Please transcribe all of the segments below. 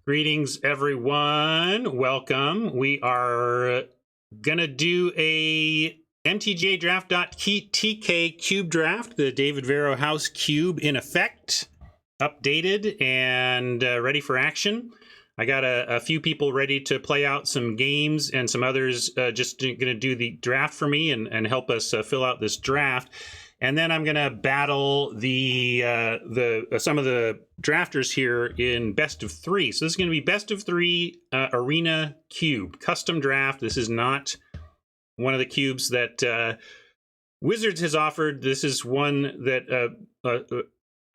Greetings, everyone. Welcome. We are going to do a MTGA draft.tk cube draft, the David Vero House cube in effect, updated and ready for action. I got a few people ready to play out some games and some others just going to do the draft for me and help us fill out this draft. And then I'm going to battle some of the drafters here in best of three. So this is going to be best of three arena cube custom draft. This is not one of the cubes that Wizards has offered. This is one that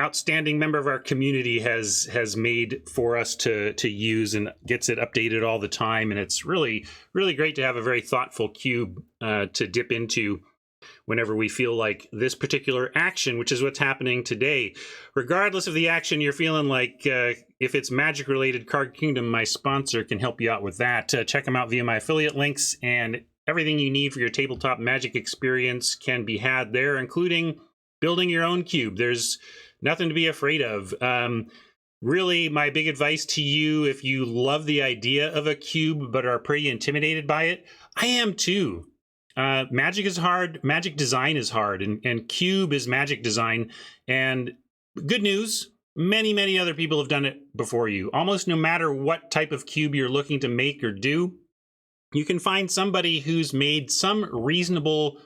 outstanding member of our community has made for us to use and gets it updated all the time. And it's really, really great to have a very thoughtful cube to dip into whenever we feel like this particular action, which is what's happening today. Regardless of the action, you're feeling like if it's Magic related, Card Kingdom, my sponsor, can help you out with that. Check them out via my affiliate links, and everything you need for your tabletop Magic experience can be had there, including building your own cube. There's nothing to be afraid of. Really, my big advice to you, if you love the idea of a cube but are pretty intimidated by it, I am too. Magic is hard. Magic design is hard, and cube is Magic design. And good news, many other people have done it before you. Almost no matter what type of cube you're looking to make or do, you can find somebody who's made some reasonable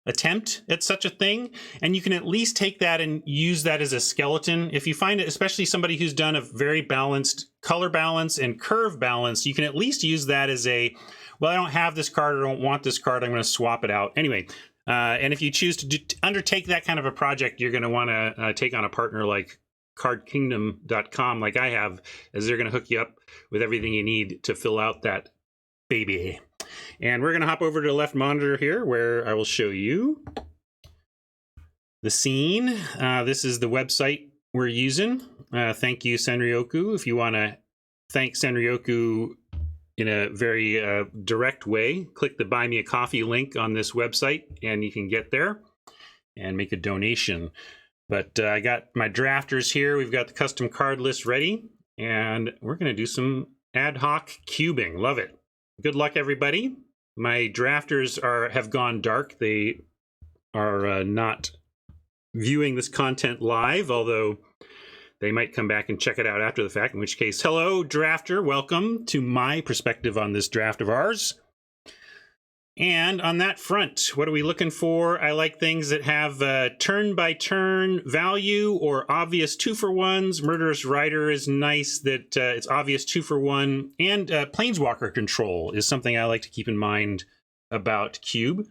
attempt at such a thing, and you can at least take that and use that as a skeleton. If you find it, especially somebody who's done a very balanced color balance and curve balance, you can at least use that as a, well, I don't have this card, or don't want this card, I'm going to swap it out. Anyway, and if you choose to undertake that kind of a project, you're going to want to take on a partner like cardkingdom.com, like I have, as they're going to hook you up with everything you need to fill out that baby. And we're going to hop over to the left monitor here, where I will show you the scene. This is the website we're using. Thank you, Senryoku. If you want to thank Senryoku in a very direct way, click the Buy Me a Coffee link on this website, and you can get there and make a donation. But I got my drafters here. We've got the custom card list ready, and we're going to do some ad hoc cubing. Love it. Good luck, everybody. My drafters have gone dark. They are not viewing this content live, although they might come back and check it out after the fact, in which case, hello, drafter. Welcome to my perspective on this draft of ours. And on that front, what are we looking for? I like things that have turn-by-turn value or obvious 2-for-1s. Murderous Rider is nice that it's obvious 2-for-1. And Planeswalker control is something I like to keep in mind about Cube.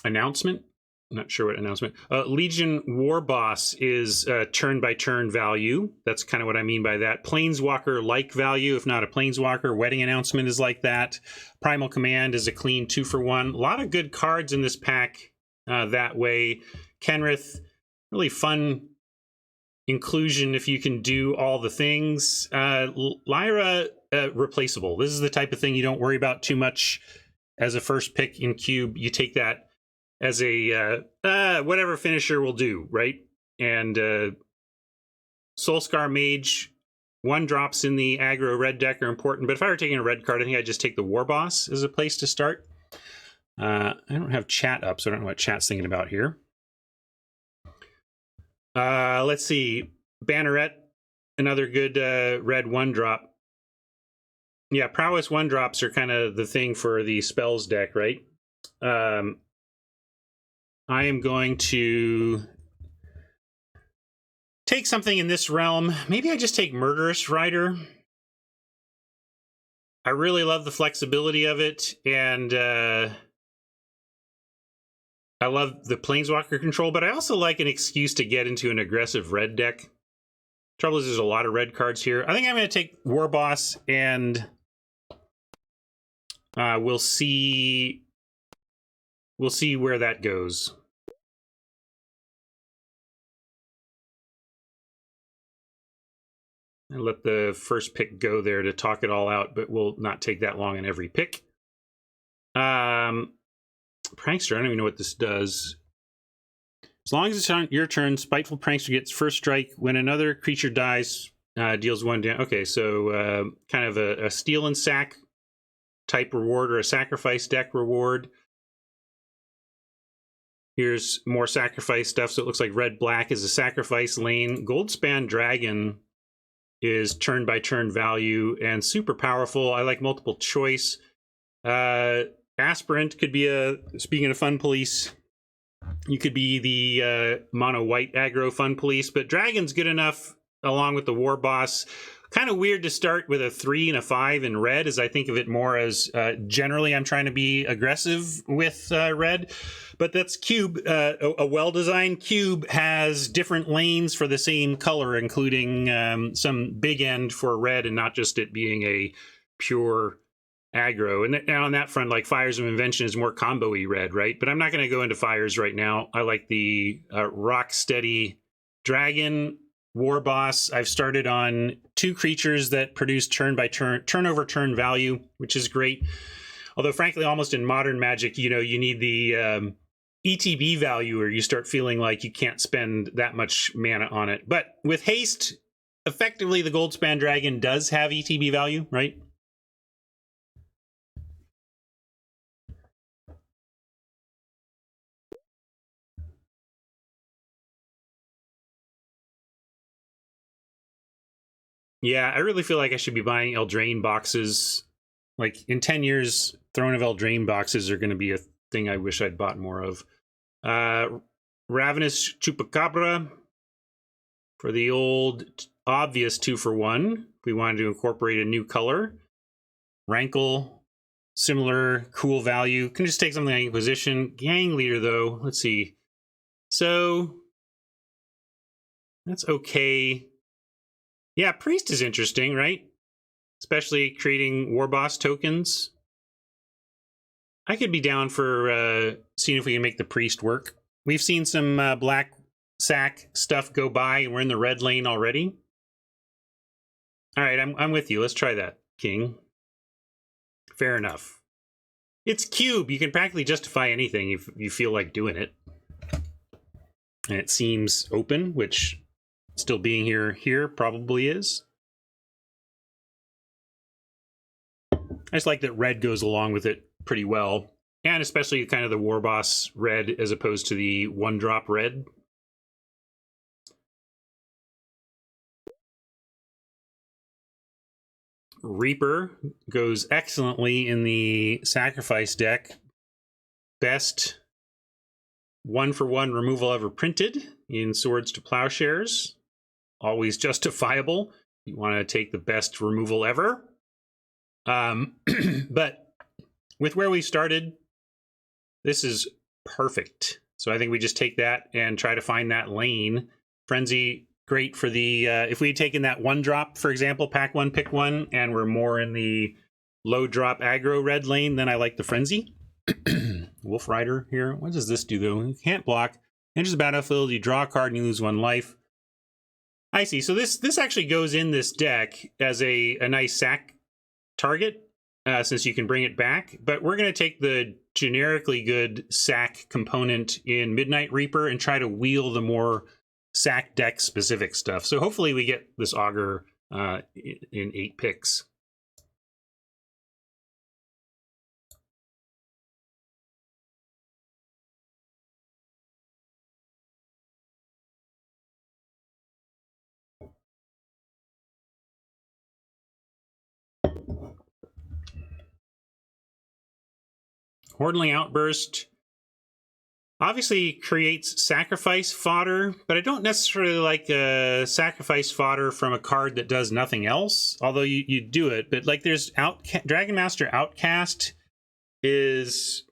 Announcement? Not sure what announcement. Legion War Boss is turn-by-turn value. That's kind of what I mean by that. Planeswalker-like value, if not a Planeswalker. Wedding Announcement is like that. Primal Command is a clean 2-for-1. A lot of good cards in this pack that way. Kenrith, really fun inclusion if you can do all the things. Lyra, replaceable. This is the type of thing you don't worry about too much as a first pick in Cube. You take that as a whatever finisher will do, right? And Soulscar Mage, 1-drops in the aggro red deck are important, but if I were taking a red card, I think I'd just take the War Boss as a place to start. I don't have chat up, so I don't know what chat's thinking about here. Let's see. Banneret, another good red 1-drop. Yeah, Prowess 1-drops are kind of the thing for the spells deck, right? I am going to take something in this realm. Maybe I just take Murderous Rider. I really love the flexibility of it, and I love the Planeswalker control, but I also like an excuse to get into an aggressive red deck. Trouble is, there's a lot of red cards here. I think I'm going to take War Boss, and we'll see where that goes. And let the first pick go there to talk it all out, but we'll not take that long in every pick. Prankster, I don't even know what this does. As long as it's on your turn, Spiteful Prankster gets first strike. When another creature dies, deals 1 damage. Okay, so kind of a steal and sack type reward, or a sacrifice deck reward. Here's more sacrifice stuff. So it looks like red-black is a sacrifice lane. Goldspan Dragon is turn-by-turn value and super powerful. I like multiple choice. Aspirant could be a, speaking of fun police, you could be the mono-white aggro fun police, but Dragon's good enough along with the War Boss. Kind of weird to start with a 3 and a 5 in red, as I think of it more as generally I'm trying to be aggressive with red. But that's cube. A well-designed cube has different lanes for the same color, including some big end for red and not just it being a pure aggro. And on that front, like Fires of Invention is more combo-y red, right? But I'm not going to go into Fires right now. I like the Rocksteady Dragon War Boss. I've started on 2 creatures that produce turn over turn value, which is great. Although, frankly, almost in modern Magic, you know, you need the ETB value, or you start feeling like you can't spend that much mana on it. But with haste, effectively, the Goldspan Dragon does have ETB value, right? Yeah, I really feel like I should be buying Eldraine boxes. Like, in 10 years, Throne of Eldraine boxes are going to be a thing I wish I'd bought more of. Ravenous Chupacabra for the old obvious 2-for-1. We wanted to incorporate a new color. Rankle, similar cool value. Can just take something like Inquisition. Gang Leader, though, let's see. So, that's okay. Yeah, Priest is interesting, right? Especially creating War Boss tokens. I could be down for seeing if we can make the Priest work. We've seen some black sack stuff go by, and we're in the red lane already. All right, I'm with you. Let's try that, King. Fair enough. It's cube. You can practically justify anything if you feel like doing it. And it seems open, which still being here probably is. I just like that red goes along with it pretty well. And especially kind of the War Boss red as opposed to the 1-drop red. Reaper goes excellently in the sacrifice deck. Best 1-for-1 removal ever printed in Swords to Plowshares. Always justifiable. You want to take the best removal ever. But with where we started, this is perfect. So I think we just take that and try to find that lane. Frenzy, great for the, if we had taken that 1-drop, for example, pack 1, pick 1, and we're more in the low drop aggro red lane, then I like the Frenzy. Wolf Rider here. What does this do, though? You can't block. Enters the battlefield, you draw a card and you lose 1 life. I see. So this actually goes in this deck as a nice sack target, since you can bring it back. But we're going to take the generically good sack component in Midnight Reaper and try to wheel the more sack deck specific stuff. So hopefully we get this Augur in 8 picks. Hordeling Outburst obviously creates sacrifice fodder, but I don't necessarily like sacrifice fodder from a card that does nothing else, although you do it. But like there's Dragon Master Outcast is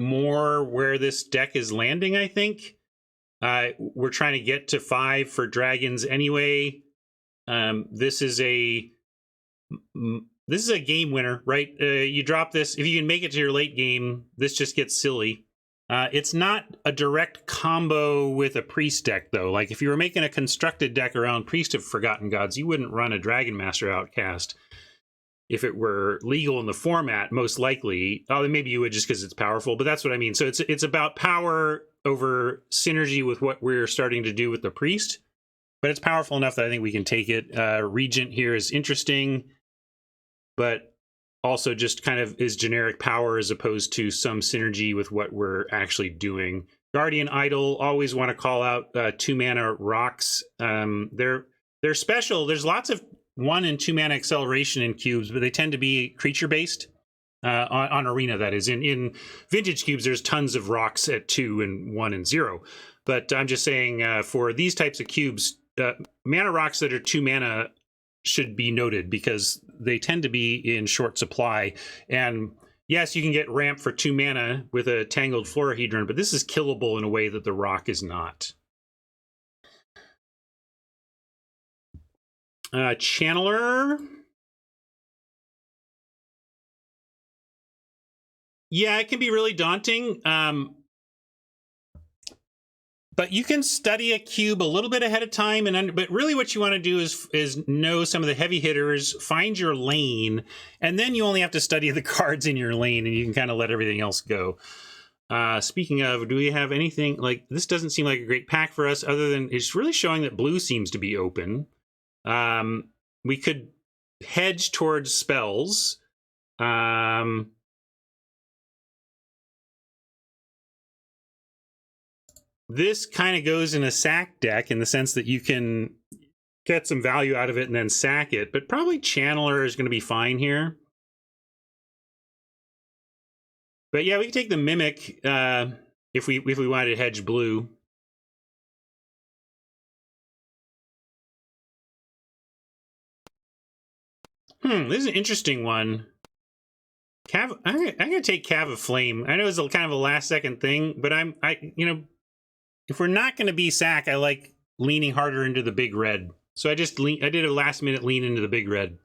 more where this deck is landing, I think. We're trying to get to 5 for dragons anyway. This is a game winner, right? You drop this. If you can make it to your late game, this just gets silly. It's not a direct combo with a Priest deck, though. Like, if you were making a constructed deck around Priest of Forgotten Gods, you wouldn't run a Dragon Master Outcast. If it were legal in the format, most likely. Oh, maybe you would just because it's powerful, but that's what I mean. So it's about power over synergy with what we're starting to do with the priest, but it's powerful enough that I think we can take it. Regent here is interesting, but also just kind of is generic power as opposed to some synergy with what we're actually doing. Guardian Idol, always want to call out 2-mana rocks. They're special. There's lots of 1 and 2 mana acceleration in cubes, but they tend to be creature based. On Arena, that is. In vintage cubes, there's tons of rocks at 2 and 1 and 0. But I'm just saying for these types of cubes, mana rocks that are 2 mana should be noted because they tend to be in short supply. And yes, you can get ramp for 2 mana with a Tangled Florahedron, but this is killable in a way that the rock is not. Channeler. Yeah, it can be really daunting. But you can study a cube a little bit ahead of time, but really what you want to do is know some of the heavy hitters, find your lane, and then you only have to study the cards in your lane, and you can kind of let everything else go. Speaking of, do we have anything like this? Doesn't seem like a great pack for us, other than it's really showing that blue seems to be open. We could hedge towards spells. This kind of goes in a sack deck in the sense that you can get some value out of it and then sack it, but probably Channeler is going to be fine here. But yeah, we can take the Mimic if we wanted to hedge blue. This is an interesting one. I'm gonna take Cav of Flame. I know it's kind of a last second thing, but if we're not going to be sack, I like leaning harder into the big red. So I did a last minute lean into the big red.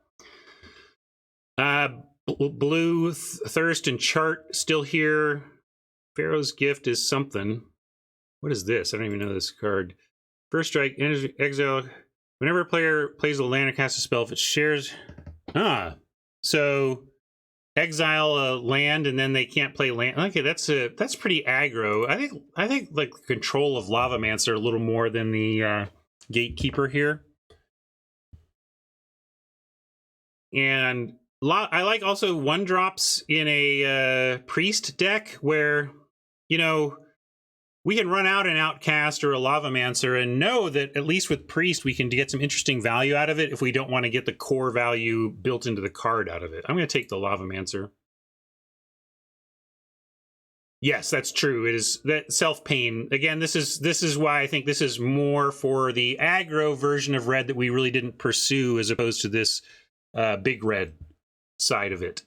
Blue, Thirst and Chart still here. Pharaoh's Gift is something. What is this? I don't even know this card. First strike, exile. Whenever a player plays a land or casts a spell, if it shares... so exile a land and then they can't play land. Okay, that's pretty aggro. I think like control of Lavamancer a little more than the Gatekeeper here. And I like also 1-drops in a priest deck where, we can run out an Outcast or a Lavamancer and know that at least with priest we can get some interesting value out of it if we don't want to get the core value built into the card out of it. I'm going to take the Lavamancer. Yes, that's true. It is that self-pain. Again, this is why I think this is more for the aggro version of red that we really didn't pursue as opposed to this big red side of it.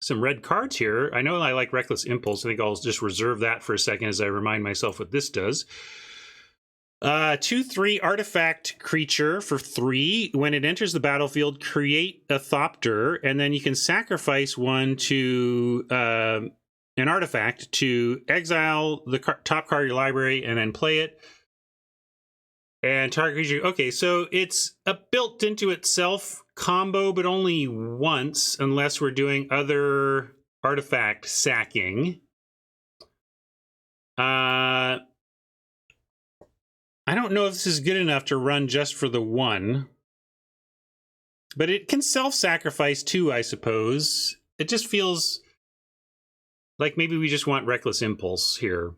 Some red cards here. I know I like Reckless Impulse. I think I'll just reserve that for a second as I remind myself what this does. 2/3 artifact creature for 3. When it enters the battlefield, create a Thopter, and then you can sacrifice one to an artifact to exile the top card of your library and then play it. And target creature. Okay, so it's a built into itself combo, but only once, unless we're doing other artifact sacking. I don't know if this is good enough to run just for the 1. But it can self-sacrifice too, I suppose. It just feels like maybe we just want Reckless Impulse here.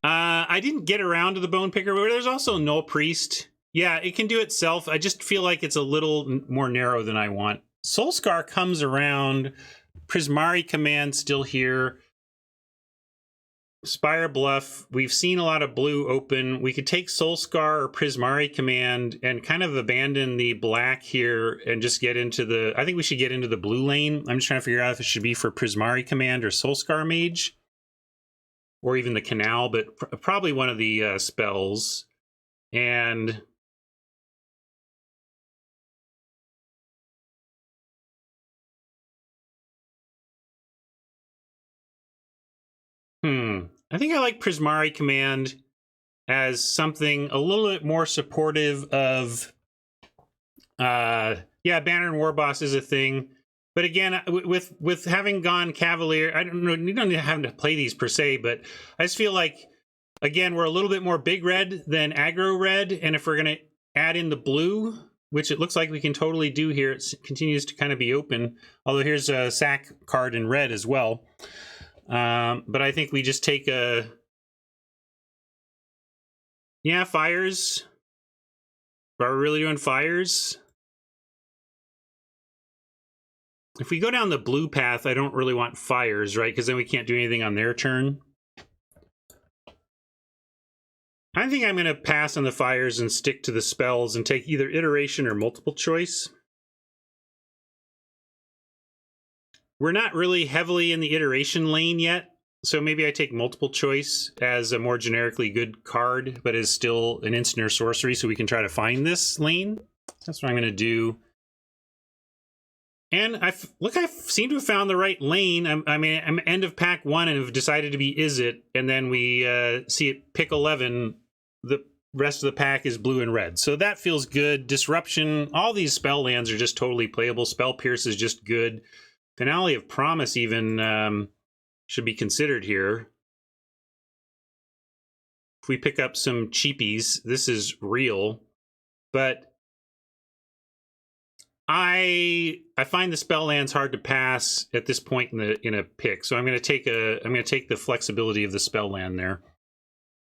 I didn't get around to the Bone Picker, but there's also Null Priest. Yeah, it can do itself. I just feel like it's a little more narrow than I want. Soulscar comes around. Prismari Command still here. Spire Bluff. We've seen a lot of blue open. We could take Soulscar or Prismari Command and kind of abandon the black here and just get into the... I think we should get into the blue lane. I'm just trying to figure out if it should be for Prismari Command or Soulscar Mage. Or even the Canal, but probably one of the spells. And... I think I like Prismari Command as something a little bit more supportive of... yeah, Banner and Warboss is a thing. But again, with having gone Cavalier, I don't know, you don't have to play these per se, but I just feel like, again, we're a little bit more big red than aggro red, and if we're going to add in the blue, which it looks like we can totally do here, it continues to kind of be open, although here's a sack card in red as well. But I think we just take a... Yeah, fires. Are we really doing fires? If we go down the blue path, I don't really want fires, right? Because then we can't do anything on their turn. I think I'm going to pass on the fires and stick to the spells and take either iteration or multiple choice. We're not really heavily in the iteration lane yet, so maybe I take multiple choice as a more generically good card, but is still an instant or sorcery, so we can try to find this lane. That's what I'm going to do. And I seem to have found the right lane. I'm end of pack 1 and have decided to be Izzet, and then we see it pick 11. The rest of the pack is blue and red. So that feels good. Disruption, all these spell lands are just totally playable. Spell Pierce is just good. Finale of Promise even should be considered here. If we pick up some cheapies, this is real. But I find the spell lands hard to pass at this point in a pick, so I'm going to take the flexibility of the spell land there.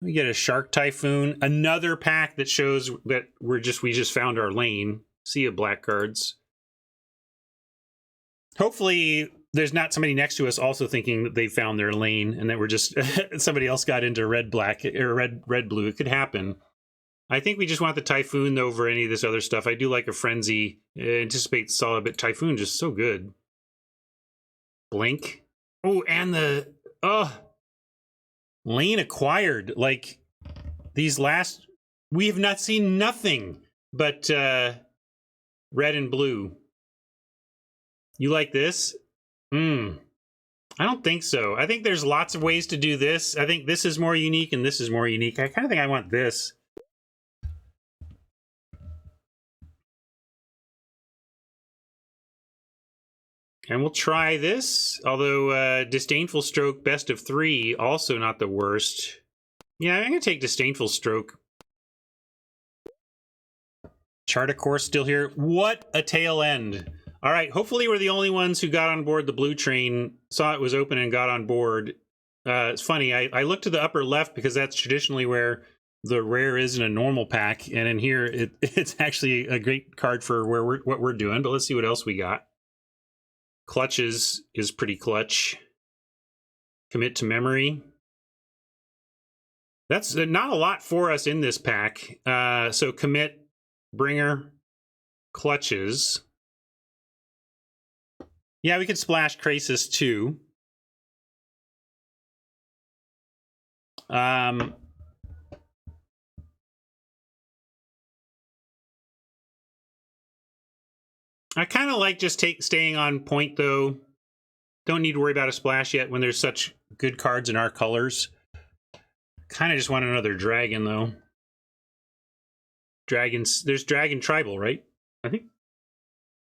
We get a Shark Typhoon, another pack that shows that we just found our lane. See ya, black cards. Hopefully, there's not somebody next to us also thinking that they found their lane and that we're just somebody else got into red black or red blue. It could happen. I think we just want the Typhoon over any of this other stuff. I do like a Frenzy. Anticipate Solid, but Typhoon just so good. Blink. Oh, and the... lane acquired. Like, these last... We have not seen nothing but red and blue. You like this? I don't think so. I think there's lots of ways to do this. I think this is more unique and this is more unique. I kind of think I want this. And we'll try this, although Disdainful Stroke, best of 3, also not the worst. Yeah, I'm going to take Disdainful Stroke. Chart of Course still here. What a tail end. All right, hopefully we're the only ones who got on board the blue train, saw it was open and got on board. It's funny, I looked to the upper left because that's traditionally where the rare is in a normal pack, and in here it's actually a great card for what we're doing, but let's see what else we got. Clutches is pretty clutch. Commit to Memory. That's not a lot for us in this pack. So Commit, Bringer, Clutches. Yeah, we could splash Krasis too. I kind of like just staying on point, though. Don't need to worry about a splash yet when there's such good cards in our colors. Kind of just want another dragon, though. Dragons. There's Dragon Tribal, right? I think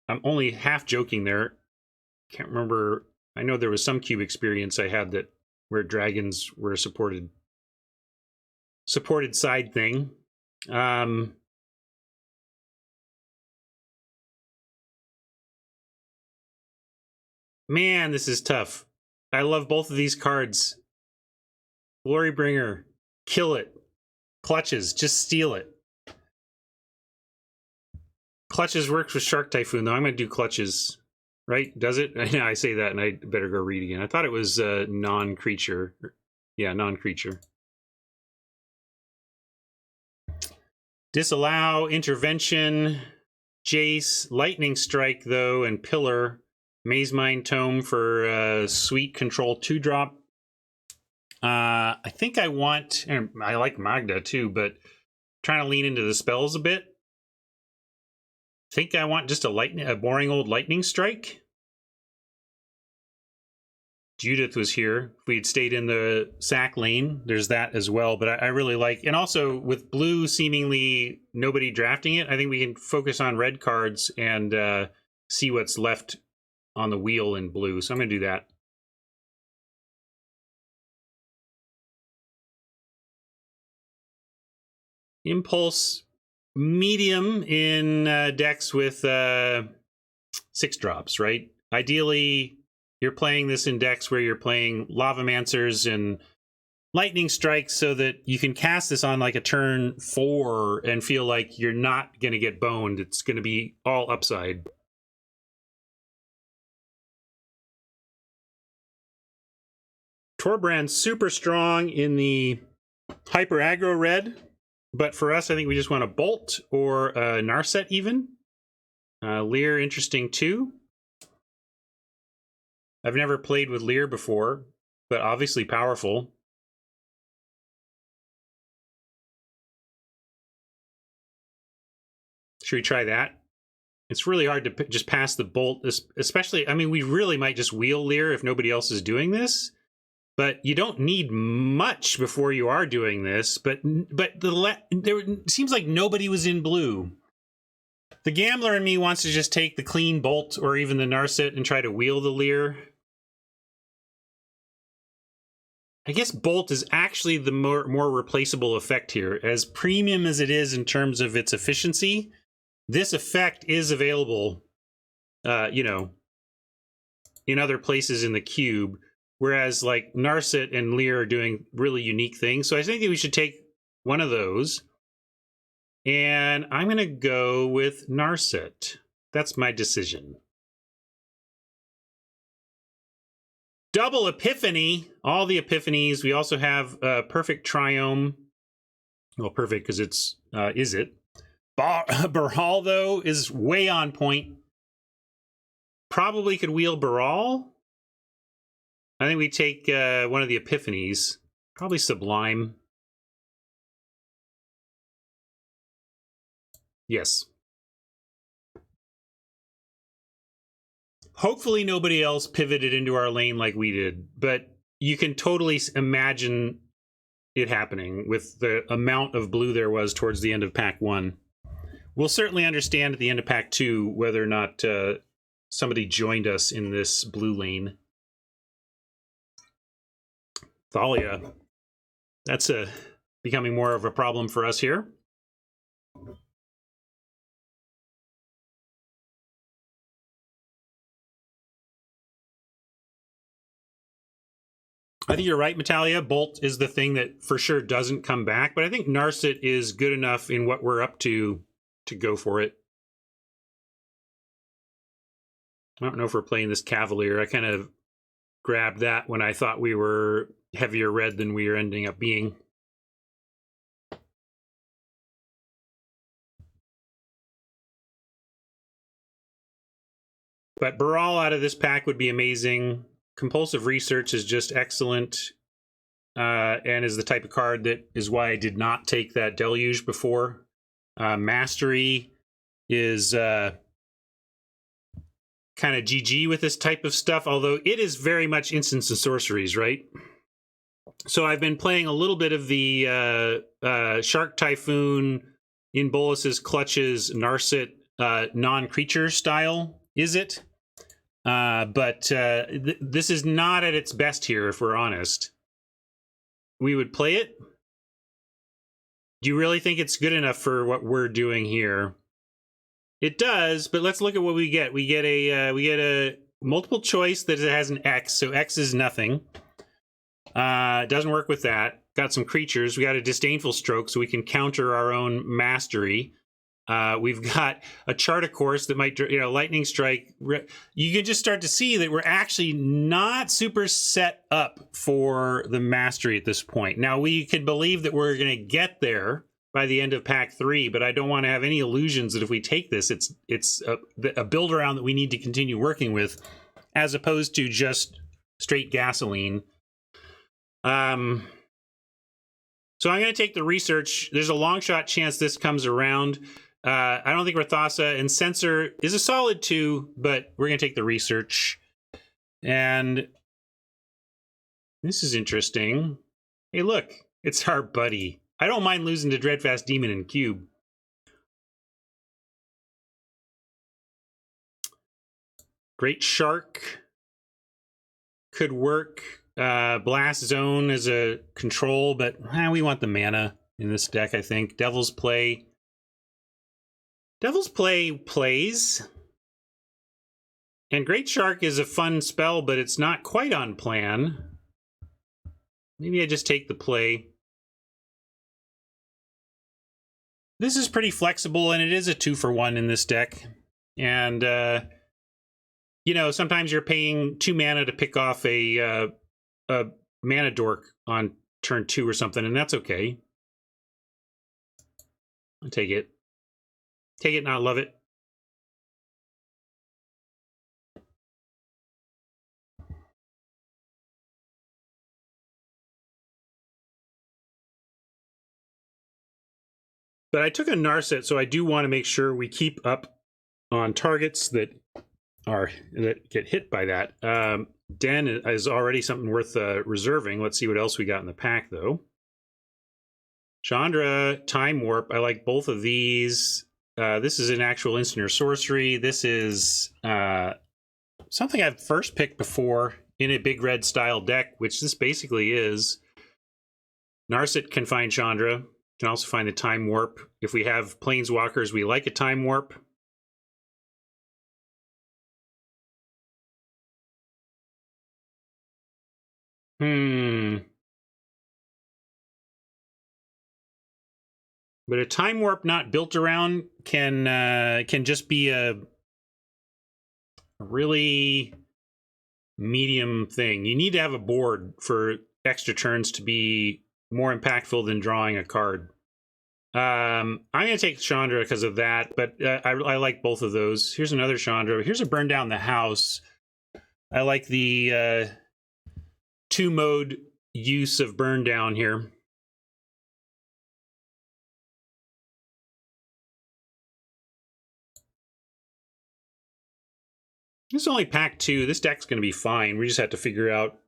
I'm only half joking there. Can't remember. I know there was some cube experience I had that where dragons were a supported side thing. Man, this is tough. I love both of these cards. Glorybringer, kill it. Clutches, just steal it. Clutches works with Shark Typhoon, though. I'm going to do Clutches. Right? Does it? I say that, and I better go read again. I thought it was non-creature. Yeah, non-creature. Disallow, Intervention, Jace, Lightning Strike, though, and Pillar. Maze Mind Tome for Sweet Control 2-drop. I think I want... And I like Magda, too, but trying to lean into the spells a bit. I think I want just a boring old Lightning Strike. Judith was here. If we'd stayed in the sack lane, there's that as well. But I really like... And also, with blue seemingly nobody drafting it, I think we can focus on red cards and see what's left on the wheel in blue, so I'm going to do that. Impulse medium in decks with 6 drops, right? Ideally, you're playing this in decks where you're playing Lavamancers and Lightning Strikes so that you can cast this on like a turn 4 and feel like you're not going to get boned. It's going to be all upside. Torbrand's super strong in the hyper aggro red, but for us, I think we just want a Bolt or a Narset even. Lear, interesting too. I've never played with Lear before, but obviously powerful. Should we try that? It's really hard to just pass the Bolt, especially, I mean, we really might just wheel Lear if nobody else is doing this. But you don't need much before you are doing this. But there seems like nobody was in blue. The gambler in me wants to just take the clean Bolt or even the Narset and try to wheel the Lear. I guess Bolt is actually the more replaceable effect here. As premium as it is in terms of its efficiency, this effect is available, you know, in other places in the cube. Whereas like Narset and Lear are doing really unique things. So I think that we should take one of those. And I'm going to go with Narset. That's my decision. Double Epiphany. All the Epiphanies. We also have Perfect Triome. Well, perfect because it's, is it? Baral, though, is way on point. Probably could wheel Baral. I think we take one of the Epiphanies. Probably Sublime. Yes. Hopefully nobody else pivoted into our lane like we did, but you can totally imagine it happening with the amount of blue there was towards the end of Pack 1. We'll certainly understand at the end of Pack 2 whether or not somebody joined us in this blue lane. Thalia. That's becoming more of a problem for us here. I think you're right, Metalia. Bolt is the thing that for sure doesn't come back, but I think Narset is good enough in what we're up to go for it. I don't know if we're playing this Cavalier. I kind of grabbed that when I thought we were heavier red than we are ending up being. But Baral out of this pack would be amazing. Compulsive Research is just excellent, and is the type of card that is why I did not take that Deluge before. Mastery is kind of GG with this type of stuff, although it is very much instants and sorceries, right? So I've been playing a little bit of the Shark Typhoon in Bolas's Clutches Narset non-creature style, is it? But this is not at its best here, if we're honest. We would play it. Do you really think it's good enough for what we're doing here? It does, but let's look at what we get. We get a multiple choice that has an X, so X is nothing. It doesn't work with that. Got some creatures. We got a Disdainful Stroke, so we can counter our own Mastery. We've got a Chart of Course that might, you know, Lightning Strike. You can just start to see that we're actually not super set up for the Mastery at this point. Now, we could believe that we're going to get there by the end of Pack 3, but I don't want to have any illusions that if we take this, it's a build around that we need to continue working with, as opposed to just straight gasoline. So I'm going to take the Research. There's a long shot chance this comes around. I don't think Rathasa and Censor is a solid 2, but we're going to take the Research. And this is interesting. Hey, look, it's our buddy. I don't mind losing to Dreadfast Demon in Cube. Great Shark could work. Blast Zone as a control, but we want the mana in this deck, I think. Devil's Play. Devil's Play plays. And Great Shark is a fun spell, but it's not quite on plan. Maybe I just take the play. This is pretty flexible, and it is a 2-for-1 in this deck. And, you know, sometimes you're paying 2 mana to pick off a mana dork on turn 2 or something, and that's okay. I'll take it. Take it, not love it. But I took a Narset, so I do want to make sure we keep up on targets that get hit by that. Den is already something worth reserving. Let's see what else we got in the pack, though. Chandra, Time Warp. I like both of these. This is an actual instant or sorcery. This is something I've first picked before in a big red style deck, which this basically is. Narset can find Chandra. Can also find the Time Warp. If we have Planeswalkers, we like a Time Warp. But a Time Warp not built around can just be a really medium thing. You need to have a board for extra turns to be more impactful than drawing a card. I'm going to take Chandra because of that, but I like both of those. Here's another Chandra. Here's a Burn Down the House. I like the 2-mode use of Burn Down here. This is only pack 2. This deck's going to be fine. We just have to figure out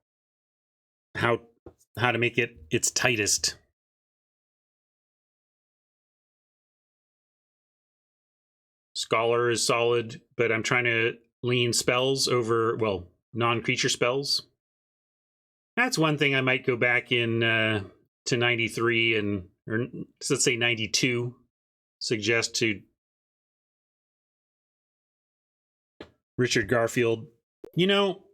how to make it its tightest. Scholar is solid, but I'm trying to lean spells over, well, non-creature spells. That's one thing I might go back in to 93 and, or let's say 92, suggest to Richard Garfield. You know,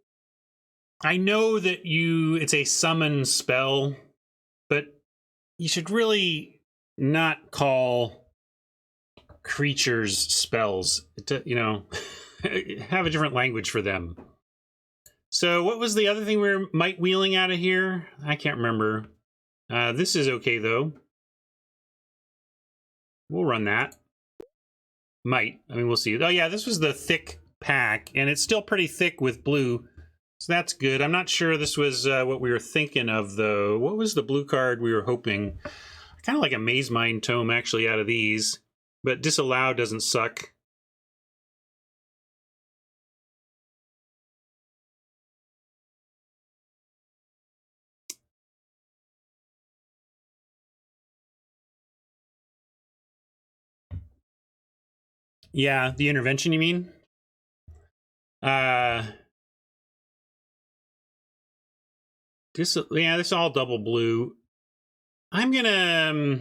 I know that it's a summon spell, but you should really not call creatures spells. You know, have a different language for them. So what was the other thing we might wheeling out of here? I can't remember. This is okay, though. We'll run that. Might. I mean, we'll see. Oh, yeah, this was the thick pack, and it's still pretty thick with blue. So that's good. I'm not sure this was what we were thinking of, though. What was the blue card we were hoping? Kind of like a Maze Mind Tome, actually, out of these. But Disallow doesn't suck. Yeah, the intervention, you mean? Yeah, this is all double blue. I'm gonna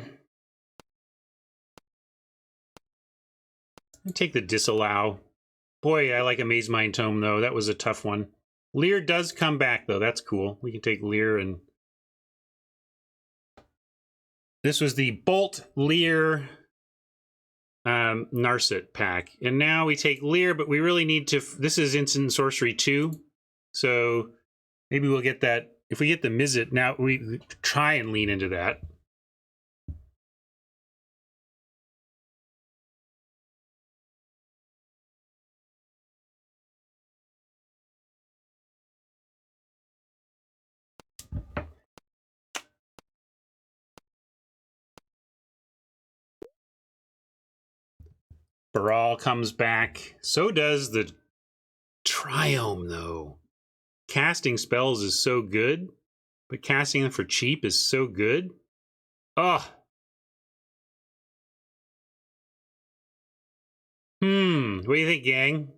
take the Disallow. Boy, I like a Maze Mind Tome, though. That was a tough one. Lear does come back, though. That's cool. We can take Lear and... This was the Bolt Lear Narset pack. And now we take Lear, but we really need to... This is Instant Sorcery 2. So maybe we'll get that... If we get the Mizzet, now we try and lean into that. Baral comes back. So does the Triome, though. Casting spells is so good, but casting them for cheap is so good. Ugh. What do you think, gang?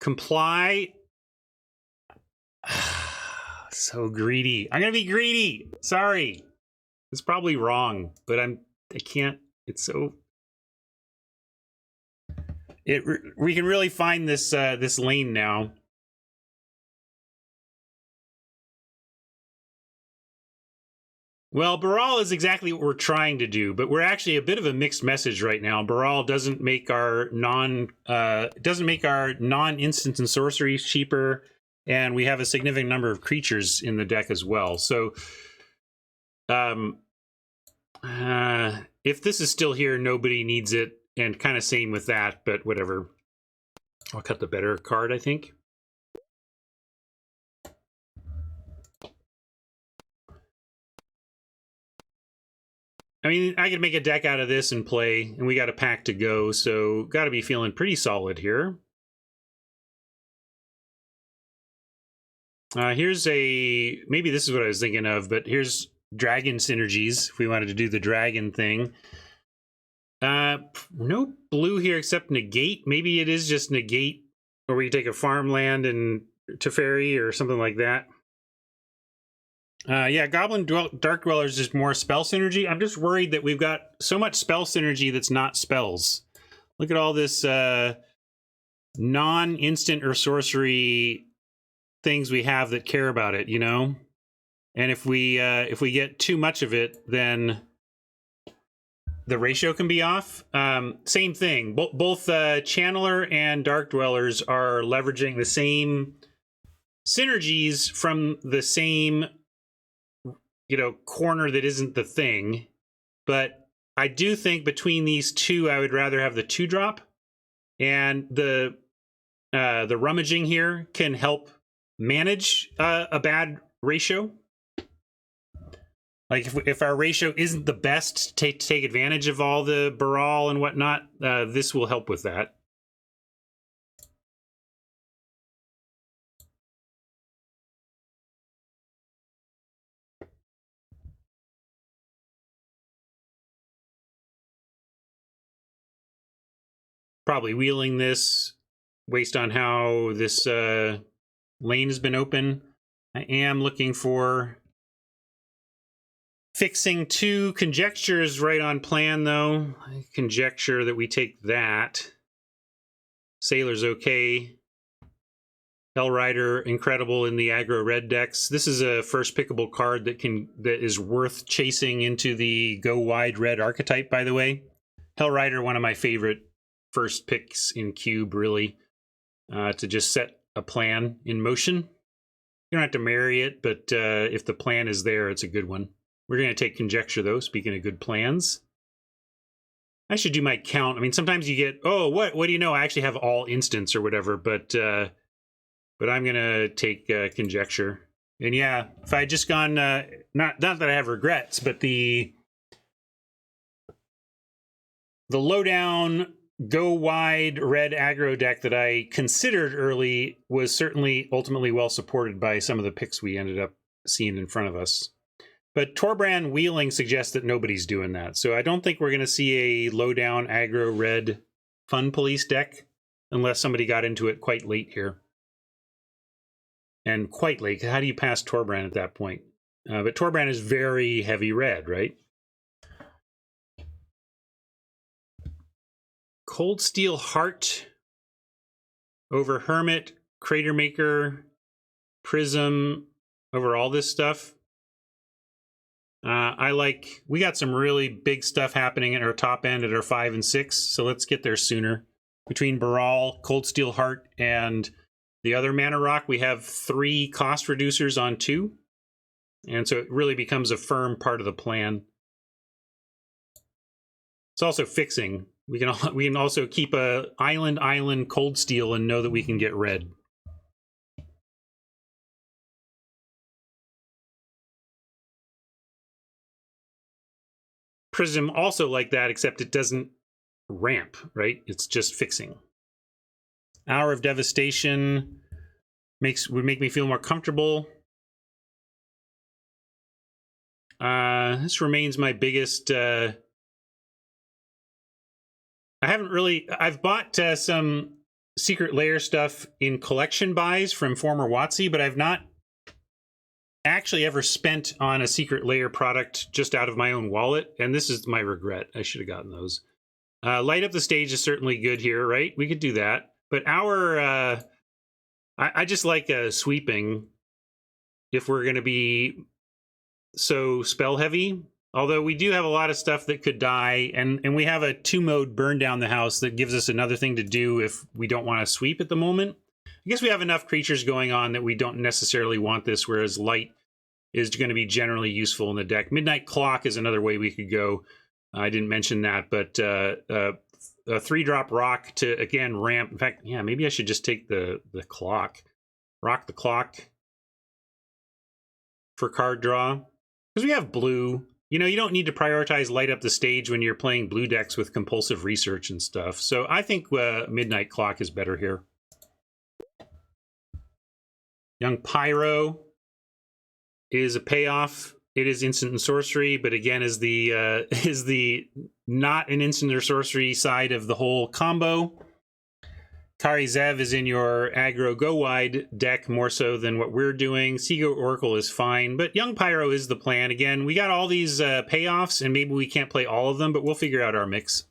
Comply. So greedy. I'm gonna be greedy. Sorry. It's probably wrong, but I can't. It's so. We can really find this this lane now. Well, Baral is exactly what we're trying to do, but we're actually a bit of a mixed message right now. Baral doesn't make our non-instant and sorcery cheaper, and we have a significant number of creatures in the deck as well. So, if this is still here, nobody needs it, and kind of same with that. But whatever. I'll cut the better card, I think. I mean, I could make a deck out of this and play, and we got a pack to go, so got to be feeling pretty solid here. Here's maybe this is what I was thinking of, but here's dragon synergies, if we wanted to do the dragon thing. No blue here except negate. Maybe it is just negate, or we take a farmland and Teferi or something like that. Yeah, Goblin Dark Dwellers is more spell synergy. I'm just worried that we've got so much spell synergy that's not spells. Look at all this non-instant or sorcery things we have that care about it, you know? And if we get too much of it, then the ratio can be off. Same thing. Both Channeler and Dark Dwellers are leveraging the same synergies from the same corner that isn't the thing. But I do think between these two, I would rather have the 2-drop, and the rummaging here can help manage a bad ratio. Like if our ratio isn't the best to take advantage of all the Baral and whatnot, this will help with that. Probably wheeling this based on how this lane has been open. I am looking for fixing 2 conjectures right on plan, though. I conjecture that we take that. Sailor's okay. Hellrider, incredible in the aggro red decks. This is a first pickable card that is worth chasing into the go wide red archetype, by the way. Hellrider, one of my favorite first picks in Cube, really, to just set a plan in motion. You don't have to marry it, but if the plan is there, it's a good one. We're going to take conjecture, though, speaking of good plans. I should do my count. I mean, sometimes you get, oh, what do you know? I actually have all instants or whatever, but I'm going to take conjecture. And yeah, if I had just gone, not that I have regrets, but the lowdown, go wide red aggro deck that I considered early was certainly ultimately well supported by some of the picks we ended up seeing in front of us. But Torbrand wheeling suggests that nobody's doing that. So I don't think we're going to see a lowdown aggro red fun police deck unless somebody got into it quite late here. And quite late. How do you pass Torbrand at that point? But Torbrand is very heavy red, right? Cold Steel Heart over Hermit, Crater Maker, Prism, over all this stuff. We got some really big stuff happening at our top end at our 5 and 6, so let's get there sooner. Between Baral, Cold Steel Heart, and the other mana rock, we have 3 cost reducers on 2. And so it really becomes a firm part of the plan. It's also fixing. We can also keep a island Cold Steel and know that we can get red. Prism also like that, except it doesn't ramp, right? It's just fixing. Hour of Devastation would make me feel more comfortable. This remains my biggest. I've bought some secret layer stuff in collection buys from former WotC, but I've not actually ever spent on a secret layer product just out of my own wallet, and this is my regret. I should have gotten those. Light up the stage is certainly good here, right? We could do that. But our... I just like sweeping if we're going to be so spell heavy. Although we do have a lot of stuff that could die, and we have a 2-mode burn down the house that gives us another thing to do if we don't want to sweep at the moment. I guess we have enough creatures going on that we don't necessarily want this, whereas light is going to be generally useful in the deck. Midnight Clock is another way we could go. I didn't mention that, but a 3-drop rock to, again, ramp. In fact, yeah, maybe I should just take the clock. Rock the clock for card draw. Because we have blue. You know, you don't need to prioritize light up the stage when you're playing blue decks with compulsive research and stuff. So I think Midnight Clock is better here. Young Pyro is a payoff. It is instant and sorcery, but again is the not an instant or sorcery side of the whole combo. Kari Zev is in your aggro go wide deck more so than what we're doing. Seagoat Oracle is fine, but Young Pyro is the plan. Again, we got all these payoffs, and maybe we can't play all of them, but we'll figure out our mix.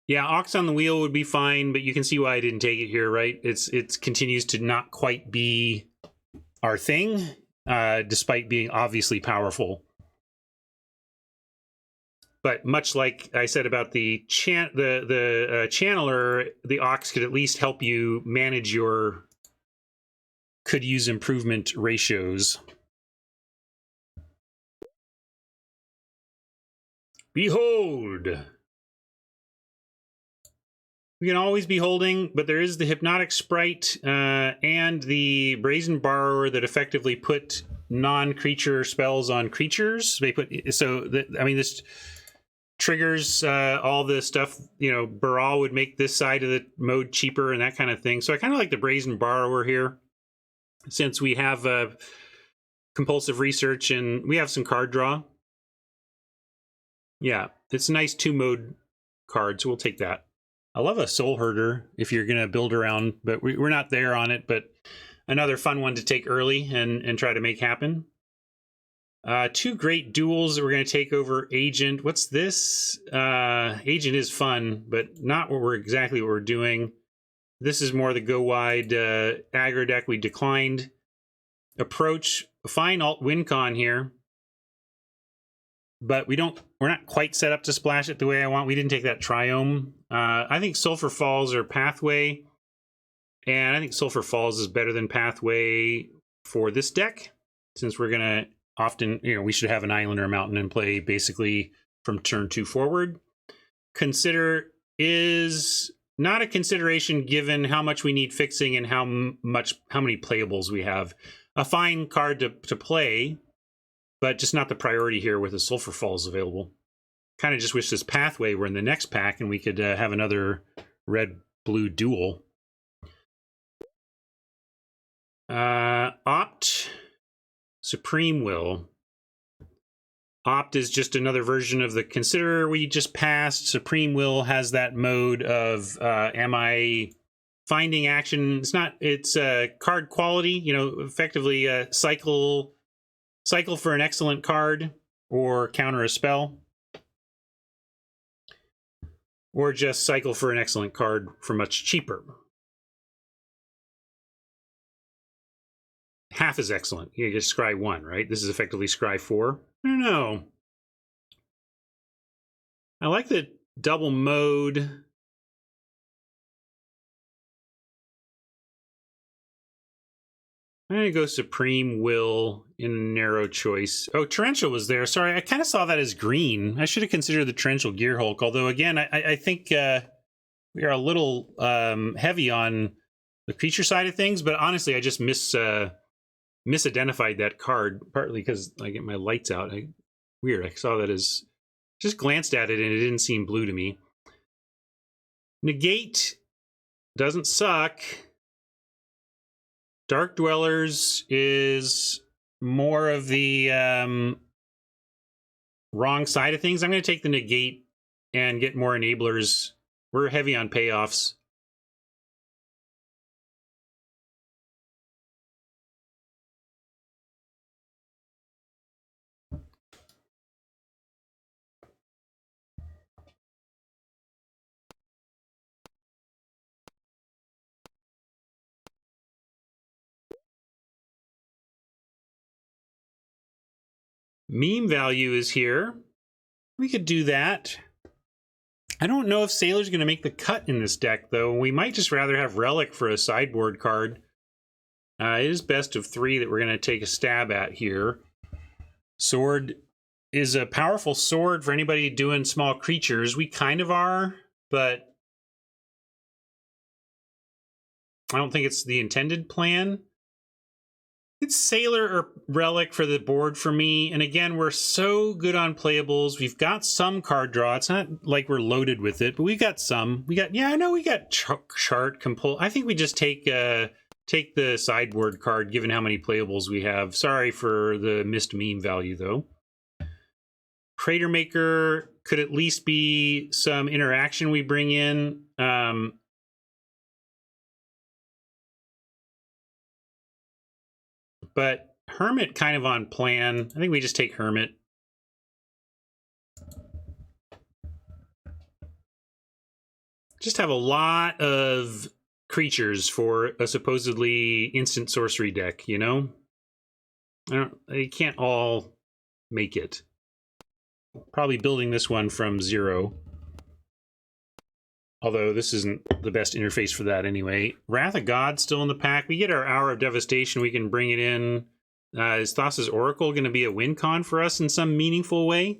Yeah, Ox on the Wheel would be fine, but you can see why I didn't take it here, right? It continues to not quite be our thing, despite being obviously powerful. But much like I said about the Channeler, the Ox could at least help you manage your could use improvement ratios. Behold! We can always be holding, but there is the Hypnotic Sprite and the Brazen Borrower that effectively put non-creature spells on creatures. They put I mean, this triggers all the stuff. You know, Baral would make this side of the mode cheaper and that kind of thing. So I kind of like the Brazen Borrower here, since we have compulsive research and we have some card draw. Yeah, it's a nice 2-mode card, so we'll take that. I love a Soul Herder if you're going to build around, but we're not there on it, but another fun one to take early and try to make happen. 2 great duels that we're going to take over Agent. What's this? Agent is fun, but not exactly what we're doing. This is more the go wide aggro deck. We declined. Approach, fine alt win con here. But we're not quite set up to splash it the way I want. We didn't take that Triome. I think Sulphur Falls or Pathway. And I think Sulphur Falls is better than Pathway for this deck, since we're going to often, we should have an island or a mountain and play basically from turn 2 forward. Consider is not a consideration given how much we need fixing and how many playables we have. A fine card to play, but just not the priority here with the Sulphur Falls available. Kind of just wish this Pathway were in the next pack and we could have another red-blue duel. Opt, Supreme Will. Opt is just another version of the Consider we just passed. Supreme Will has that mode of, am I finding action? It's card quality, effectively cycle for an excellent card or counter a spell. Or just cycle for an excellent card for much cheaper. Half is excellent. You get scry 1, right? This is effectively scry 4. I don't know. I like the double mode. I'm going to go Supreme Will in narrow choice. Oh, Torrential was there. Sorry, I kind of saw that as green. I should have considered the Torrential Gearhulk. Although, again, I think we are a little heavy on the creature side of things. But honestly, I just misidentified that card, partly because I get my lights out. Weird. I saw that as... Just glanced at it, and it didn't seem blue to me. Negate Doesn't suck. Dark Dwellers is more of the wrong side of things. I'm going to take the negate and get more enablers. We're heavy on payoffs. Meme value is here. We could do that. I don't know if Sailor's going to make the cut in this deck, though. We might just rather have Relic for a sideboard card. It is best of 3 that we're going to take a stab at here. Sword is a powerful sword for anybody doing small creatures. We kind of are, but I don't think it's the intended plan. It's Sailor or Relic for the board for me. And again, we're so good on playables. We've got some card draw. It's not like we're loaded with it, but we've got some. We got, yeah, I know we got chart compul. I think we just take the sideboard card, given how many playables we have. Sorry for the missed meme value, though. Crater Maker could at least be some interaction we bring in. But Hermit kind of on plan. I think we just take Hermit. Just have a lot of creatures for a supposedly instant sorcery deck, you know? They can't all make it. Probably building this one from 0. Although this isn't the best interface for that anyway. Wrath of God still in the pack. We get our Hour of Devastation. We can bring it in. Is Thassa's Oracle going to be a win con for us in some meaningful way?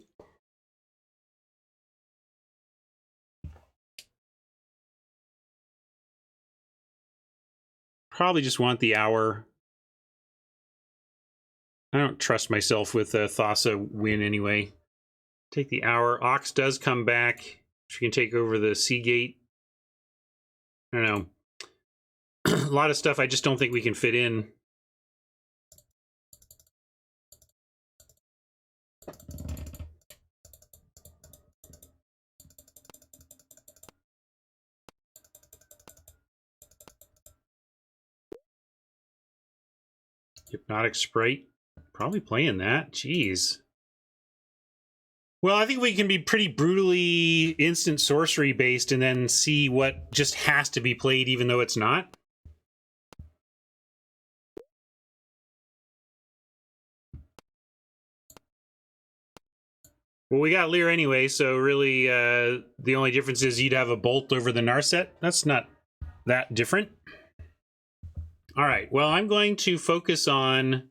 Probably just want the Hour. I don't trust myself with a Thassa win anyway. Take the Hour. Ox does come back. She can take over the Seagate. I don't know. A lot of stuff I just don't think we can fit in. Hypnotic Sprite. Probably playing that. Jeez. Well, I think we can be pretty brutally instant sorcery based and then see what just has to be played even though it's not. Well, we got Lear anyway, so really the only difference is you'd have a Bolt over the Narset. That's not that different. All right, well, I'm going to focus on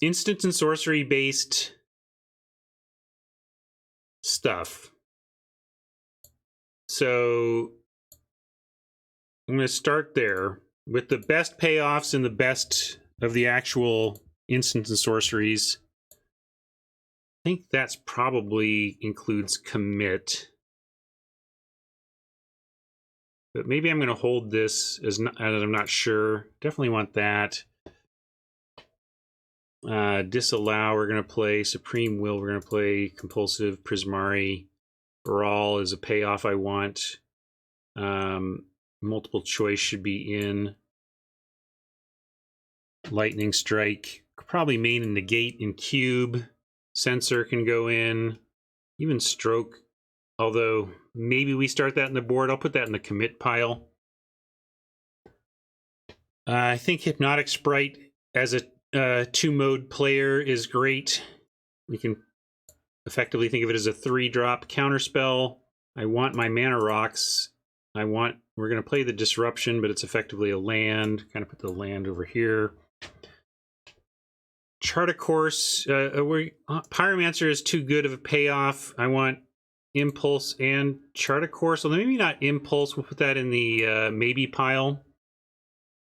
instant and sorcery based stuff. So I'm going to start there with the best payoffs and the best of the actual instants and sorceries. I think that's probably includes commit. But maybe I'm going to hold this as I'm not sure. Definitely want that. Disallow, we're going to play. Supreme Will, we're going to play. Compulsive, Prismari. Brawl is a payoff I want. Multiple choice should be in. Lightning Strike. Probably main and negate in cube. Censor can go in. Even Stroke. Although, maybe we start that in the board. I'll put that in the commit pile. I think Hypnotic Sprite as a 2-mode player is great. We can effectively think of it as a 3-drop counterspell. I want my mana rocks. We're going to play the Disruption, but it's effectively a land. Kind of put the land over here. Chart a Course. Pyromancer is too good of a payoff. I want Impulse and Chart a Course. Although maybe not Impulse. We'll put that in the maybe pile.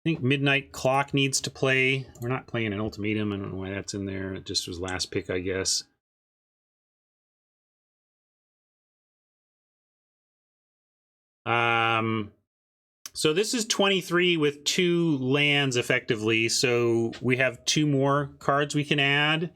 I think Midnight Clock needs to play. We're not playing an Ultimatum. I don't know why that's in there. It just was last pick, I guess. So this is 23 with 2 lands effectively. So we have 2 more cards we can add.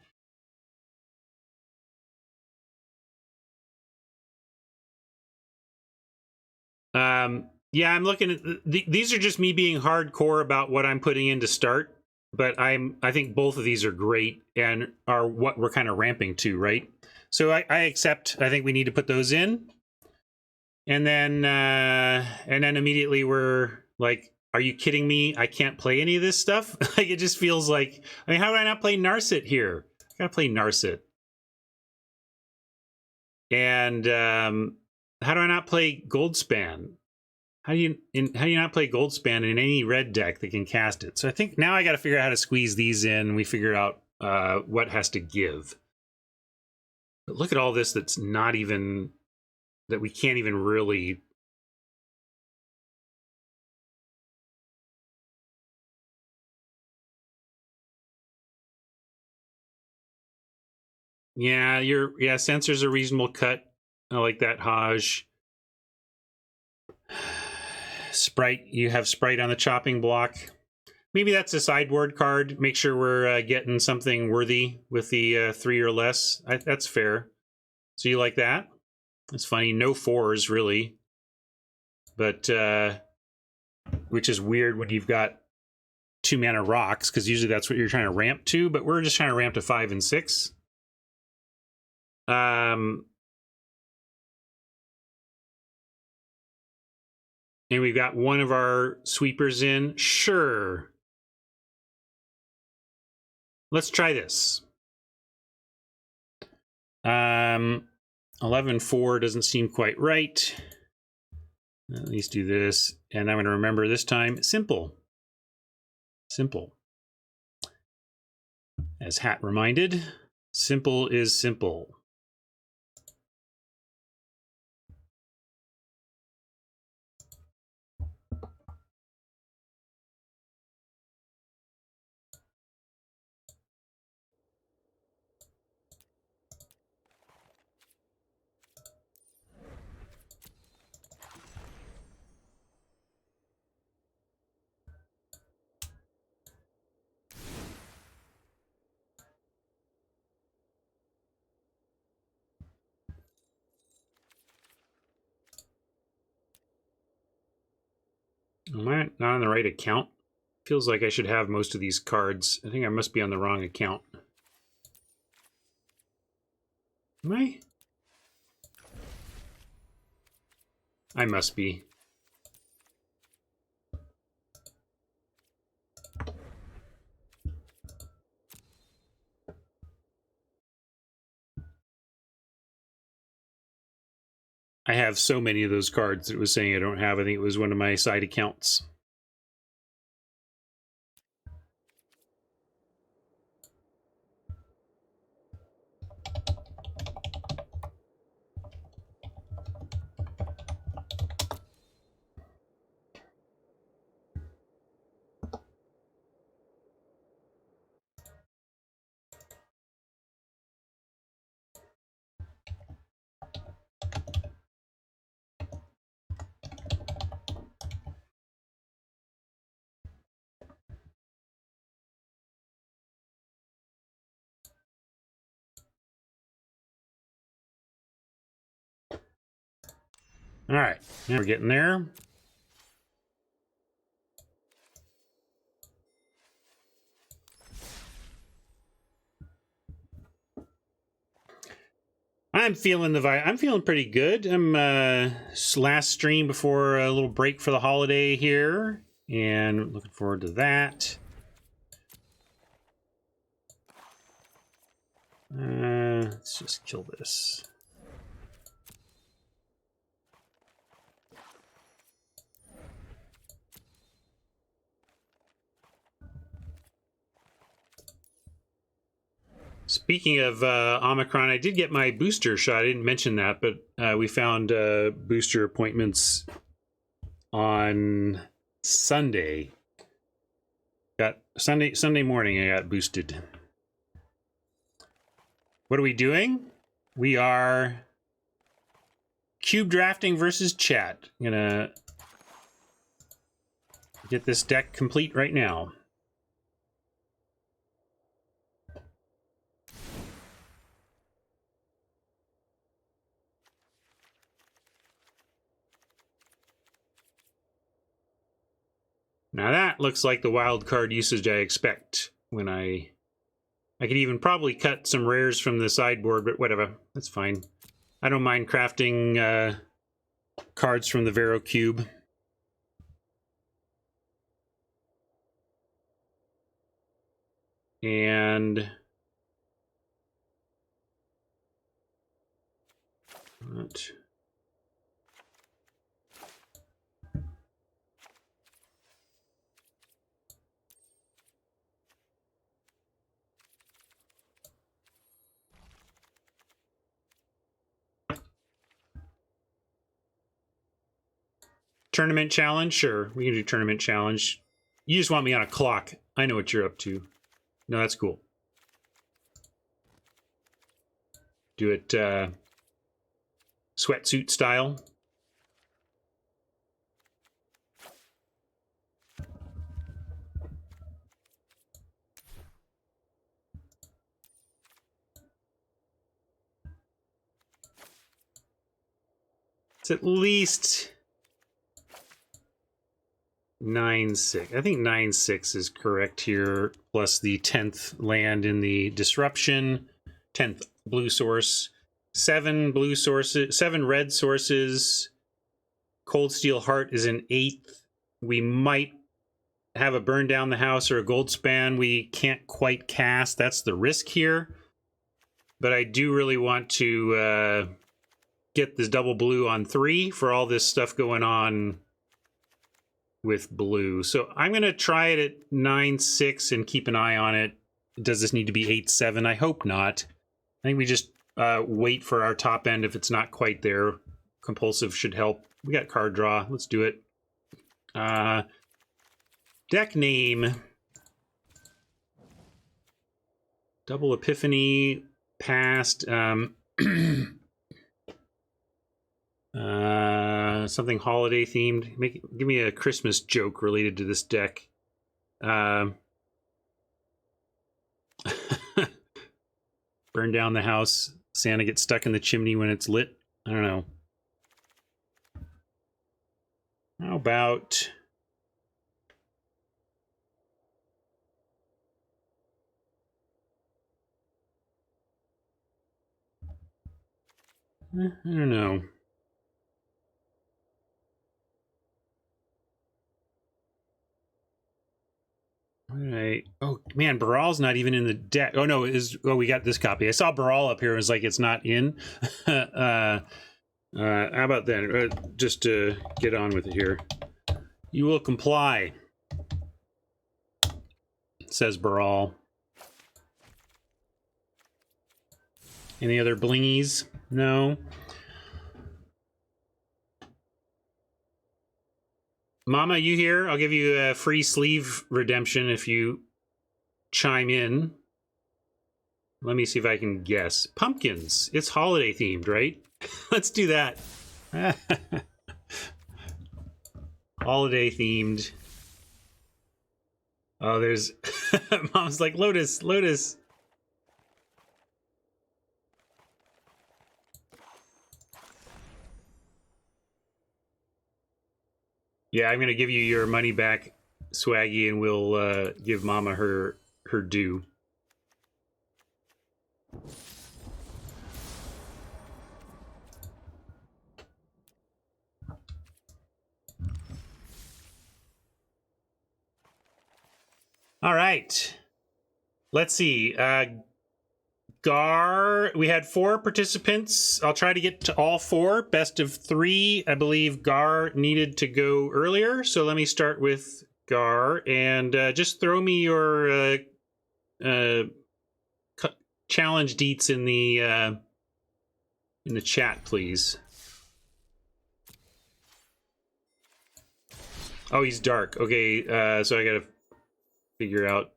Yeah, I'm looking at these are just me being hardcore about what I'm putting in to start, but I think both of these are great and are what we're kind of ramping to, right? So I accept. I think we need to put those in, and then immediately we're like, are you kidding me? I can't play any of this stuff. Like it just feels like, I mean, how do I not play Narset here? I gotta play Narset. And how do I not play Goldspan? How do you not play Goldspan in any red deck that can cast it? So I think now I got to figure out how to squeeze these in. We figure out what has to give. But look at all this that's not even, that we can't even really. Yeah, Censor's a reasonable cut. I like that, Haj. Sprite, you have Sprite on the chopping block. Maybe that's a sideboard card. Make sure we're getting something worthy with the 3 or less. That's fair. So you like that? It's funny. No 4s, really. But, which is weird when you've got 2 mana rocks, because usually that's what you're trying to ramp to, but we're just trying to ramp to 5 and 6. And we've got one of our sweepers in. Sure. Let's try this. 11-4 doesn't seem quite right. At least do this. And I'm going to remember this time, simple. Simple. As Hat reminded, simple is simple. Am I not on the right account? Feels like I should have most of these cards. I think I must be on the wrong account. Am I? I must be. I have so many of those cards that it was saying I don't have. I think it was one of my side accounts. All right, now we're getting there. I'm feeling pretty good. I'm last stream before a little break for the holiday here, and looking forward to that. Let's just kill this. Speaking of Omicron, I did get my booster shot. I didn't mention that, but we found booster appointments on Sunday. Got Sunday morning. I got boosted. What are we doing? We are cube drafting versus chat. I'm gonna get this deck complete right now. Now that looks like the wild card usage I expect when I could even probably cut some rares from the sideboard, but whatever, that's fine. I don't mind crafting cards from the Vero Cube. And what? Tournament challenge? Sure, we can do tournament challenge. You just want me on a clock. I know what you're up to. No, that's cool. Do it sweatsuit style. It's at least 9/6. I think 9/6 is correct here, plus the 10th land in the disruption, 10th blue source, 7 blue sources, 7 red sources. Cold Steel Heart is an 8th. We might have a burn down the house or a gold span we can't quite cast. That's the risk here. But I do really want to get this double blue on 3 for all this stuff going on with blue. So I'm going to try it at 9/6 and keep an eye on it. Does this need to be 8/7? I hope not. I think we just wait for our top end if it's not quite there. Compulsive should help. We got card draw. Let's do it. Deck name. Double Epiphany passed. Something holiday themed. Give me a Christmas joke related to this deck. Burn down the house. Santa gets stuck in the chimney when it's lit. I don't know. How about... I don't know. All right. Oh man, Baral's not even in the deck. Oh no, we got this copy. I saw Baral up here. It was like it's not in. How about then? Just to get on with it here. You will comply, says Baral. Any other blingies? No. Mama, you here? I'll give you a free sleeve redemption if you chime in. Let me see if I can guess. Pumpkins. It's holiday themed, right? Let's do that. Holiday themed. Oh, there's... Mom's like, Lotus, Lotus. Yeah, I'm going to give you your money back, Swaggy, and we'll give Mama her due. All right. Let's see. Gar, we had 4 participants. I'll try to get to all 4. Best of 3. I believe Gar needed to go earlier, so let me start with Gar. And just throw me your challenge deets in the chat, please. Oh, he's dark. Okay, so I gotta figure out.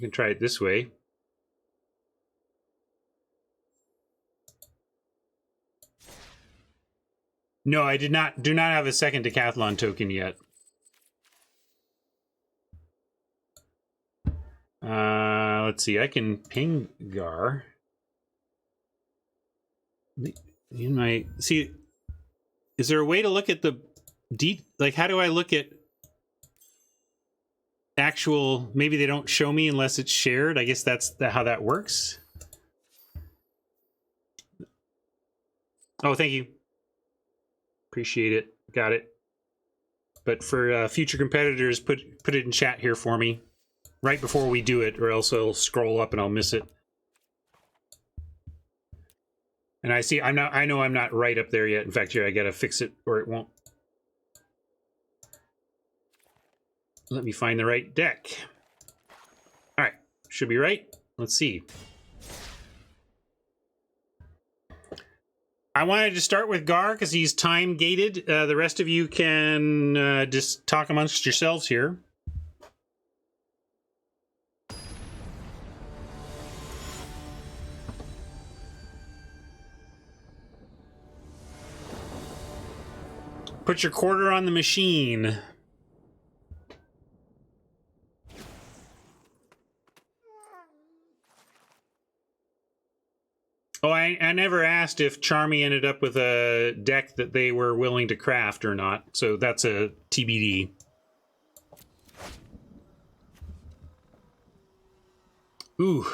You can try it this way. No, I do not have a second Decathlon token yet. Let's see. I can ping Gar. In my see, is there a way to look at the like? How do I look at actual? Maybe they don't show me unless it's shared. I guess that's how that works. Oh, thank you. Appreciate it. Got it. But for future competitors, put it in chat here for me right before we do it, or else I'll scroll up and I'll miss it. And I see I know I'm not right up there yet. In fact, here I gotta fix it or it won't. Let me find the right deck. All right, should be right. Let's see. I wanted to start with Gar because he's time gated. The rest of you can just talk amongst yourselves here. Put your quarter on the machine. Oh, I never asked if Charmy ended up with a deck that they were willing to craft or not, so that's a TBD. Ooh,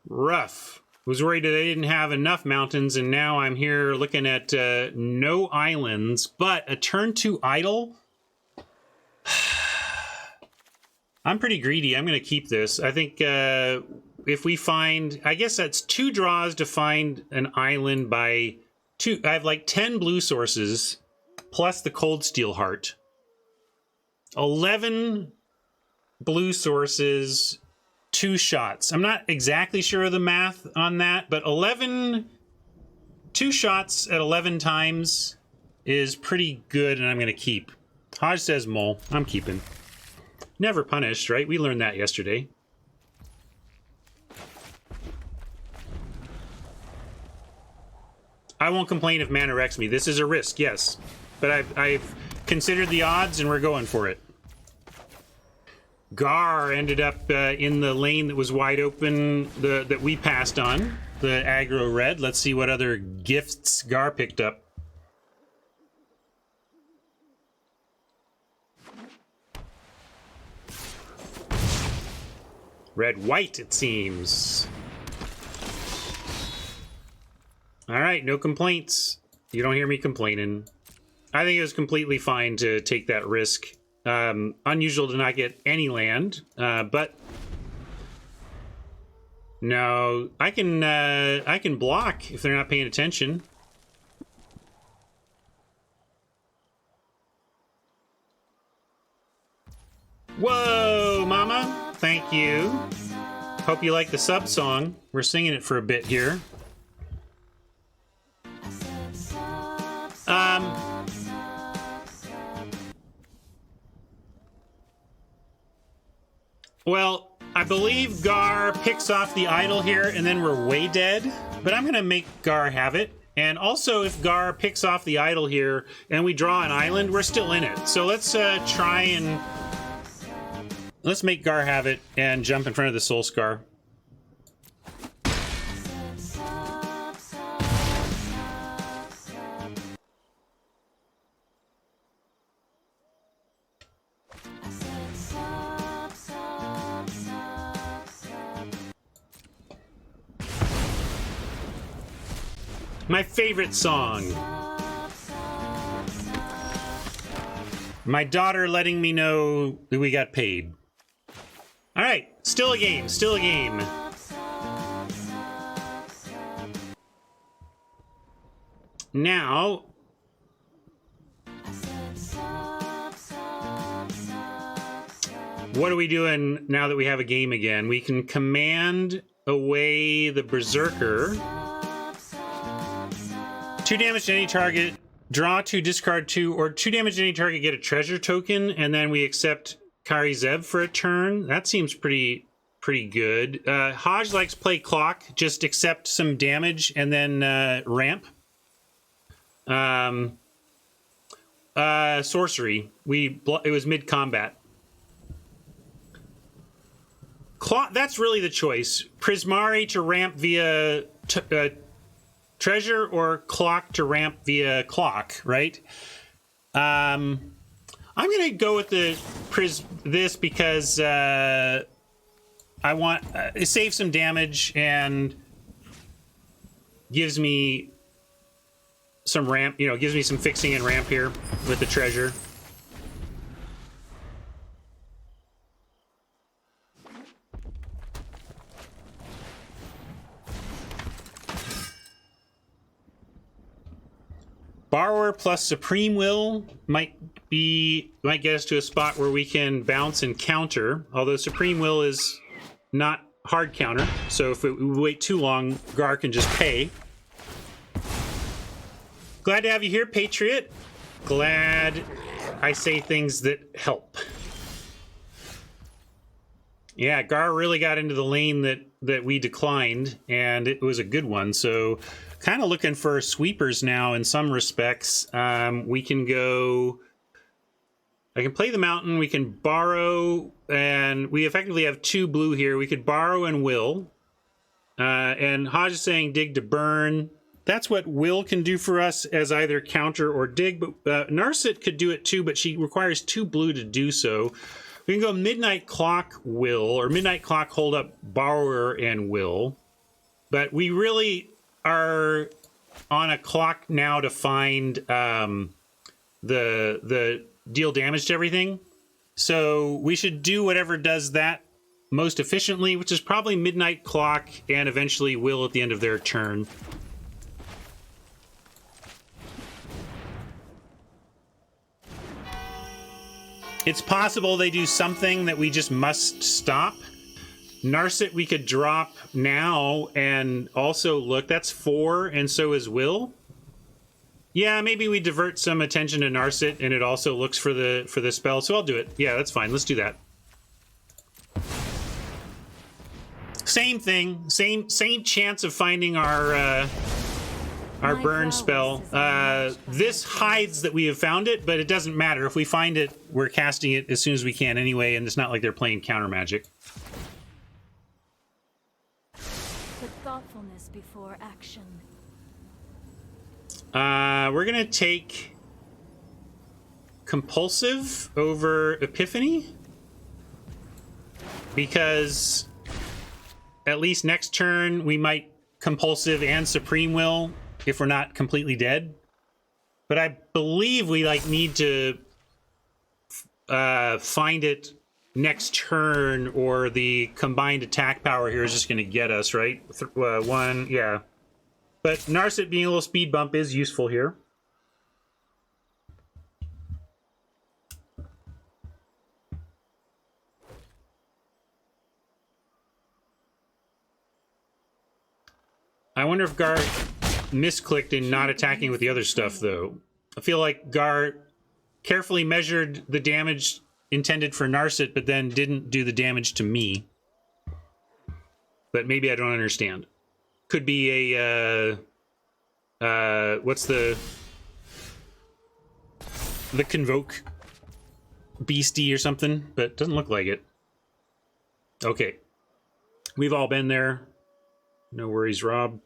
rough. Was worried that they didn't have enough mountains, and now I'm here looking at no islands, but a turn 2 idle. I'm pretty greedy. I'm going to keep this. I think if we find, I guess that's 2 draws to find an island by 2. I have like 10 blue sources plus the Cold Steel Heart. 11 blue sources, 2 shots. I'm not exactly sure of the math on that, but 2 shots at 11 times is pretty good, and I'm going to keep. Hodge says mole. I'm keeping. Never punished, right? We learned that yesterday. I won't complain if mana wrecks me. This is a risk, yes. But I've considered the odds, and we're going for it. Gar ended up in the lane that was wide open, that we passed on, the aggro red. Let's see what other gifts Gar picked up. Red-white, it seems. All right, no complaints. You don't hear me complaining. I think it was completely fine to take that risk. Unusual to not get any land, but no, I can block if they're not paying attention. Whoa, mama! Thank you. Hope you like the sub song. We're singing it for a bit here. Well, I believe Gar picks off the idol here, and then we're way dead. But I'm going to make Gar have it. And also, if Gar picks off the idol here, and we draw an island, we're still in it. So let's try and... Let's make Gar have it and jump in front of the Soul Scar. My favorite song. My daughter letting me know that we got paid. All right, still a game, still a game. Now, what are we doing now that we have a game again? We can command away the Berserker. 2 damage to any target, draw 2, discard 2, or 2 damage to any target, get a treasure token, and then we accept Kari Zeb for a turn. That seems pretty pretty good. Hodge likes play clock, just accept some damage and then ramp. Sorcery. It was mid-combat. That's really the choice. Prismari to ramp via treasure, or clock to ramp via clock, right? I'm gonna go with this because I want it saves some damage and gives me some ramp. You know, gives me some fixing and ramp here with the treasure. Borrower plus Supreme Will might get us to a spot where we can bounce and counter, although Supreme Will is not hard counter, so if we wait too long, Gar can just pay. Glad to have you here, Patriot. Glad I say things that help. Yeah, Gar really got into the lane that we declined, and it was a good one, so kind of looking for sweepers now in some respects. We can go... I can play the mountain, we can borrow, and we effectively have 2 blue here. We could borrow and will. And Hodge is saying dig to burn. That's what will can do for us as either counter or dig, but Narset could do it too, but she requires 2 blue to do so. We can go Midnight Clock will, or Midnight Clock hold up borrower and will. But we really are on a clock now to find the deal damage to everything. So we should do whatever does that most efficiently, which is probably Midnight Clock and eventually will at the end of their turn. It's possible they do something that we just must stop. Narset we could drop now and also look. That's 4, and so is Will. Yeah, maybe we divert some attention to Narset, and it also looks for the spell. So I'll do it. Yeah, that's fine. Let's do that. Same thing. Same chance of finding our burn spell. This hides that we have found it, but it doesn't matter. If we find it, we're casting it as soon as we can anyway, and it's not like they're playing counter magic. Put thoughtfulness before action. We're gonna take Compulsive over Epiphany, because at least next turn we might Compulsive and Supreme Will if we're not completely dead. But I believe we need to find it next turn, or the combined attack power here is just going to get us, right? 1, yeah. But Narset being a little speed bump is useful here. I wonder if Gar misclicked in not attacking with the other stuff, though. I feel like Gar carefully measured the damage intended for Narset, but then didn't do the damage to me. But maybe I don't understand. Could be a, what's the Convoke Beastie or something, but it doesn't look like it. Okay. We've all been there. No worries, Rob.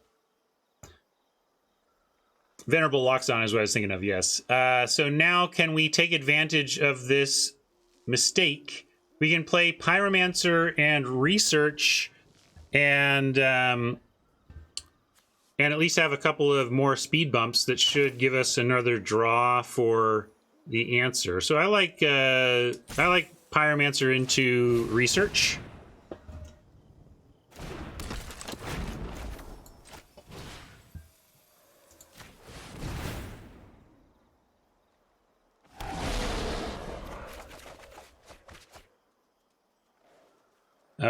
Venerable Loxodon is what I was thinking of, yes. So now can we take advantage of this mistake? We can play Pyromancer and Research and at least have a couple of more speed bumps that should give us another draw for the answer. So I like Pyromancer into Research.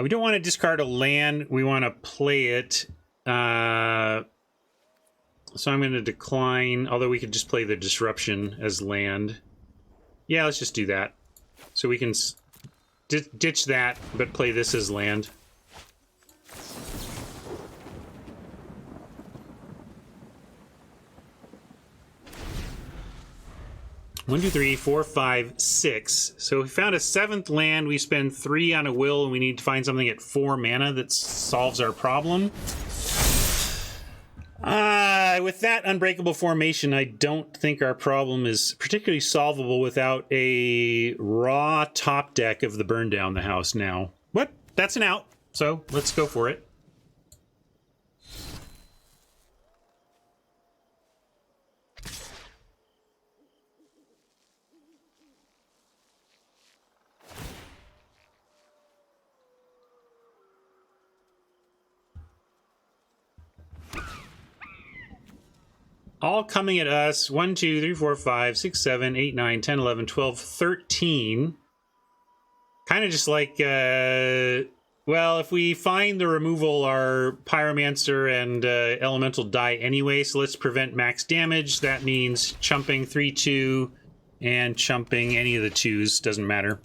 We don't want to discard a land. We want to play it. So I'm going to decline, although we could just play the Disruption as land. Yeah, let's just do that. So we can ditch that, but play this as land. 1, 2, 3, 4, 5, 6. So we found a 7th land. We spend 3 on a will, and we need to find something at 4 mana that solves our problem. With that Unbreakable Formation, I don't think our problem is particularly solvable without a raw top deck of the Burn Down the House now. What? That's an out, so let's go for it. All coming at us. 1, 2, 3, 4, 5, 6, 7, 8, 9, 10, 11, 12, 13. Kind of just like, well, if we find the removal, our Pyromancer and Elemental die anyway, so let's prevent max damage. That means chumping 3, 2, and chumping any of the 2s. Doesn't matter.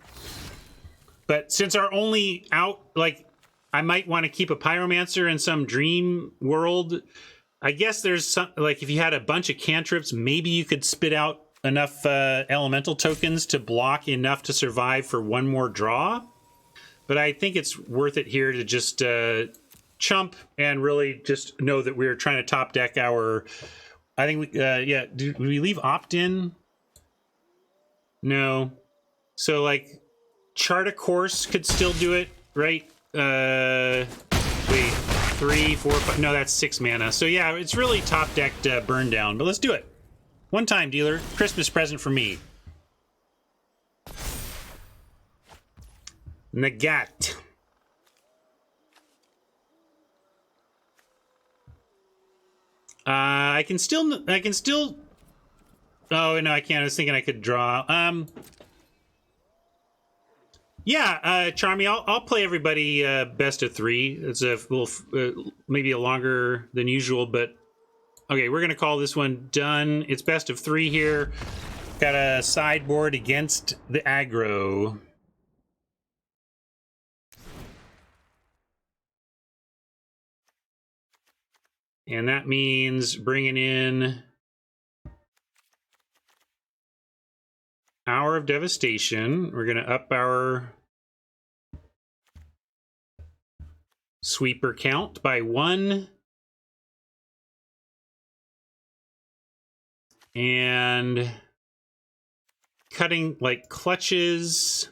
But since our only out, like, I might want to keep a Pyromancer in some dream world. I guess there's some, like, if you had a bunch of cantrips, maybe you could spit out enough elemental tokens to block enough to survive for 1 more draw. But I think it's worth it here to just chump and really just know that we're trying to top deck our... I think we, yeah, do we leave opt-in? No. So, like, Chart a Course could still do it, right? Wait. 3, 4, 5. No, that's 6 mana. So yeah, it's really top decked Burn Down. But let's do it. One time, dealer. Christmas present for me. Nagat. I can still. Oh no, I can't. I was thinking I could draw. Yeah, Charmy, I'll play everybody best of 3. It's a little, maybe a longer than usual, but okay, we're gonna call this one done. It's best of 3 here. Got a sideboard against the aggro. And that means bringing in Hour of Devastation. We're gonna up our sweeper count by 1. And cutting like clutches.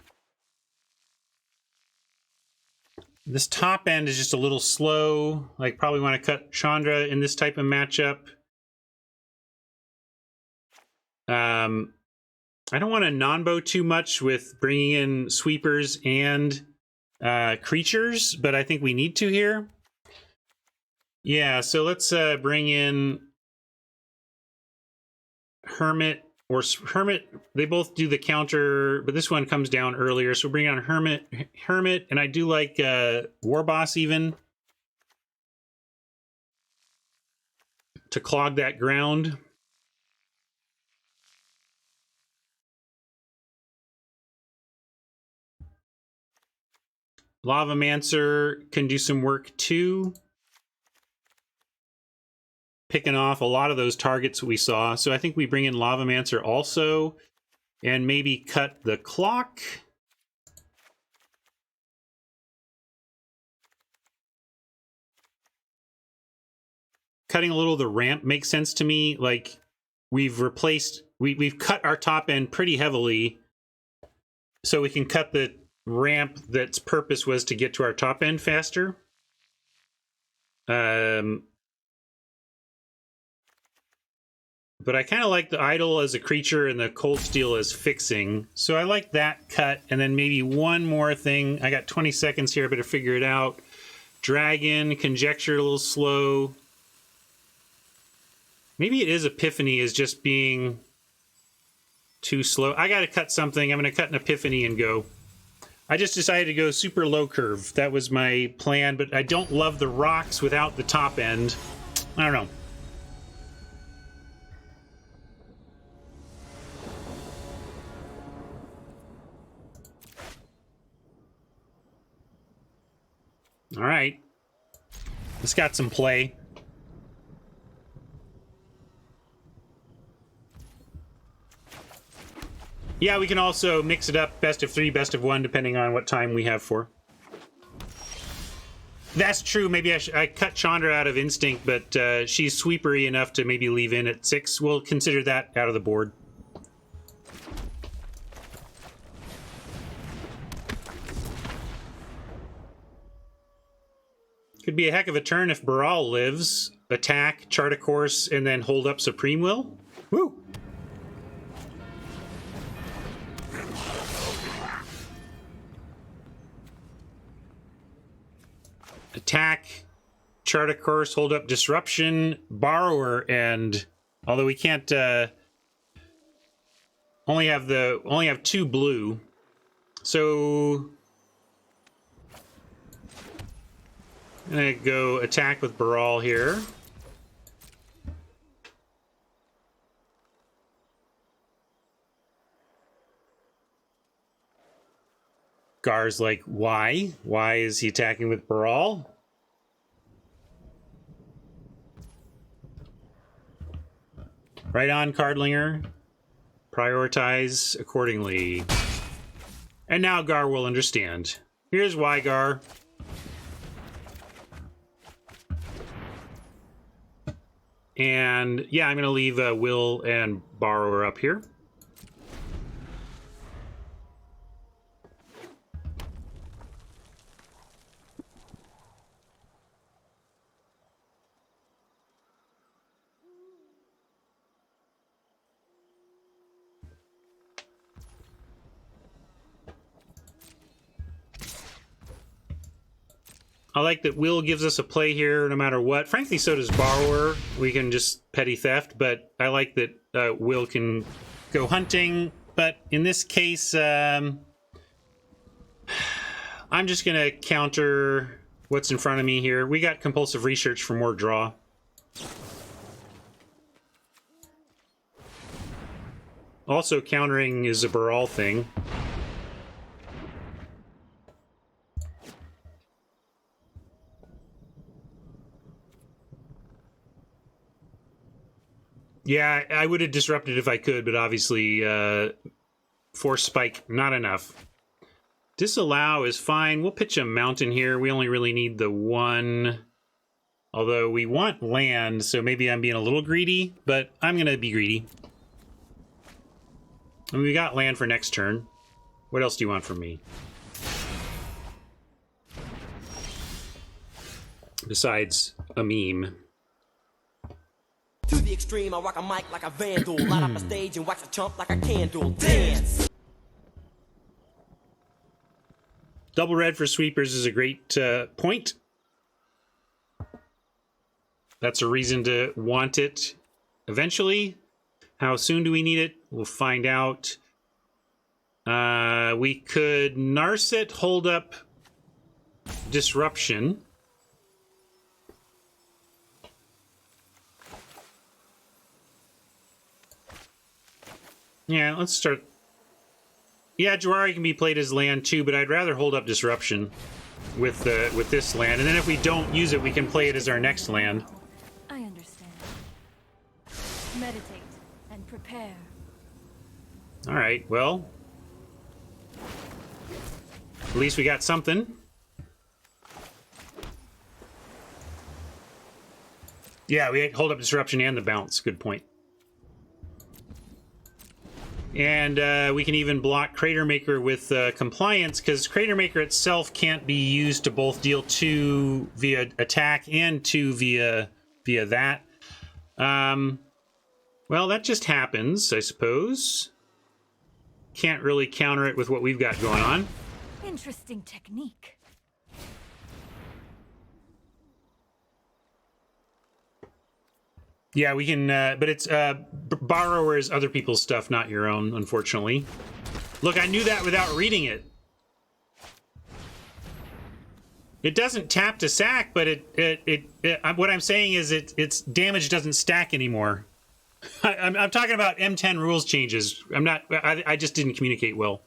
This top end is just a little slow. Like, probably want to cut Chandra in this type of matchup. I don't want to non-bow too much with bringing in sweepers and creatures, but I think we need to here. Yeah, so let's bring in Hermit or Hermit. They both do the counter, but this one comes down earlier, so we'll bring on Hermit, and I do like War Boss even to clog that ground. Lavamancer can do some work too, picking off a lot of those targets we saw. So I think we bring in Lavamancer also, and maybe cut the clock. Cutting a little of the ramp makes sense to me. Like, we've cut our top end pretty heavily, so we can cut the ramp that's purpose was to get to our top end faster. But I kind of like the Idol as a creature and the Cold Steel as fixing. So I like that cut. And then maybe one more thing. I got 20 seconds here. I better figure it out. Dragon, Conjecture a little slow. Maybe it is Epiphany is just being too slow. I got to cut something. I'm going to cut an Epiphany and go. I just decided to go super low curve. That was my plan, but I don't love the rocks without the top end. I don't know. All right. It's got some play. Yeah, we can also mix it up, best of 3, best of 1, depending on what time we have for. That's true. Maybe I cut Chandra out of Instinct, but she's sweepery enough to maybe leave in at 6. We'll consider that out of the board. Could be a heck of a turn if Baral lives. Attack, chart a course, and then hold up Supreme Will. Woo! Attack, chart a course, hold up Disruption, Borrower, and although we can't only have 2 blue, so I'm gonna go attack with Baral here. Gar's like, why? Why is he attacking with Baral? Right on, Cardlinger. Prioritize accordingly. And now Gar will understand. Here's why, Gar. And yeah, I'm going to leave Will and Borrower up here. I like that Will gives us a play here no matter what. Frankly, so does Borrower. We can just petty theft, but I like that Will can go hunting. But in this case, I'm just going to counter what's in front of me here. We got compulsive research for more draw. Also, countering is a Baral thing. Yeah, I would have disrupted if I could, but obviously, Force Spike, not enough. Disallow is fine. We'll pitch a mountain here. We only really need the 1. Although we want land, so maybe I'm being a little greedy, but I'm going to be greedy. And we got land for next turn. What else do you want from me? Besides a meme. To the extreme, I rock a mic like a vandal. Light up a stage and wax a chump like a candle. Dance! Double red for sweepers is a great point. That's a reason to want it eventually. How soon do we need it? We'll find out. We could Narset, hold up Disruption. Yeah, let's start. Yeah, Jawari can be played as land too, but I'd rather hold up Disruption with this land, and then if we don't use it, we can play it as our next land. I understand. Meditate and prepare. All right, well, at least we got something. Yeah, we hold up Disruption and the bounce. Good point. And we can even block Crater Maker with Compliance, because Crater Maker itself can't be used to both deal 2 via attack and 2 via that. Well, that just happens, I suppose. Can't really counter it with what we've got going on. Interesting technique. Yeah, we can, but it's Borrower is other people's stuff, not your own, unfortunately. Look, I knew that without reading it. It doesn't tap to sack, but what I'm saying is its damage doesn't stack anymore. I'm talking about M10 rules changes. I just didn't communicate well.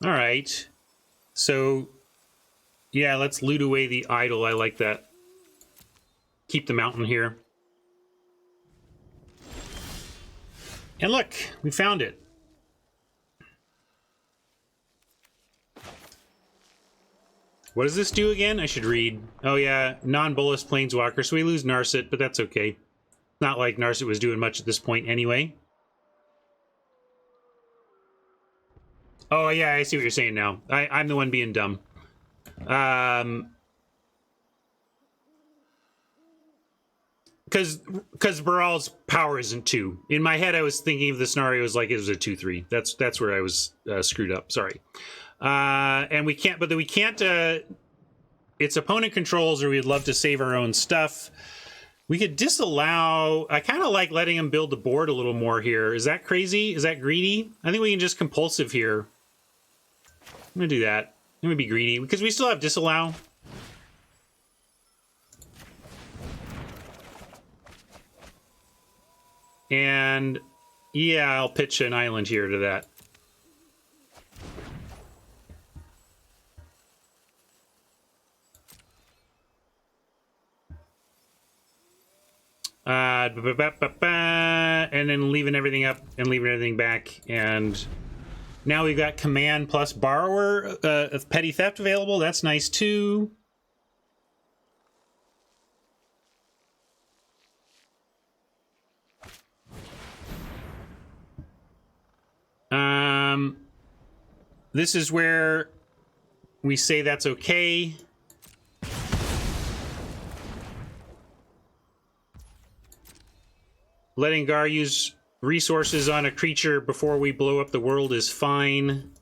All right. So, yeah, let's loot away the idol. I like that. Keep the mountain here. And look, we found it. What does this do again? I should read. Oh yeah, non-bolus planeswalker. So we lose Narset, but that's okay. Not like Narset was doing much at this point anyway. Oh yeah, I see what you're saying now. I'm the one being dumb. Because Baral's power isn't 2. In my head, I was thinking of the scenario as like it was a 2/3. That's where I was screwed up. Sorry. And we can't, but we can't. It's opponent controls, or we'd love to save our own stuff. We could disallow. I kind of like letting him build the board a little more here. Is that crazy? Is that greedy? I think we can just compulsive here. I'm gonna do that. I'm gonna be greedy because we still have disallow. And yeah, I'll pitch an island here to that. And then leaving everything up and leaving everything back. And now we've got command plus borrower of petty theft available. That's nice too. This is where we say that's okay. Letting Gar use resources on a creature before we blow up the world is fine.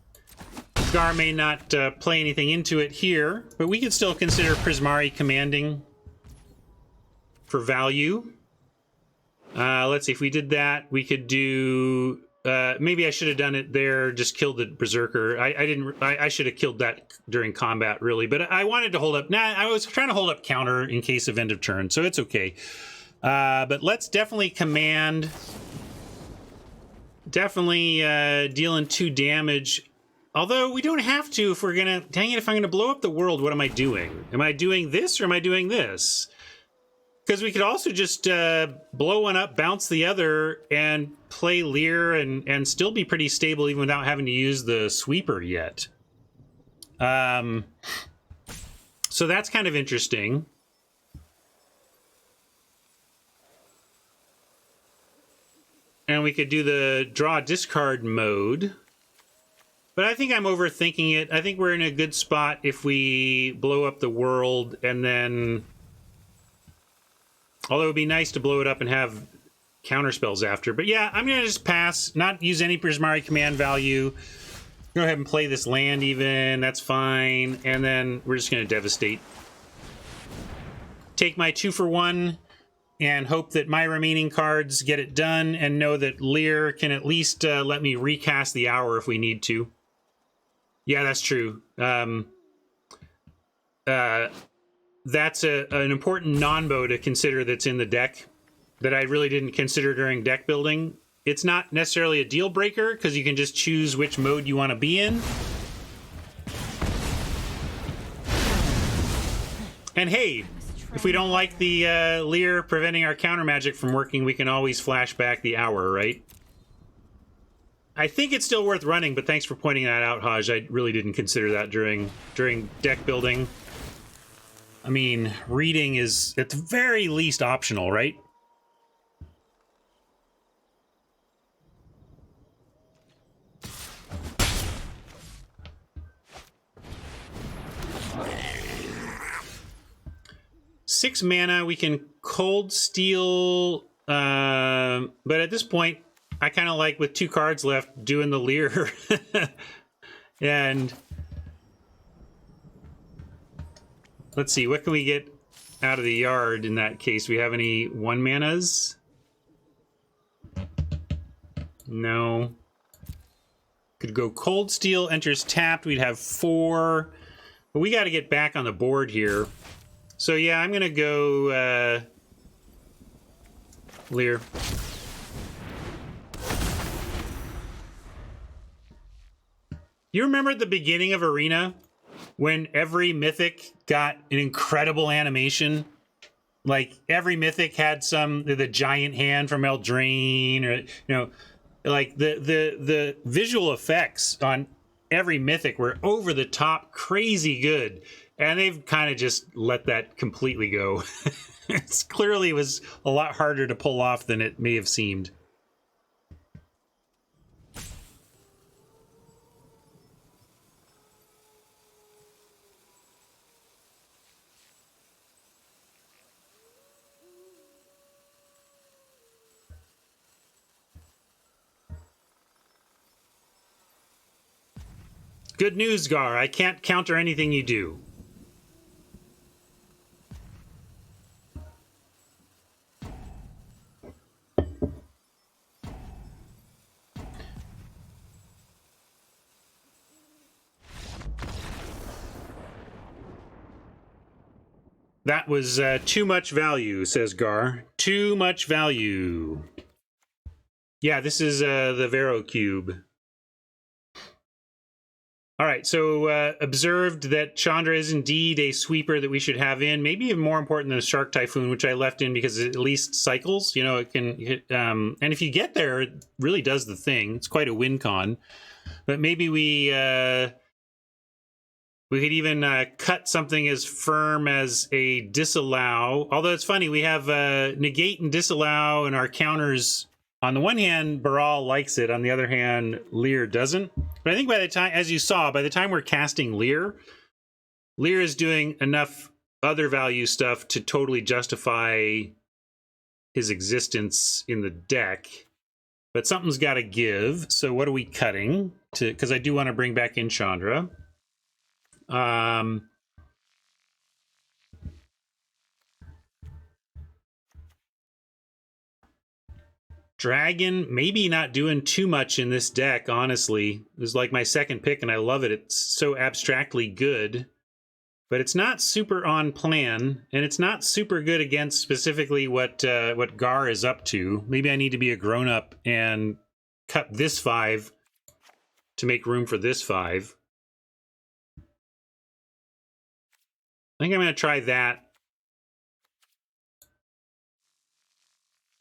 Gar may not play anything into it here, but we could still consider Prismari commanding for value. Let's see, if we did that, we could do... maybe I should have done it there, just killed the Berserker. I should have killed that during combat, really. But I wanted to hold up... Nah, I was trying to hold up counter in case of end of turn, so it's okay. But let's definitely command. Definitely dealing 2 damage. Although we don't have to if we're gonna... Dang it, if I'm gonna blow up the world, what am I doing? Am I doing this or am I doing this? Because we could also just blow one up, bounce the other, and play Lear and still be pretty stable even without having to use the sweeper yet. So that's kind of interesting. And we could do the draw discard mode. But I think I'm overthinking it. I think we're in a good spot if we blow up the world and then... Although it would be nice to blow it up and have counterspells after. But yeah, I'm going to just pass. Not use any Prismari command value. Go ahead and play this land even. That's fine. And then we're just going to devastate. Take my 2-for-1 and hope that my remaining cards get it done and know that Lear can at least let me recast the hour if we need to. Yeah, that's true. That's an important non-bow to consider that's in the deck that I really didn't consider during deck building. It's not necessarily a deal breaker because you can just choose which mode you want to be in. And hey, if we don't like the Lear preventing our counter magic from working, we can always flash back the hour, right? I think it's still worth running, but thanks for pointing that out, Haj. I really didn't consider that during deck building. I mean, reading is at the very least optional, right? Six mana, we can cold steal, but at this point, I kind of like with 2 cards left doing the Lear. And let's see, what can we get out of the yard in that case? We have any 1 manas? No. Could go cold steel, enters tapped, we'd have 4. But we got to get back on the board here. So yeah, I'm gonna go Lear. You remember at the beginning of Arena when every mythic got an incredible animation? Like every mythic had the giant hand from Eldraine, or like the visual effects on every mythic were over the top, crazy good, and they've kind of just let that completely go. It's clearly was a lot harder to pull off than it may have seemed. Good news, Gar. I can't counter anything you do. That was too much value, says Gar. Too much value. Yeah, this is the Vero cube. All right, so observed that Chandra is indeed a sweeper that we should have in. Maybe even more important than a Shark Typhoon, which I left in because it at least cycles. You know, it can hit, and if you get there, it really does the thing. It's quite a win con. But maybe we could even cut something as firm as a disallow. Although it's funny, we have negate and disallow in our counters. On the one hand, Baral likes it. On the other hand, Lear doesn't. But I think by the time, as you saw, by the time we're casting Lear, Lear is doing enough other value stuff to totally justify his existence in the deck. But something's got to give. So what are we cutting? Because I do want to bring back in Chandra. Dragon, maybe not doing too much in this deck, honestly. It was like my second pick, and I love it. It's so abstractly good. But it's not super on plan, and it's not super good against specifically what Gar is up to. Maybe I need to be a grown-up and cut this 5 to make room for this 5. I think I'm going to try that.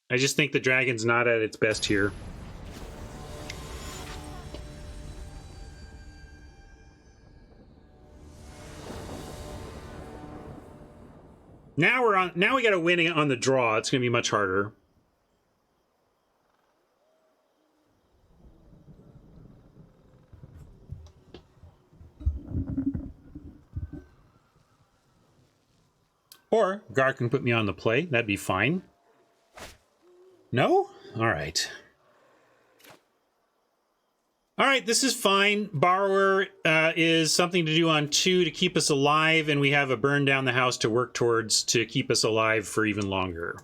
I just think the dragon's not at its best here. Now we got to win on the draw. It's going to be much harder. Or Gar can put me on the play. That'd be fine. No? All right. All right, this is fine. Borrower is something to do on 2 to keep us alive, and we have a burn down the house to work towards to keep us alive for even longer.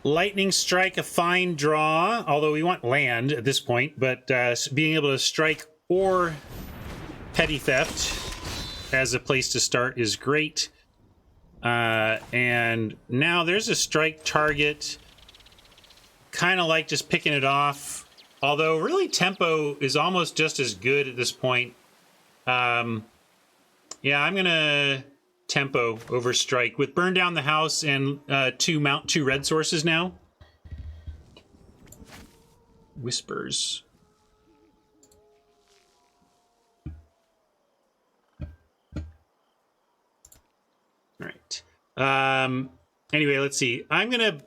Lightning Strike, a fine draw, although we want land at this point, but being able to strike or Petty Theft as a place to start is great. And now there's a strike target, kind of like just picking it off, although really tempo is almost just as good at this point. Yeah, I'm going to tempo over strike with burn down the house and mount 2 red sources now. Whispers. All right. Anyway, let's see. I'm gonna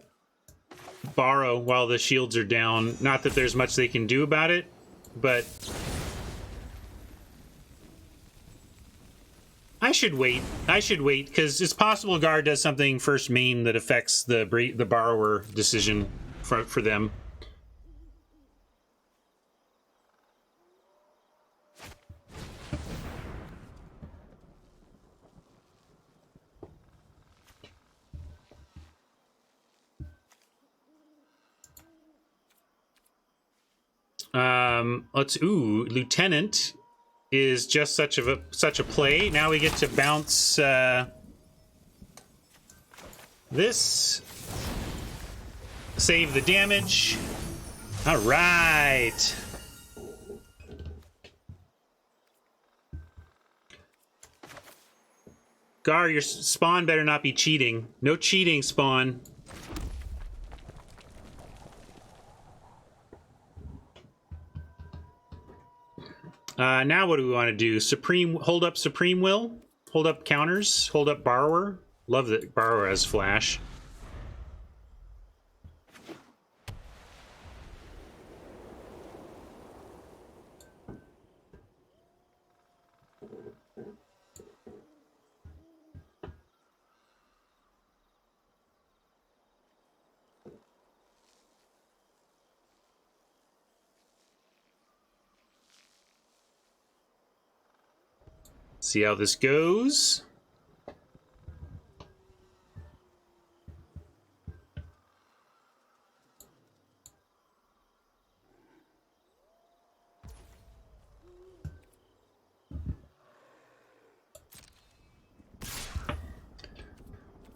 borrow while the shields are down. Not that there's much they can do about it, but I should wait. I should wait, because it's possible Gar does something first main that affects the borrower decision for them. Lieutenant is just such a play. Now we get to bounce this, save the damage. All right. Gar, your Spawn better not be cheating. No cheating, Spawn. Now what do we want to do? Hold up Supreme Will? Hold up counters? Hold up Borrower? Love that Borrower has flash. See how this goes.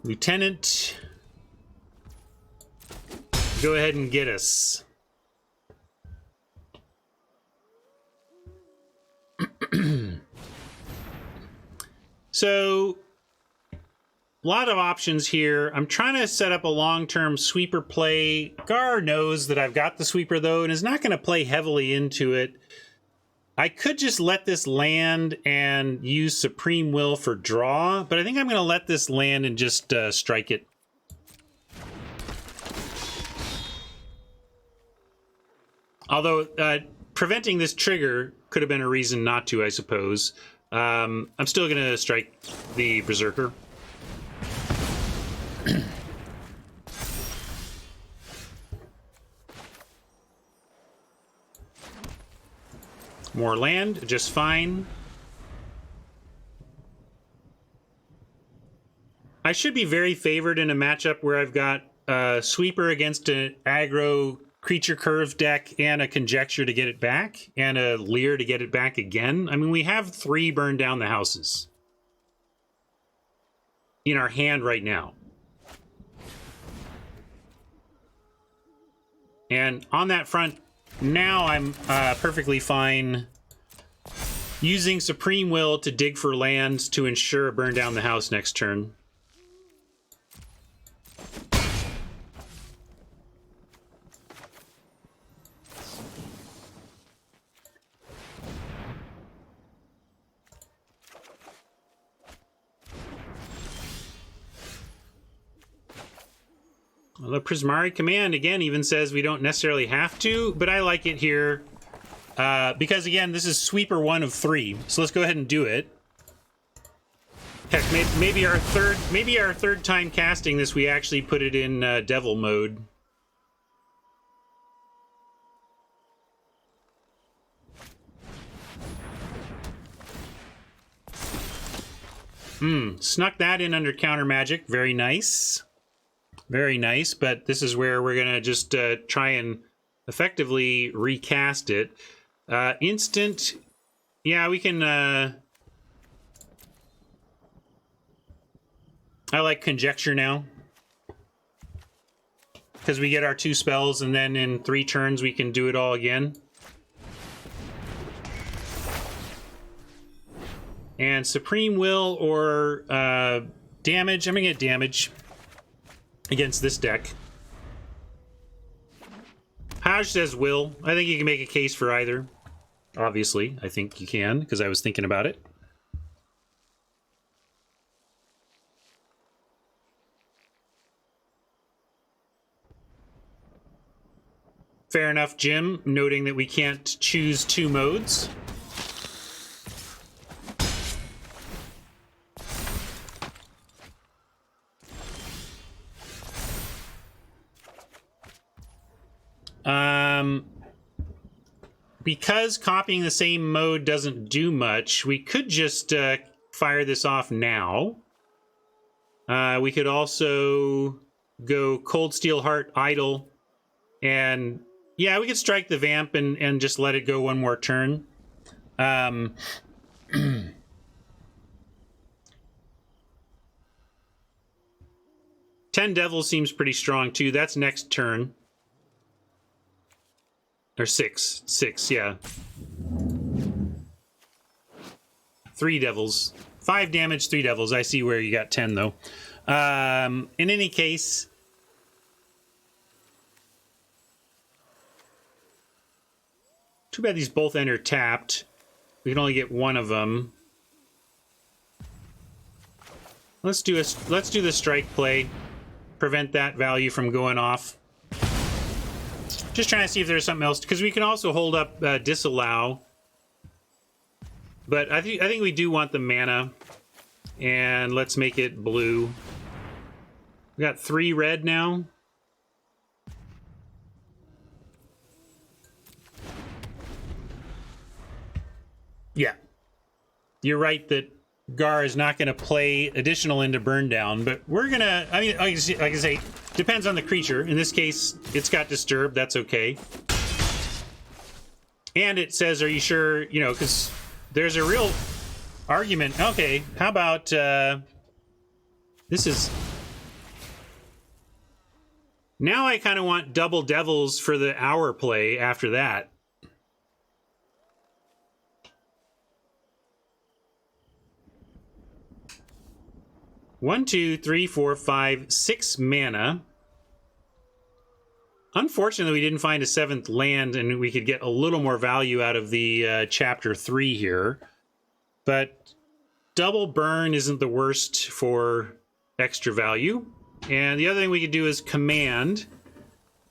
Lieutenant, go ahead and get us. So, a lot of options here. I'm trying to set up a long-term sweeper play. Gar knows that I've got the sweeper, though, and is not going to play heavily into it. I could just let this land and use Supreme Will for draw, but I think I'm going to let this land and just strike it. Although, preventing this trigger could have been a reason not to, I suppose. I'm still going to strike the Berserker. More land, just fine. I should be very favored in a matchup where I've got a Sweeper against an aggro Creature Curve deck and a Conjecture to get it back, and a Leer to get it back again. I mean, we have 3 Burn Down the Houses in our hand right now. And on that front, now I'm perfectly fine using Supreme Will to dig for lands to ensure Burn Down the House next turn. Well, the Prismari command, again, even says we don't necessarily have to, but I like it here. Because, again, this is Sweeper 1 of 3, so let's go ahead and do it. Heck, maybe our third time casting this, we actually put it in Devil mode. Snuck that in under counter magic. Very nice. Very nice, but this is where we're going to just try and effectively recast it. Instant. Yeah, we can... I like Conjecture now. Because we get our 2 spells, and then in 3 turns we can do it all again. And Supreme Will or damage. I'm going to get damage against this deck. Haj says Will. I think you can make a case for either. Obviously, I think you can, because I was thinking about it. Fair enough, Jim, noting that we can't choose 2 modes. Because copying the same mode doesn't do much, we could just fire this off now. We could also go Cold Steel Heart Idle, and yeah, we could strike the Vamp and just let it go one more turn. 10 Devils seems pretty strong too. That's next turn. Or 6. 6, yeah. 3 Devils. 5 damage, 3 Devils. I see where you got 10 though. In any case, too bad these both enter tapped. We can only get one of them. Let's do the strike play. Prevent that value from going off. Just trying to see if there's something else, because we can also hold up disallow. But I think we do want the mana, and let's make it blue. We got 3 red now. Yeah, you're right that Gar is not going to play additional into Burn Down, but we're going to, I mean, like I say, depends on the creature. In this case, it's got Disturb, that's okay. And it says, are you sure, you know, because there's a real argument. Okay, how about, this is, now I kind of want double Devils for the hour play after that. One, two, three, four, five, 6 mana. Unfortunately, we didn't find a 7th land, and we could get a little more value out of the chapter 3 here. But double burn isn't the worst for extra value. And the other thing we could do is command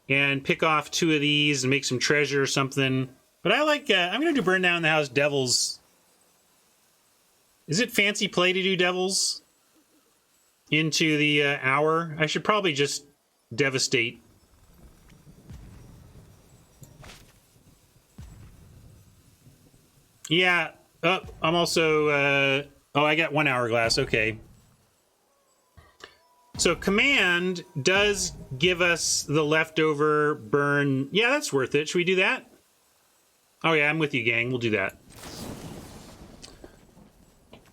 and pick off 2 of these and make some treasure or something. But I like, I'm going to do Burn Down the House Devils. Is it fancy play to do Devils into the hour? I should probably just devastate. Yeah. Oh, I'm also oh, I got 1 hourglass. Okay. So command does give us the leftover burn. Yeah, that's worth it. Should we do that? Oh yeah, I'm with you, gang. We'll do that.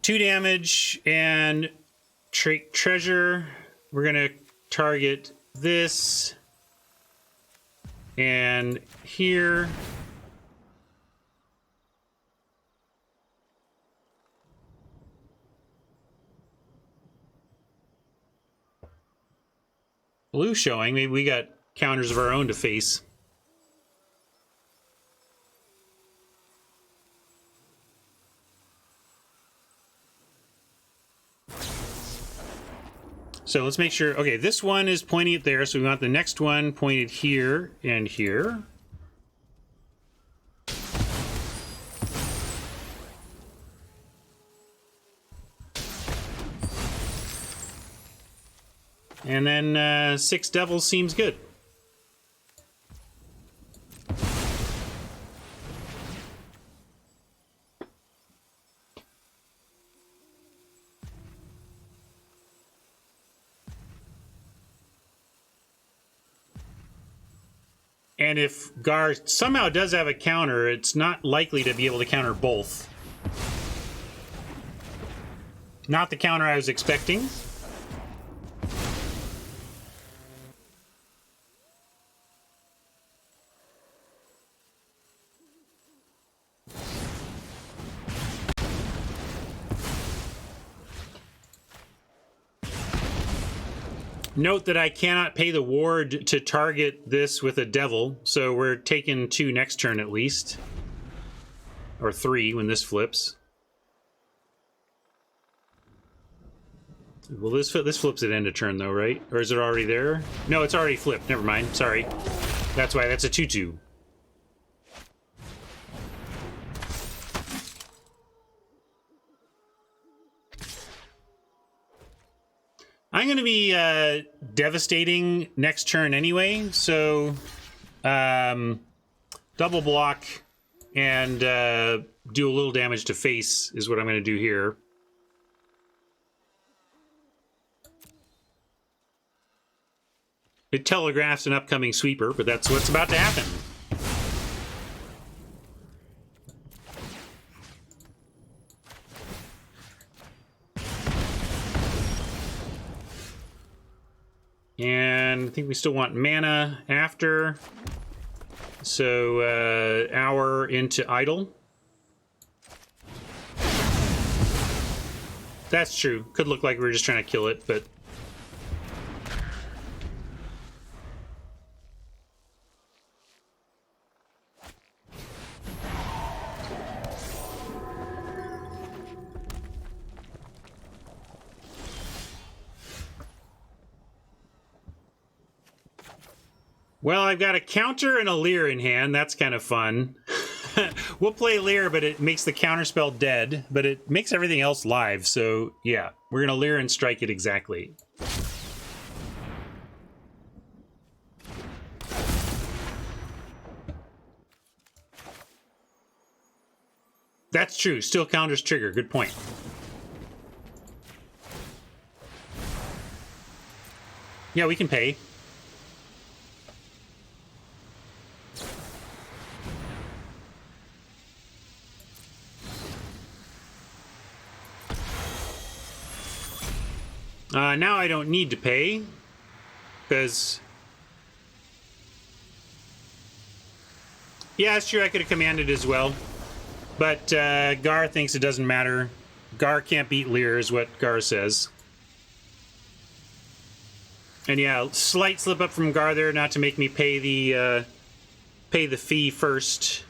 2 damage and treasure. We're gonna target this and here. Blue showing. Maybe we got counters of our own to face. So let's make sure. Okay, this one is pointing it there, so we want the next one pointed here and here. And then 6 Devils seems good. And if Gar somehow does have a counter, it's not likely to be able to counter both. Not the counter I was expecting. Note that I cannot pay the ward to target this with a devil, so we're taking 2 next turn at least. Or 3 when this flips. Well, this flips at end of turn though, right? Or is it already there? No, it's already flipped. Never mind. Sorry. That's why. That's a 2/2. I'm going to be devastating next turn anyway, so Double block and do a little damage to face is what I'm going to do here. It telegraphs an upcoming sweeper, but that's what's about to happen. And I think we still want mana after. So, hour into idle. That's true. Could look like we were just trying to kill it, but... Well, I've got a counter and a Leer in hand. That's kind of fun. We'll play Leer, but it makes the counterspell dead, but it makes everything else live. So, yeah, we're going to Leer and strike it exactly. That's true. Still counters trigger. Good point. Yeah, we can pay. Now I don't need to pay, because... Yeah, it's true, I could have commanded as well. But Gar thinks it doesn't matter. Gar can't beat Leer, is what Gar says. And yeah, slight slip up from Gar there, not to make me pay the fee first.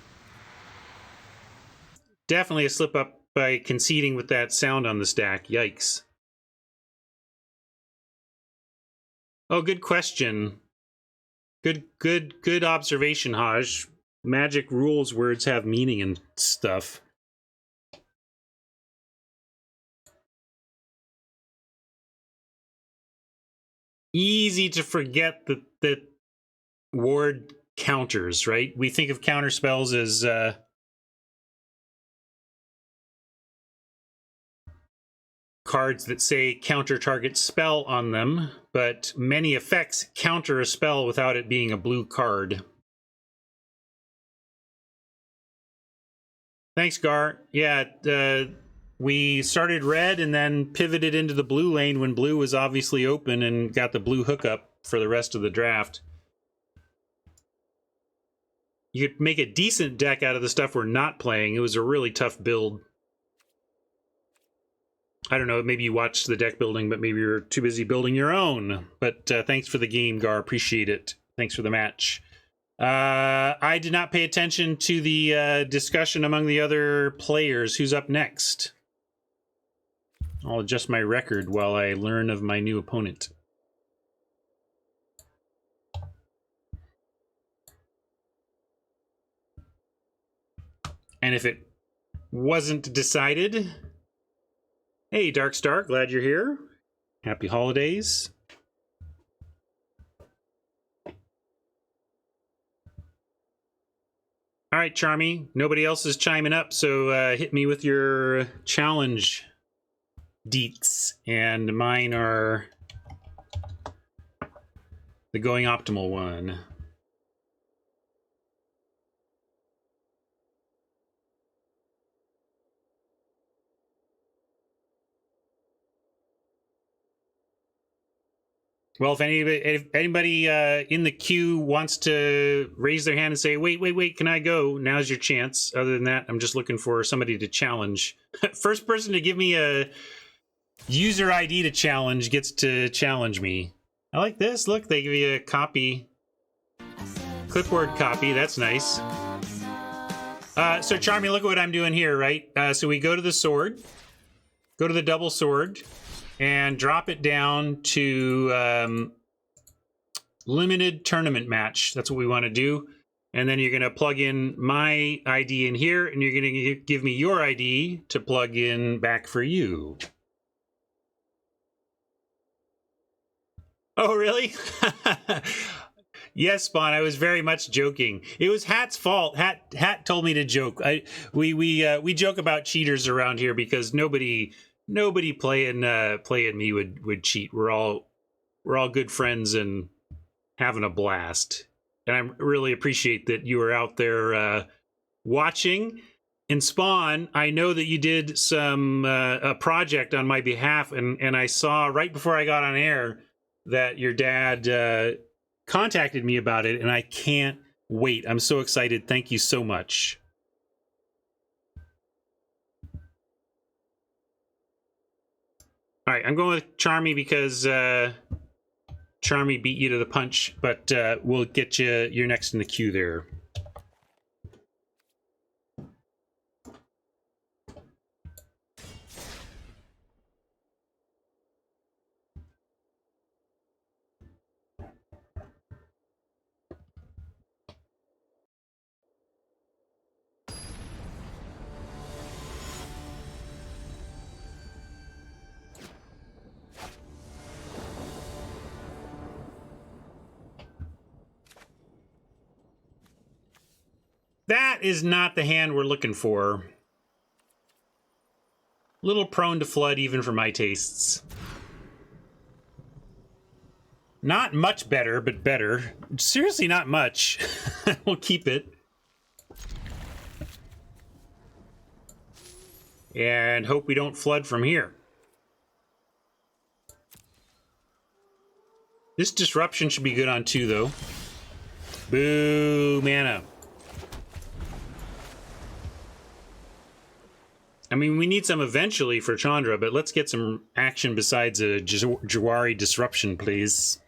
Definitely a slip up by conceding with that sound on the stack. Yikes. Oh, good question. Good observation, Haj. Magic rules words have meaning and stuff. Easy to forget that ward counters, right? We think of counter spells as cards that say counter target spell on them, but many effects counter a spell without it being a blue card. Thanks, Gar. Yeah, we started red and then pivoted into the blue lane when blue was obviously open and got the blue hookup for the rest of the draft. You could make a decent deck out of the stuff we're not playing. It was a really tough build. I don't know, maybe you watched the deck building, but maybe you're too busy building your own. But thanks for the game, Gar. Appreciate it. Thanks for the match. I did not pay attention to the discussion among the other players. Who's up next? I'll adjust my record while I learn of my new opponent. And if it wasn't decided... Hey, Darkstar, glad you're here. Happy holidays. All right, Charmy. Nobody else is chiming up, so hit me with your challenge deets. And mine are the Going Optimal one. Well, if anybody in the queue wants to raise their hand and say, wait, can I go? Now's your chance. Other than that, I'm just looking for somebody to challenge. First person to give me a user ID to challenge gets to challenge me. I like this. Look, they give you a copy. Clipboard copy. That's nice. So, Charmy, look at what I'm doing here, right? So we go to the sword. Go to the double sword. And drop it down to limited tournament match. That's what we want to do. And then you're going to plug in my ID in here, and you're going to give me your ID to plug in back for you. Oh, really? Yes, Spawn. I was very much joking. It was Hat's fault. Hat told me to joke. We joke about cheaters around here because nobody playing me would cheat. We're all good friends and having a blast. And I really appreciate that you were out there watching. And Spawn, I know that you did some a project on my behalf, and I saw right before I got on air that your dad contacted me about it, and I can't wait. I'm so excited. Thank you so much. All right, I'm going with Charmy because Charmy beat you to the punch, but we'll get you. You're next in the queue there. That is not the hand we're looking for. A little prone to flood even for my tastes. Not much better, but better. Seriously, not much. We'll keep it. And hope we don't flood from here. This disruption should be good on 2, though. Boo, mana. I mean, we need some eventually for Chandra, but let's get some action besides a Jawari disruption, please.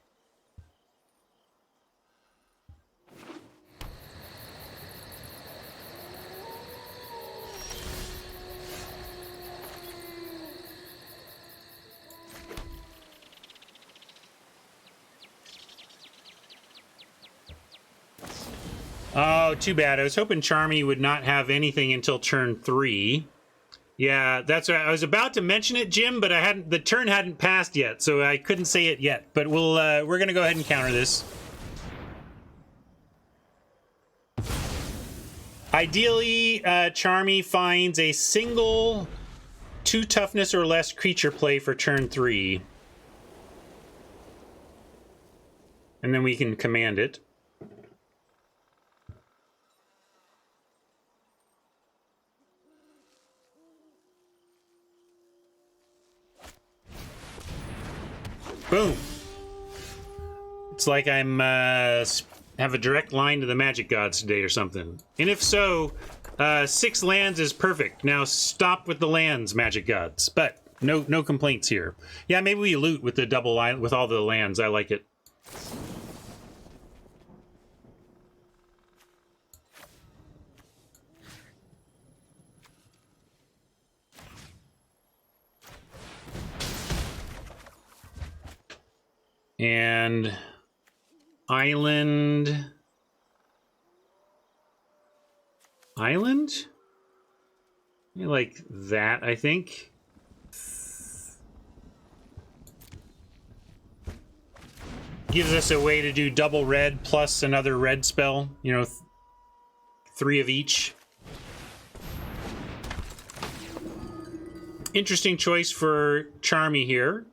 Oh, too bad. I was hoping Charmy would not have anything until turn 3. Yeah, that's right. I was about to mention it, Jim, but the turn hadn't passed yet, so I couldn't say it yet. But we're gonna go ahead and counter this. Ideally, Charmy finds a single 2 toughness or less creature play for turn 3. And then we can command it. Boom. It's like I'm have a direct line to the magic gods today or something. And if so, 6 lands is perfect. Now stop with the lands, magic gods. But no complaints here. Yeah, maybe we loot with the double line with all the lands. I like it. And Island. I like that, I think. Gives us a way to do double red plus another red spell. You know, 3 of each. Interesting choice for Charmy here.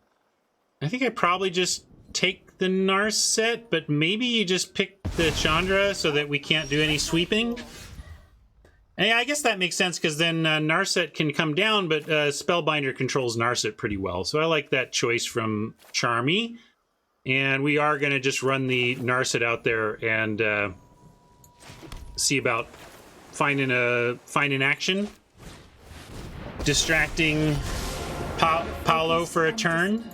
I think I probably just take the Narset, but maybe you just pick the Chandra so that we can't do any sweeping. And yeah, I guess that makes sense because then Narset can come down, but Spellbinder controls Narset pretty well. So I like that choice from Charmy. And we are going to just run the Narset out there and see about finding action. Distracting Paolo for a turn.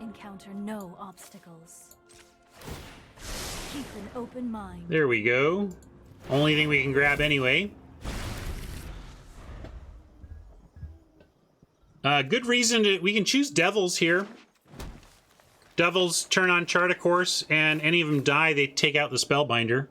Encounter no obstacles. Keep an open mind. There we go. Only thing we can grab anyway. Good reason we can choose Devils here. Devils turn on Chart a Course, and any of them die, they take out the Spellbinder.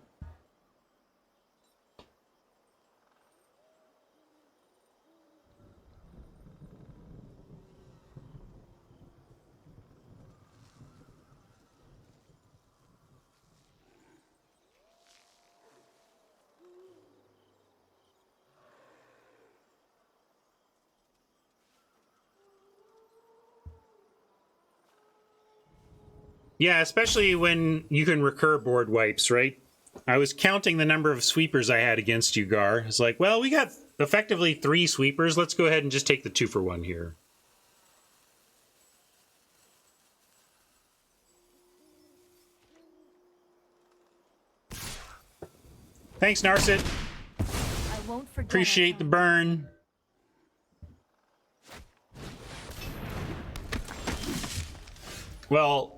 Yeah, especially when you can recur board wipes, right? I was counting the number of sweepers I had against you, Gar. It's like, well, we got effectively 3 sweepers. Let's go ahead and just take the 2-for-1 here. Thanks, Narset. I won't forget. Appreciate the burn. Well,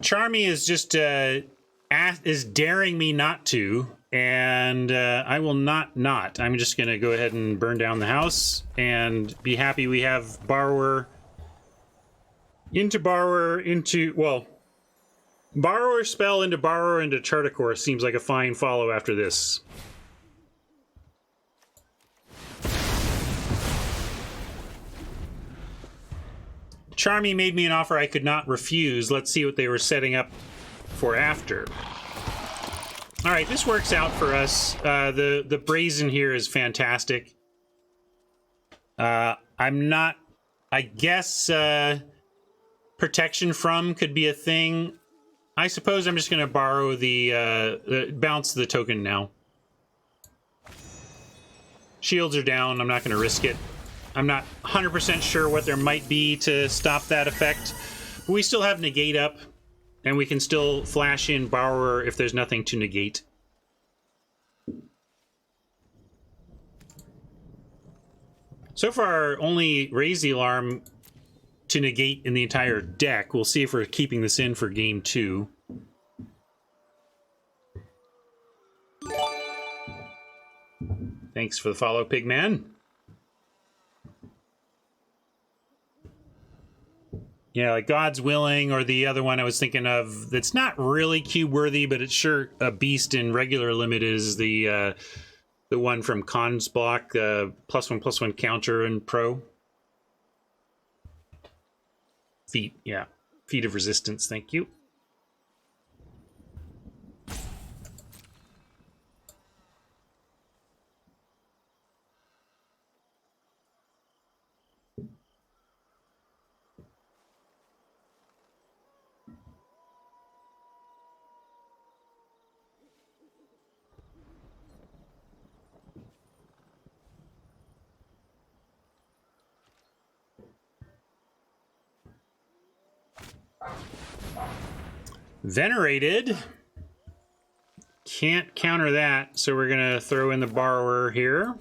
Charmy is just is daring me not to, and I will not. I'm just going to go ahead and burn down the house and be happy we have borrower into, well, borrower spell into borrower into Charticore seems like a fine follow after this. Charmy made me an offer I could not refuse. Let's see what they were setting up for after. All right, this works out for us. The brazen here is fantastic. I'm not... I guess protection from could be a thing. I suppose I'm just going to borrow the... bounce the token now. Shields are down. I'm not going to risk it. I'm not 100% sure what there might be to stop that effect. But we still have negate up, and we can still flash in borrower if there's nothing to negate. So far, only raise the alarm to negate in the entire deck. We'll see if we're keeping this in for game 2. Thanks for the follow, Pigman. Yeah, like God's Willing, or the other one I was thinking of that's not really cube worthy, but it's sure a beast in regular limit is the one from Cons Block, +1/+1 counter in Pro. Feet, yeah. Feet of Resistance, thank you. Venerated. Can't counter that, so we're gonna throw in the borrower here.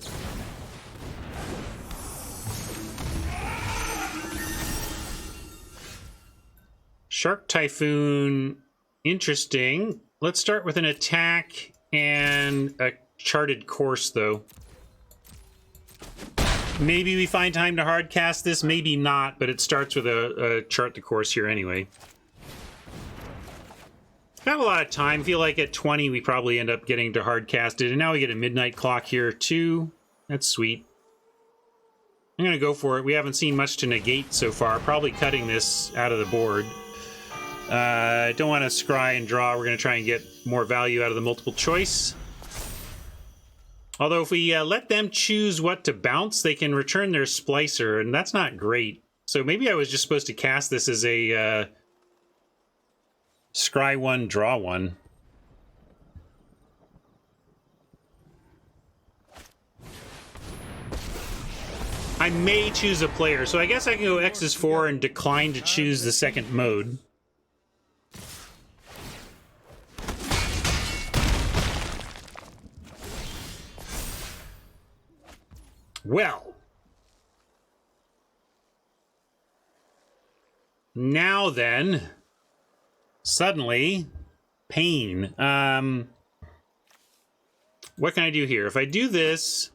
Shark Typhoon, interesting. Let's start with an attack and a charted course, though. Maybe we find time to hardcast this, maybe not, but it starts with a chart the course here anyway. Got a lot of time. Feel like at 20 we probably end up getting to hardcast it, and now we get a midnight clock here too. That's sweet. I'm gonna go for it. We haven't seen much to negate so far. Probably cutting this out of the board. Don't want to scry and draw. We're gonna try and get more value out of the multiple choice. Although if we let them choose what to bounce, they can return their Splicer, and that's not great. So maybe I was just supposed to cast this as a scry 1, draw 1. I may choose a player, so I guess I can go X's 4 and decline to choose the second mode. Well, now then, suddenly, pain. What can I do here? If I do this,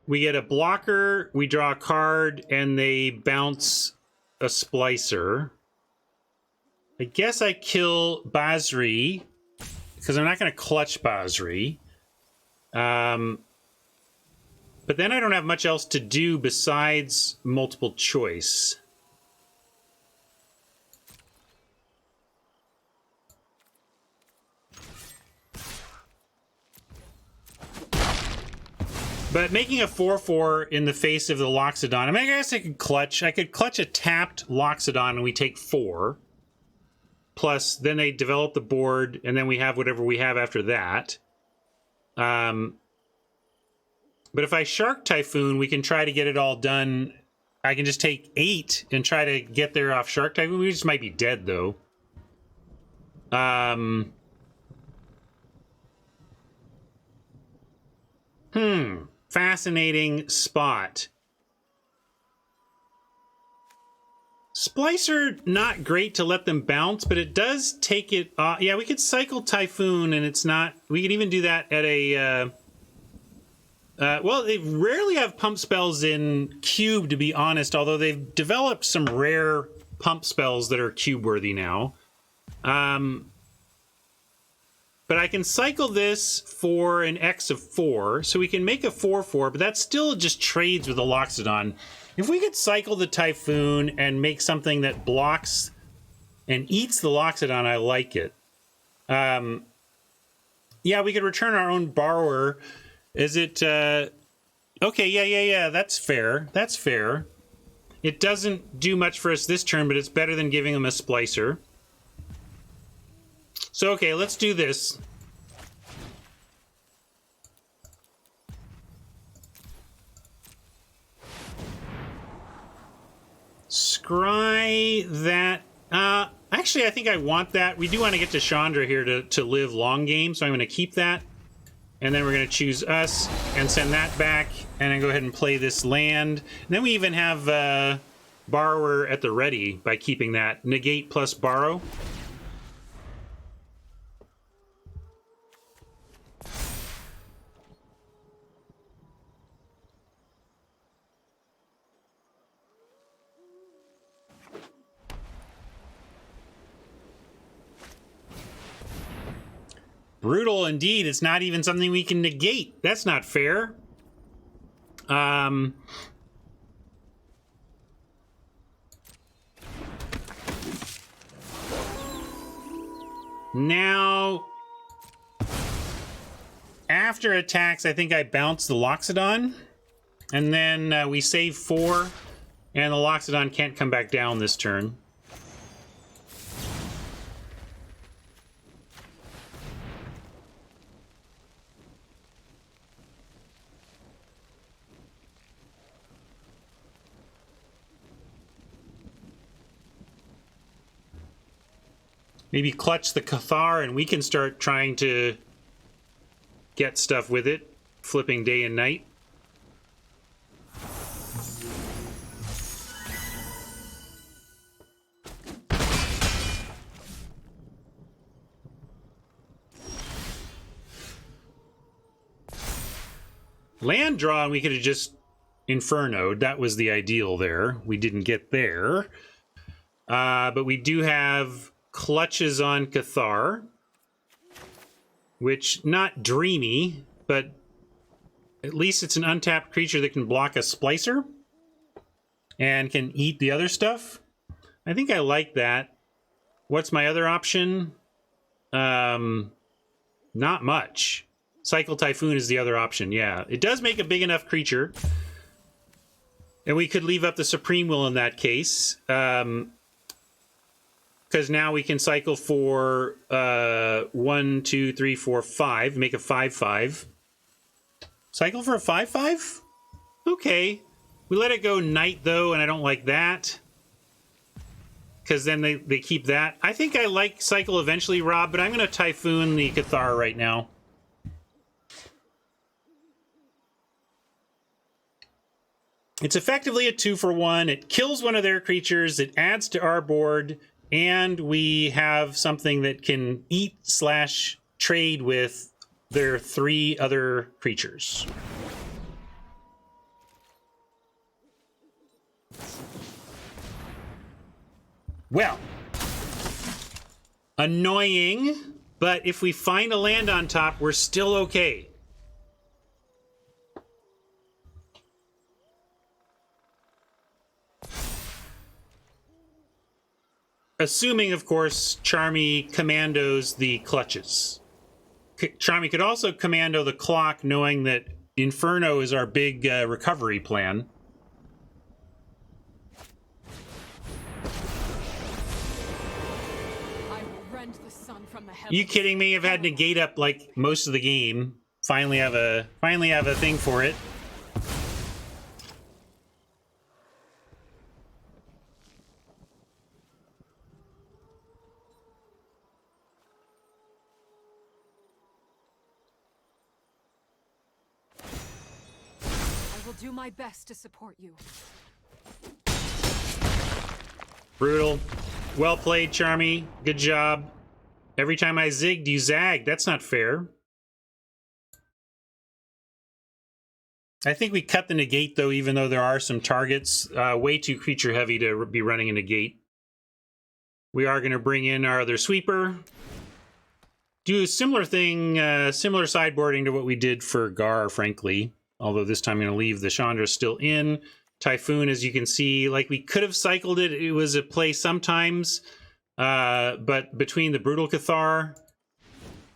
we get a blocker, we draw a card, and they bounce a Splicer. I guess I kill Bo3, because I'm not going to clutch Bo3. But then I don't have much else to do besides multiple choice. But making a 4/4 in the face of the Loxodon, I mean, I guess I could clutch. I could clutch a tapped Loxodon and we take 4. plus then they develop the board, and then we have whatever we have after that. But if I Shark Typhoon, we can try to get it all done. I can just take 8 and try to get there off Shark Typhoon. We just might be dead, though. Fascinating spot. Splicer, not great to let them bounce, but it does take it off. Yeah, we could cycle Typhoon, and it's not... We can even do that at a... well, they rarely have pump spells in Cube, to be honest, although they've developed some rare pump spells that are Cube-worthy now. But I can cycle this for an X of 4, so we can make a 4/4, but that still just trades with the Loxodon. If we could cycle the Typhoon and make something that blocks and eats the Loxodon, I like it. Yeah, we could return our own Borrower. Is it... Okay, yeah, that's fair. That's fair. It doesn't do much for us this turn, but it's better than giving them a Splicer. So, okay, let's do this. Scry that. Actually, I think I want that. We do want to get to Chandra here to live long game, so I'm going to keep that. And then we're going to choose us and send that back. And then go ahead and play this land. And then we even have Borrower at the ready by keeping that. Negate plus borrow. Brutal indeed. It's not even something we can negate. That's not fair. Now, after attacks, I think I bounce the Loxodon. And then we save 4. And the Loxodon can't come back down this turn. Maybe clutch the Cathar and we can start trying to get stuff with it, flipping day and night. Land draw, and we could have just Inferno'd. That was the ideal there. We didn't get there. But we do have clutches on Cathar, which not dreamy, but at least it's an untapped creature that can block a Splicer and can eat the other stuff. I think I like that. What's my other option? Not much. Cycle Typhoon is the other option, yeah. It does make a big enough creature. And we could leave up the Supreme Will in that case. Because now we can cycle for 1, 2, 3, 4, 5. Make a 5/5. Cycle for a 5/5? Okay. We let it go night, though, and I don't like that. Because then they keep that. I think I like cycle eventually, Rob, but I'm going to Typhoon the Cathar right now. It's effectively a 2-for-1. It kills one of their creatures. It adds to our board. And we have something that can eat/trade with their 3 other creatures. Well, annoying, but if we find a land on top, we're still okay. Assuming, of course, Charmy commandos the clutches. Charmy could also commando the clock, knowing that Inferno is our big recovery plan. I'm send the sun from the heavens. You kidding me? I've had negate up like most of the game. Finally have a thing for it. I will do my best to support you. Brutal. Well played, Charmy. Good job. Every time I zigged, you zagged. That's not fair. I think we cut the negate, though, even though there are some targets. Way too creature heavy to be running a negate. We are going to bring in our other sweeper. Do a similar thing, similar sideboarding to what we did for Gar, frankly. Although this time I'm going to leave the Chandra still in. Typhoon, as you can see, like we could have cycled it. It was a play sometimes. But between the Brutal Cathar,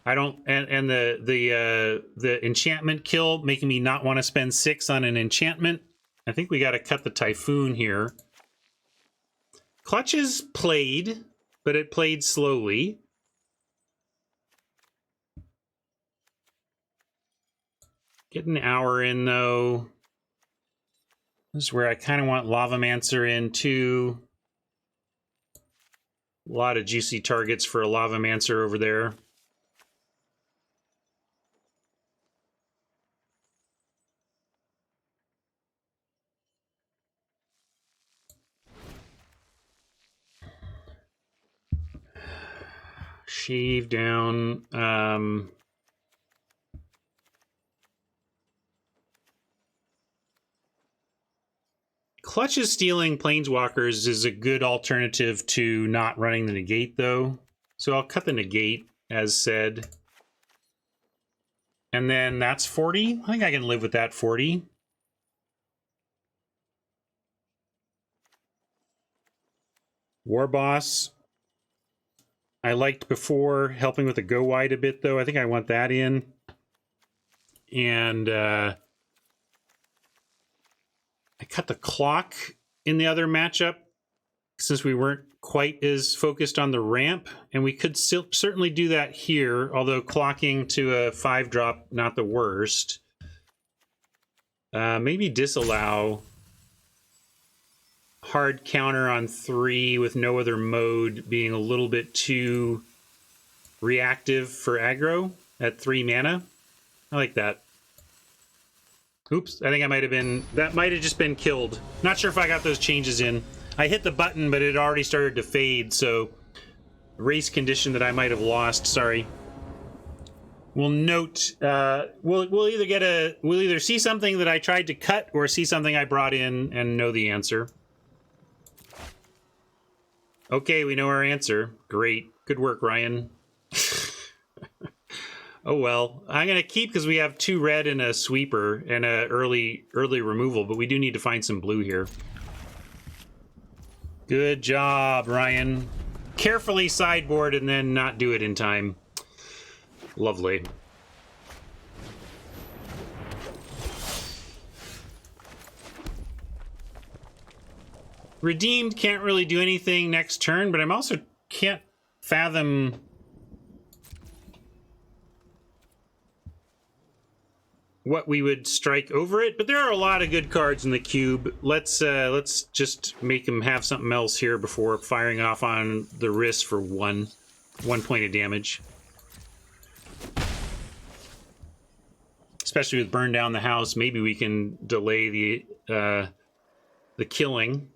I don't, and the enchantment kill making me not want to spend 6 on an enchantment. I think we got to cut the Typhoon here. Clutches played, but it played slowly. Get an hour in though. This is where I kind of want Lavamancer in too. A lot of juicy targets for a Lavamancer over there. Sheave down. Clutches stealing Planeswalkers is a good alternative to not running the negate, though. So I'll cut the negate, as said. And then that's 40. I think I can live with that 40. War Boss. I liked before, helping with the go wide a bit, though. I think I want that in. And I cut the clock in the other matchup since we weren't quite as focused on the ramp. And we could certainly do that here, although clocking to a 5-drop, not the worst. Maybe disallow. Hard counter on 3 with no other mode being a little bit too reactive for aggro at 3 mana. I like that. Oops, I think I might have been... That might have just been killed. Not sure if I got those changes in. I hit the button, but it already started to fade, so... Race condition that I might have lost, sorry. We'll note... We'll either get a... We'll either see something that I tried to cut or see something I brought in and know the answer. Okay, we know our answer. Great. Good work, Ryan. Oh well. I'm going to keep because we have 2 red and a sweeper and a early removal, but we do need to find some blue here. Good job, Ryan. Carefully sideboard and then not do it in time. Lovely. Redeemed can't really do anything next turn, but I'm also can't fathom what we would strike over it. But there are a lot of good cards in the cube. Let's just make them have something else here before firing off on the wrist for one point of damage. Especially with burn down the house, maybe we can delay the killing.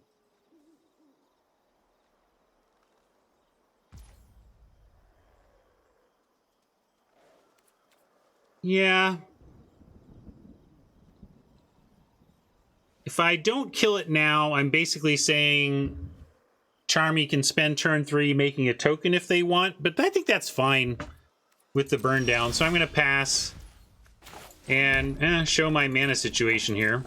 Yeah. If I don't kill it now, I'm basically saying Charmy can spend turn 3 making a token if they want, but I think that's fine with the burn down. So I'm going to pass and show my mana situation here.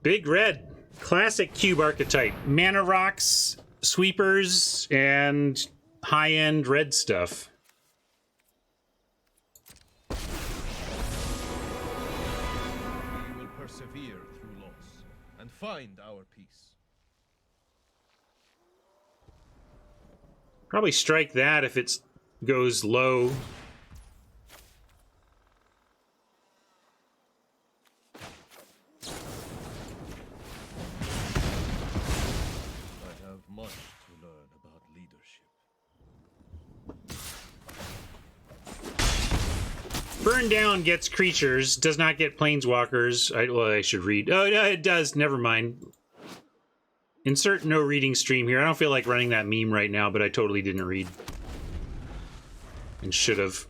Big red. Classic cube archetype. Mana rocks, sweepers, and high-end red stuff. We will persevere through loss and find our peace. Probably strike that if it goes low. I have much to learn about leadership. Burn down gets creatures, does not get planeswalkers. I should read. Oh, no, it does. Never mind. Insert no reading stream here. I don't feel like running that meme right now, but I totally didn't read. And should have.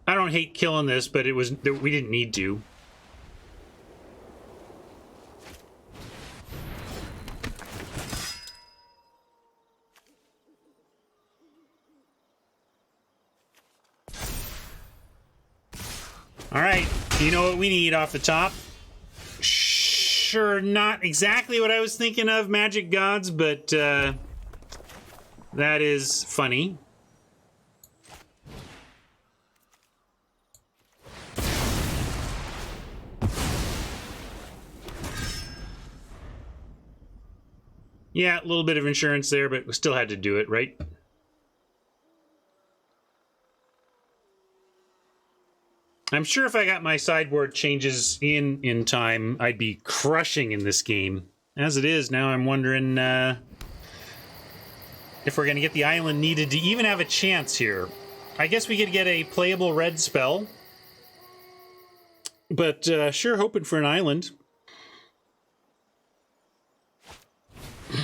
I don't hate killing this, but we didn't need to. All right, you know what we need off the top? Sure, not exactly what I was thinking of, Magic Gods, but that is funny. Yeah, a little bit of insurance there, but we still had to do it, right? I'm sure if I got my sideboard changes in time, I'd be crushing in this game. As it is, now I'm wondering if we're going to get the island needed to even have a chance here. I guess we could get a playable red spell. But sure, hoping for an island. The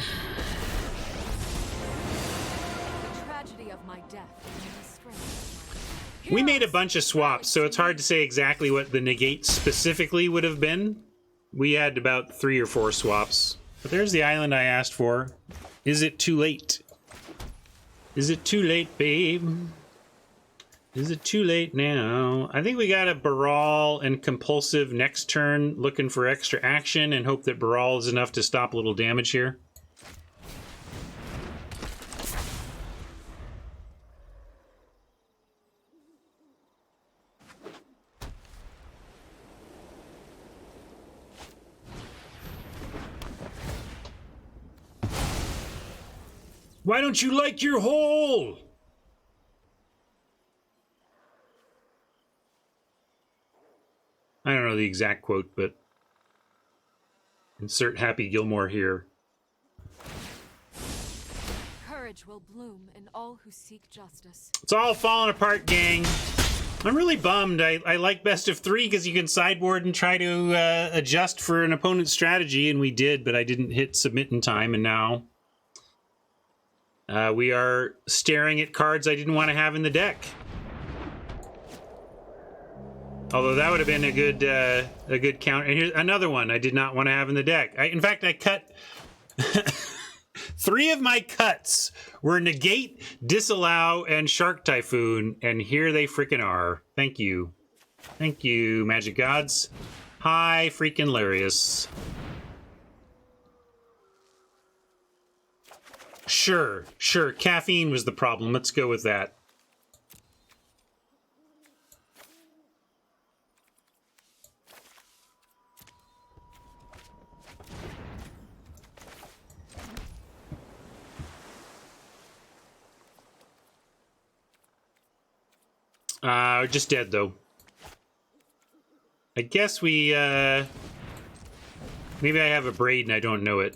tragedy of my death and the strength of my We made a bunch of swaps, so it's hard to say exactly what the negate specifically would have been. We had about 3 or 4 swaps. But there's the island I asked for. Is it too late? Is it too late, babe? Is it too late now? I think we got a Baral and Compulsive next turn, looking for extra action and hope that Baral is enough to stop a little damage here. Why don't you like your hole? I don't know the exact quote, but insert Happy Gilmore here. courage will bloom in all who seek justice. It's all falling apart, gang. I'm really bummed. I like best of 3 because you can sideboard and try to adjust for an opponent's strategy, and we did, but I didn't hit submit in time, and now we are staring at cards I didn't want to have in the deck. Although that would have been a good counter. And here's another one I did not want to have in the deck. In fact, I cut 3 of my cuts were Negate, Disallow, and Shark Typhoon, and here they freaking are. Thank you. Thank you, Magic Gods. Hi, freaking hilarious. Sure. Caffeine was the problem. Let's go with that. Just dead, though. I guess we, maybe I have a braid and I don't know it.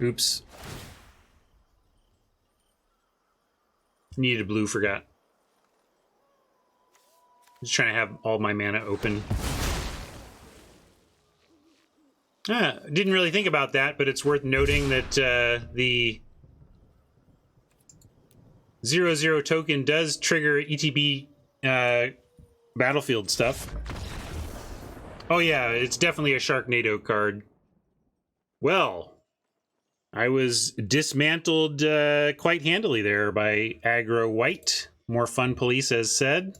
Oops. Needed a blue, forgot. Just trying to have all my mana open. Didn't really think about that, but it's worth noting that the 0/0 token does trigger ETB battlefield stuff. Oh yeah, it's definitely a Sharknado card. Well, I was dismantled quite handily there by Aggro White. More fun police, as said.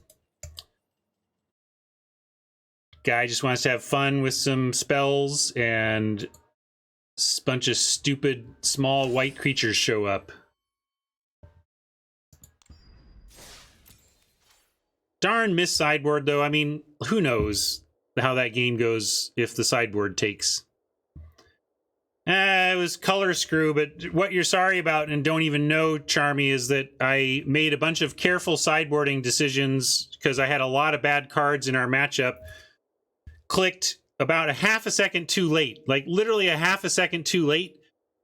guy just wants to have fun with some spells, and a bunch of stupid small white creatures show up. Darn miss sideboard, though. I mean, who knows how that game goes if the sideboard takes. It was color screw, but what you're sorry about and don't even know, Charmy, is that I made a bunch of careful sideboarding decisions because I had a lot of bad cards in our matchup. Clicked about a half a second too late, like literally a half a second too late.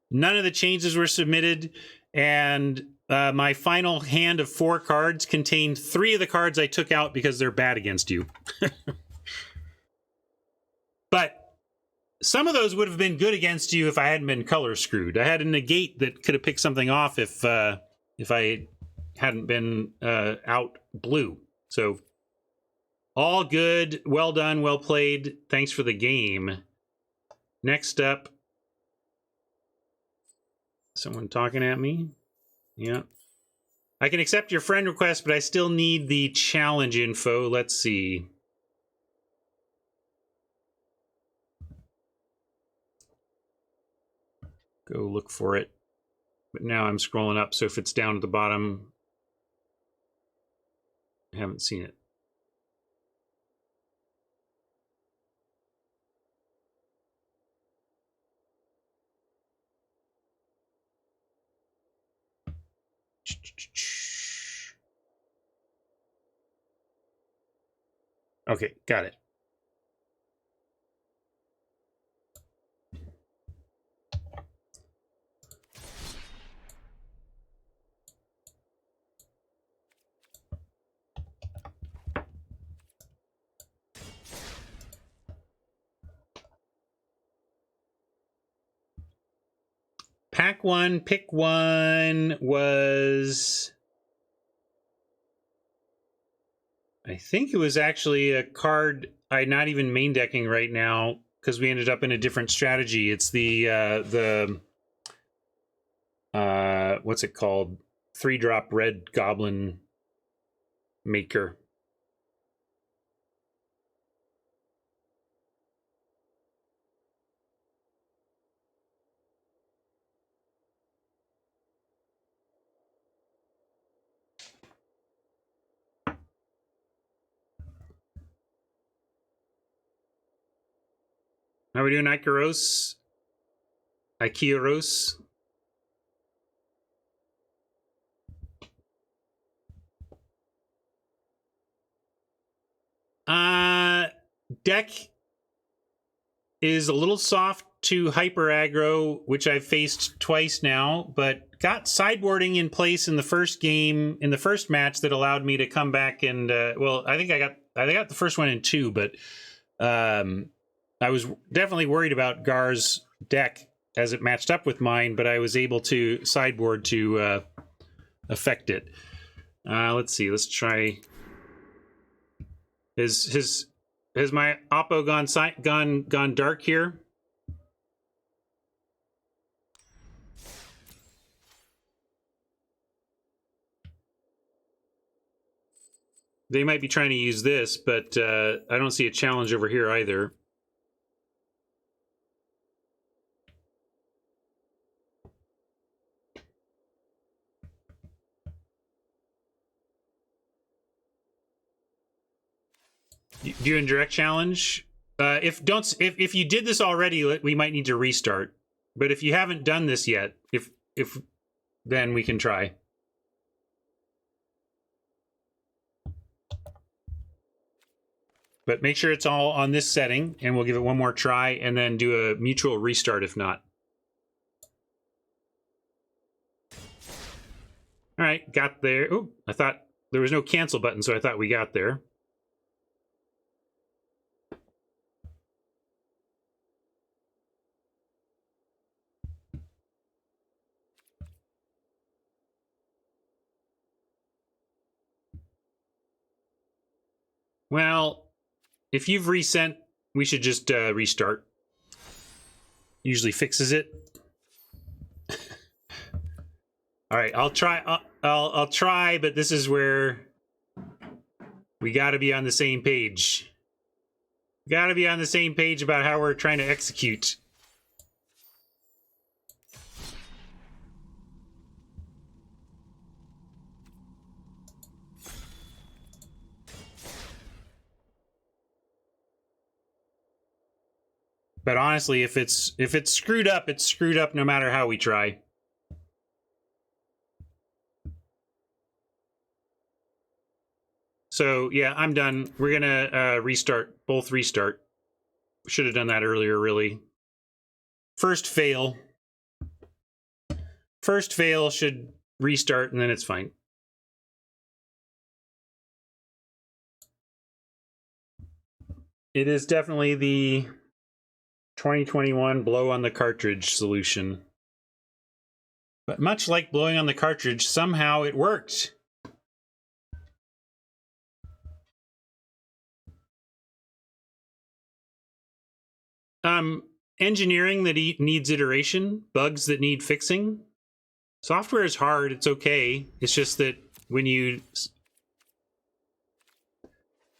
None of the changes were submitted, and my final hand of 4 cards contained 3 of the cards I took out because they're bad against you. But some of those would have been good against you if I hadn't been color screwed. I had a negate that could have picked something off if I hadn't been out blue. So all good, well done, well played. Thanks for the game. Next up, someone talking at me. Yeah. I can accept your friend request, but I still need the challenge info. Let's see. Go look for it. But now I'm scrolling up, so if it's down at the bottom, I haven't seen it. Okay, got it. Pack 1, pick 1 was... I think it was actually a card I'm not even main decking right now because we ended up in a different strategy. It's the what's it called? 3-drop red goblin maker. How are we doing, Ikeros? Ikeros? Deck is a little soft to hyper aggro, which I've faced twice now, but got sideboarding in place in the first game, in the first match, that allowed me to come back and well, I think I got the first one in 2, but I was definitely worried about Gar's deck as it matched up with mine, but I was able to sideboard to affect it. Let's see. Let's try. Has my Oppo gone dark here? They might be trying to use this, but I don't see a challenge over here either. Do you indirect challenge? If you did this already, we might need to restart. But if you haven't done this yet, if then we can try. But make sure it's all on this setting, and we'll give it one more try, and then do a mutual restart if not. All right, got there. Oh, I thought there was no cancel button, so I thought we got there. Well, if you've resent, we should just restart. Usually fixes it. All right, I'll try. I'll try, but this is where we got to be on the same page. Gotta be on the same page about how we're trying to execute. But honestly, if it's screwed up, it's screwed up no matter how we try. So yeah, I'm done. We're gonna restart, both restart. Should have done that earlier, really. First fail. First fail should restart, and then it's fine. It is definitely the 2021 blow on the cartridge solution. But much like blowing on the cartridge, somehow it worked. Engineering that needs iteration, bugs that need fixing. Software is hard, it's okay. It's just that when you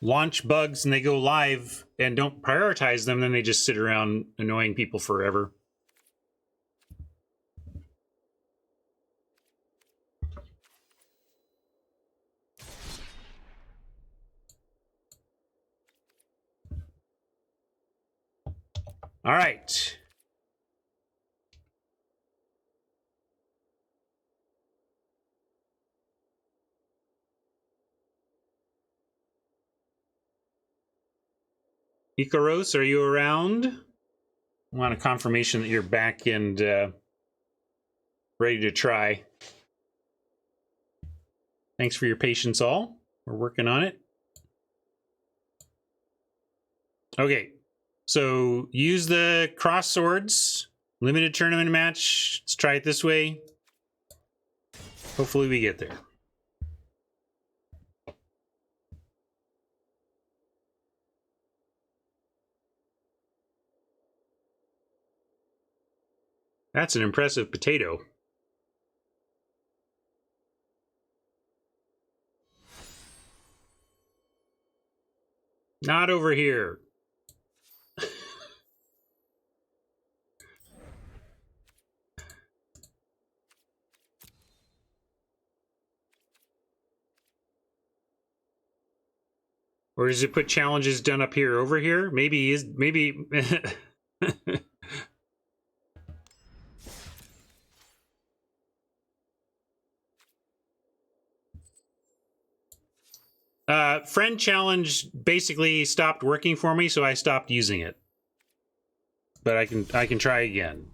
launch bugs and they go live and don't prioritize them, then they just sit around annoying people forever. All right. Ikaros, are you around? I want a confirmation that you're back and ready to try. Thanks for your patience, all. We're working on it. Okay, so use the cross swords, limited tournament match. Let's try it this way. Hopefully we get there. That's an impressive potato. Not over here. Or does it put challenges done up here over here? Maybe friend challenge basically stopped working for me, so I stopped using it. But I can try again.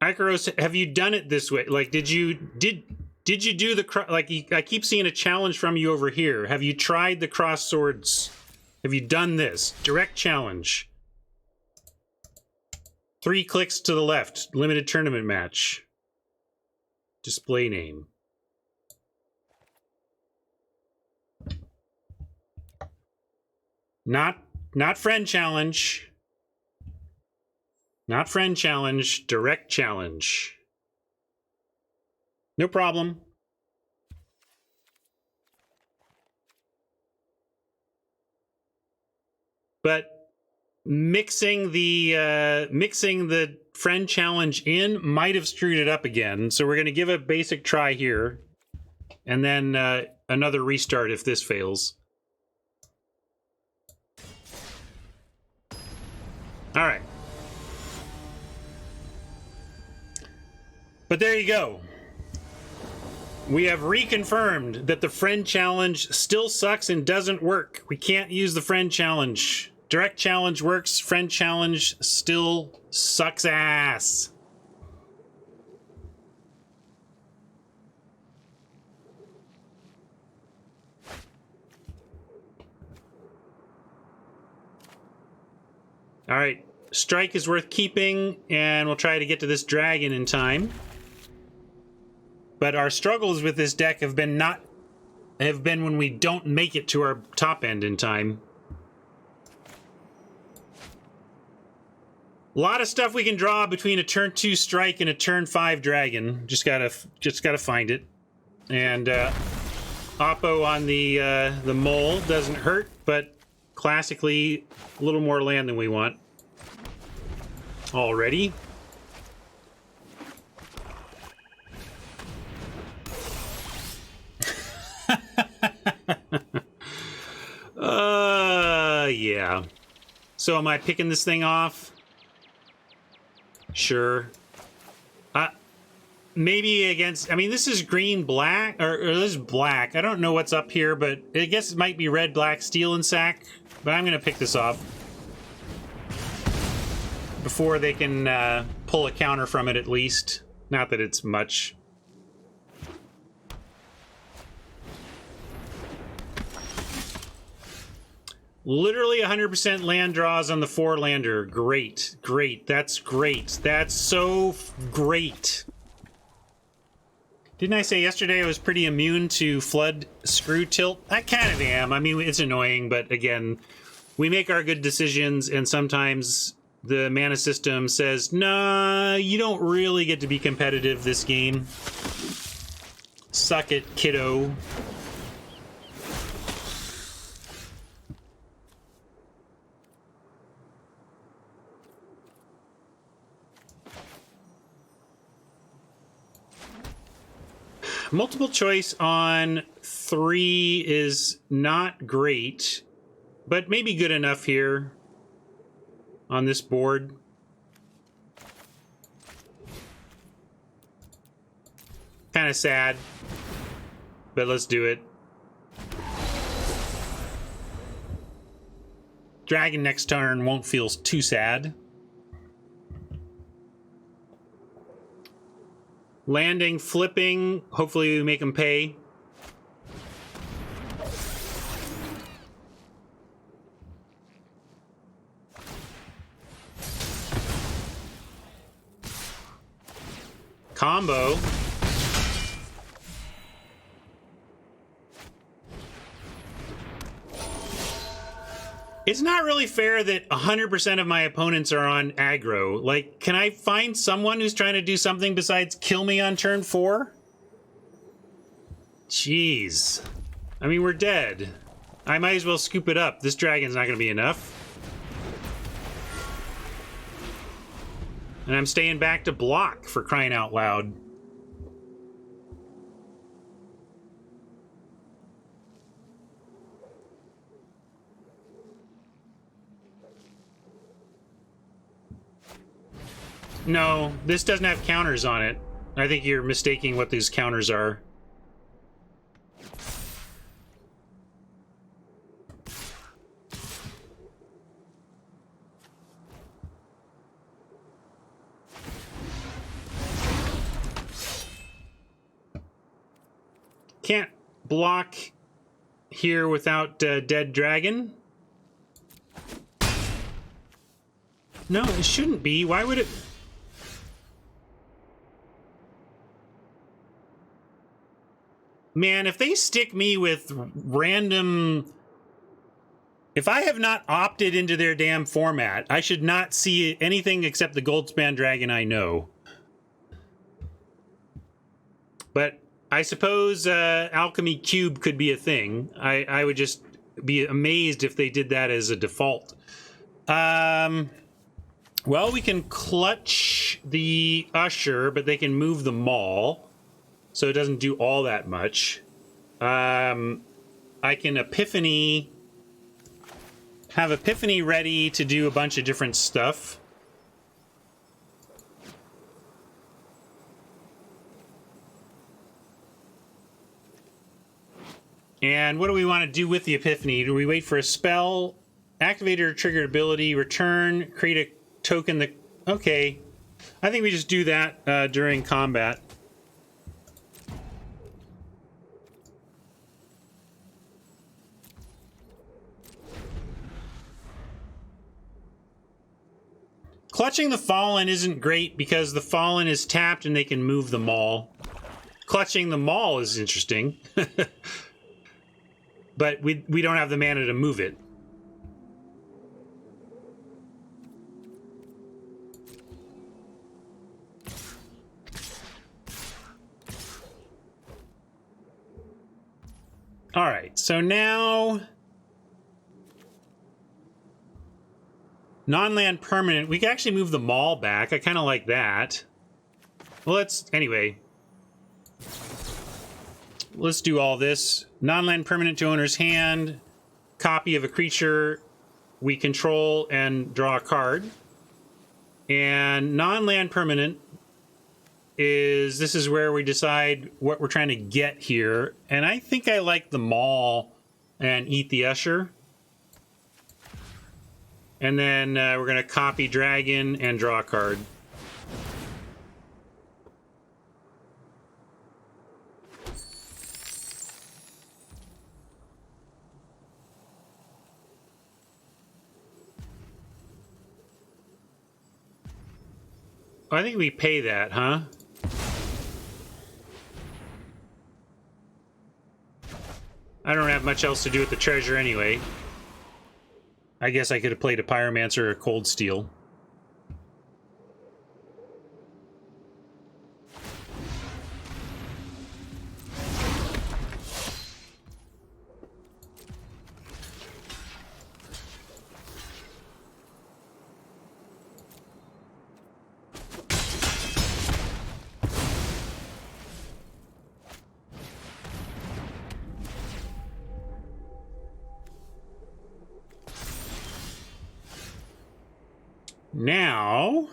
Ikaros, have you done it this way? Like, did you do the like? I keep seeing a challenge from you over here. Have you tried the cross swords? Have you done this direct challenge? 3 clicks to the left. Limited tournament match. Display name. Not friend challenge. Not friend challenge, direct challenge. No problem. But mixing the friend challenge in might have screwed it up again. So we're going to give a basic try here, and then another restart if this fails. All right. But there you go. We have reconfirmed that the friend challenge still sucks and doesn't work. We can't use the friend challenge. Direct challenge works. Friend challenge still sucks ass. All right. Strike is worth keeping, and we'll try to get to this dragon in time. But our struggles with this deck have been not have been when we don't make it to our top end in time. A lot of stuff we can draw between a turn 2 strike and a turn 5 dragon. Just gotta find it. And Oppo on the mole doesn't hurt, but classically a little more land than we want. Already. Yeah. So am I picking this thing off? Sure. Maybe against... I mean, this is green-black, or this is black. I don't know what's up here, but I guess it might be red, black, steel, and sack. But I'm going to pick this off before they can pull a counter from it, at least. Not that it's much. Literally 100% land draws on the 4-lander. Great. Great. That's great. That's so great. Didn't I say yesterday I was pretty immune to flood screw tilt? I kind of am. I mean, it's annoying, but again, we make our good decisions, and sometimes the mana system says, nah, you don't really get to be competitive this game. Suck it, kiddo. Multiple choice on 3 is not great, but maybe good enough here on this board. Kind of sad, but let's do it. Dragon next turn won't feel too sad. Landing, flipping. Hopefully we make them pay. Combo. It's not really fair that 100% of my opponents are on aggro. Like, can I find someone who's trying to do something besides kill me on turn 4? Jeez. I mean, we're dead. I might as well scoop it up. This dragon's not going to be enough. And I'm staying back to block, for crying out loud. No, this doesn't have counters on it. I think you're mistaking what these counters are. Can't block here without dead dragon. No, it shouldn't be. Why would it... Man, if they stick me with random... If I have not opted into their damn format, I should not see anything except the Goldspan Dragon I know. But I suppose Alchemy Cube could be a thing. I would just be amazed if they did that as a default. Well, we can clutch the Usher, but they can move the Maul. So it doesn't do all that much. I can Epiphany... Have Epiphany ready to do a bunch of different stuff. And what do we want to do with the Epiphany? Do we wait for a spell? Activate or triggered ability, return, create a token that... Okay. I think we just do that during combat. Clutching the Fallen isn't great because the Fallen is tapped and they can move the Maul. Clutching the Maul is interesting. but we don't have the mana to move it. All right, so now non-land permanent. We can actually move the mall back. I kind of like that. Well, anyway. Let's do all this. Non-land permanent to owner's hand. Copy of a creature we control and draw a card. And non-land permanent this is where we decide what we're trying to get here. And I think I like the mall and eat the usher. And then we're going to copy dragon and draw a card. I think we pay that, huh? I don't have much else to do with the treasure anyway. I guess I could have played a Pyromancer or a Cold Steel. Now.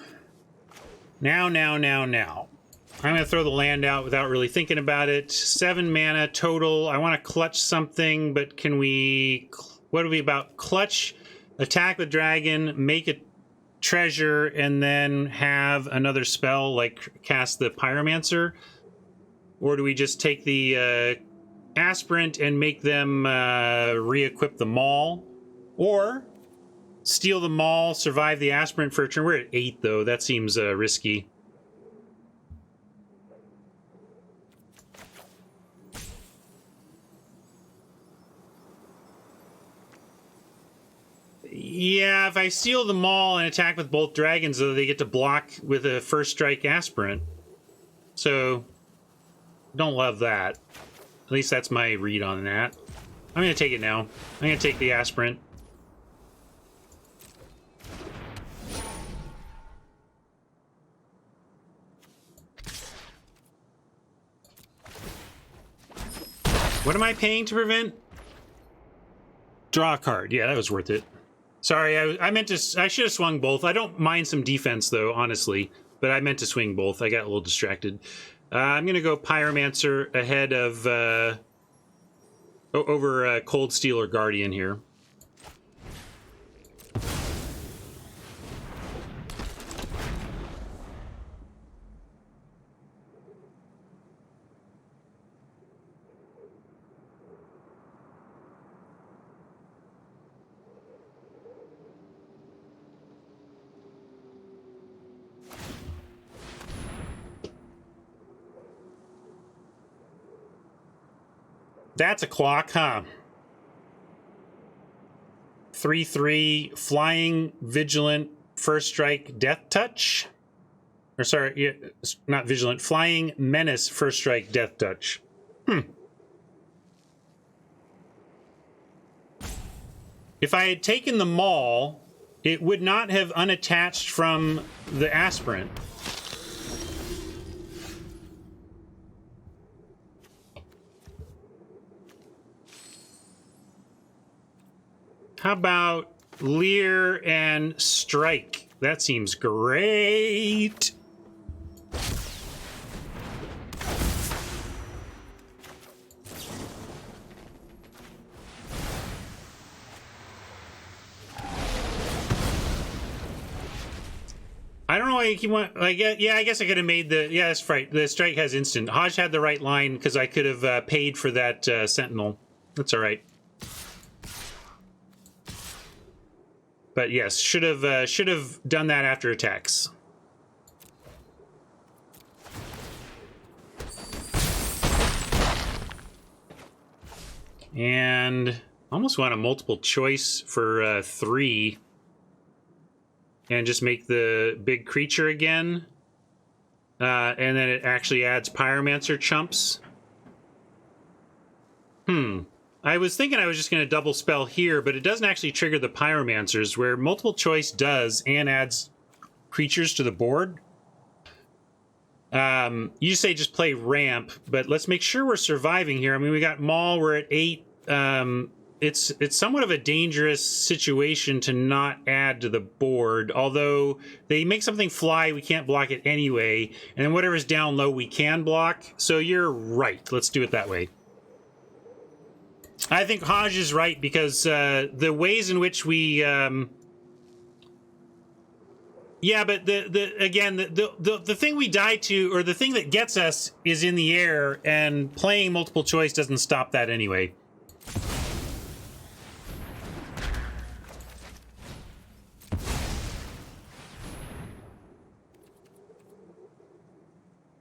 I'm going to throw the land out without really thinking about it. 7 mana total. I want to clutch something, but can we... What are we about? Clutch, attack the dragon, make a treasure, and then have another spell, like cast the Pyromancer? Or do we just take the aspirant and make them re-equip the maul? Or... steal the mall, survive the aspirant for a turn. We're at 8, though. That seems risky. Yeah, if I steal the mall and attack with both dragons, though, they get to block with a first strike aspirant. So, don't love that. At least that's my read on that. I'm going to take it now. I'm going to take the aspirant. What am I paying to prevent? Draw a card. Yeah, that was worth it. Sorry, I meant to... I should have swung both. I don't mind some defense, though, honestly. But I meant to swing both. I got a little distracted. I'm going to go Pyromancer ahead of... over Cold Steel or Guardian here. That's a clock, huh? 3/3 flying vigilant first strike death touch. Or sorry, not vigilant, flying menace first strike death touch. If I had taken the maul, it would not have unattached from the aspirant. How about Leer and Strike? That seems great. I don't know why you keep want. Like, yeah, I guess I could have made the. Yeah, that's right. The strike has instant. Hodge had the right line because I could have paid for that Sentinel. That's all right. But yes, should have done that after attacks. And almost want a multiple choice for 3. And just make the big creature again. And then it actually adds Pyromancer chumps. I was thinking I was just going to double spell here, but it doesn't actually trigger the Pyromancers, where multiple choice does and adds creatures to the board. You say just play ramp, but let's make sure we're surviving here. I mean, we got Maul, we're at 8. It's somewhat of a dangerous situation to not add to the board, although they make something fly, we can't block it anyway, and then whatever's down low we can block, so you're right. Let's do it that way. I think Haj is right, because the ways in which we... yeah, but the thing we die to, or the thing that gets us, is in the air, and playing multiple choice doesn't stop that anyway.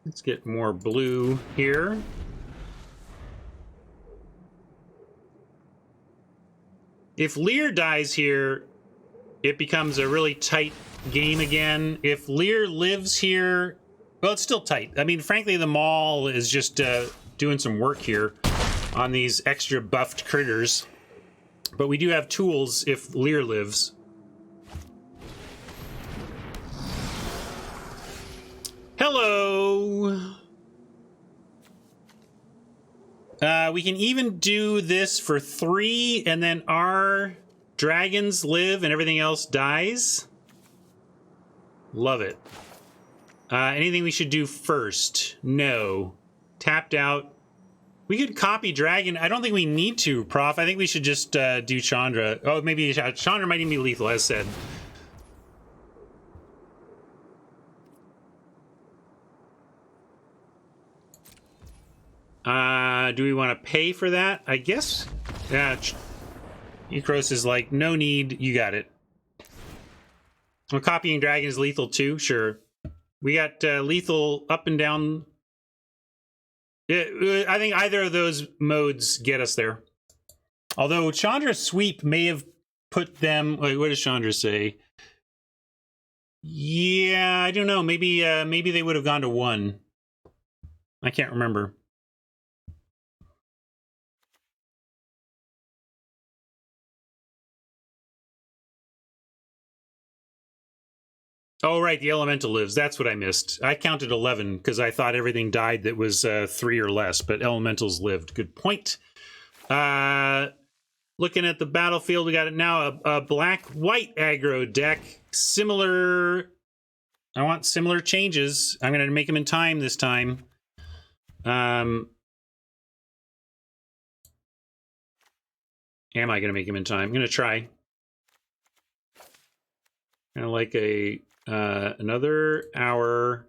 Let's get more blue here. If Lear dies here, it becomes a really tight game again. If Lear lives here, well, it's still tight. I mean, frankly, the Maul is just doing some work here on these extra buffed critters. But we do have tools if Lear lives. Hello! We can even do this for 3, and then our dragons live and everything else dies. Love it. Anything we should do first? No. Tapped out. We could copy dragon. I don't think we need to, Prof. I think we should just do Chandra. Oh, maybe Chandra might even be lethal, as said. Do we want to pay for that? I guess. Yeah. Ikros is like, no need. You got it. Well, copying dragon is lethal too. Sure. We got lethal up and down. Yeah, I think either of those modes get us there. Although Chandra's sweep may have put them. Wait, what does Chandra say? Yeah, I don't know. Maybe maybe they would have gone to 1. I can't remember. Oh, right, the elemental lives. That's what I missed. I counted 11 because I thought everything died that was 3 or less, but elementals lived. Good point. Looking at the battlefield, we got it now a black-white aggro deck. Similar... I want similar changes. I'm going to make them in time this time. Am I going to make them in time? I'm going to try. Kind of like a... another hour.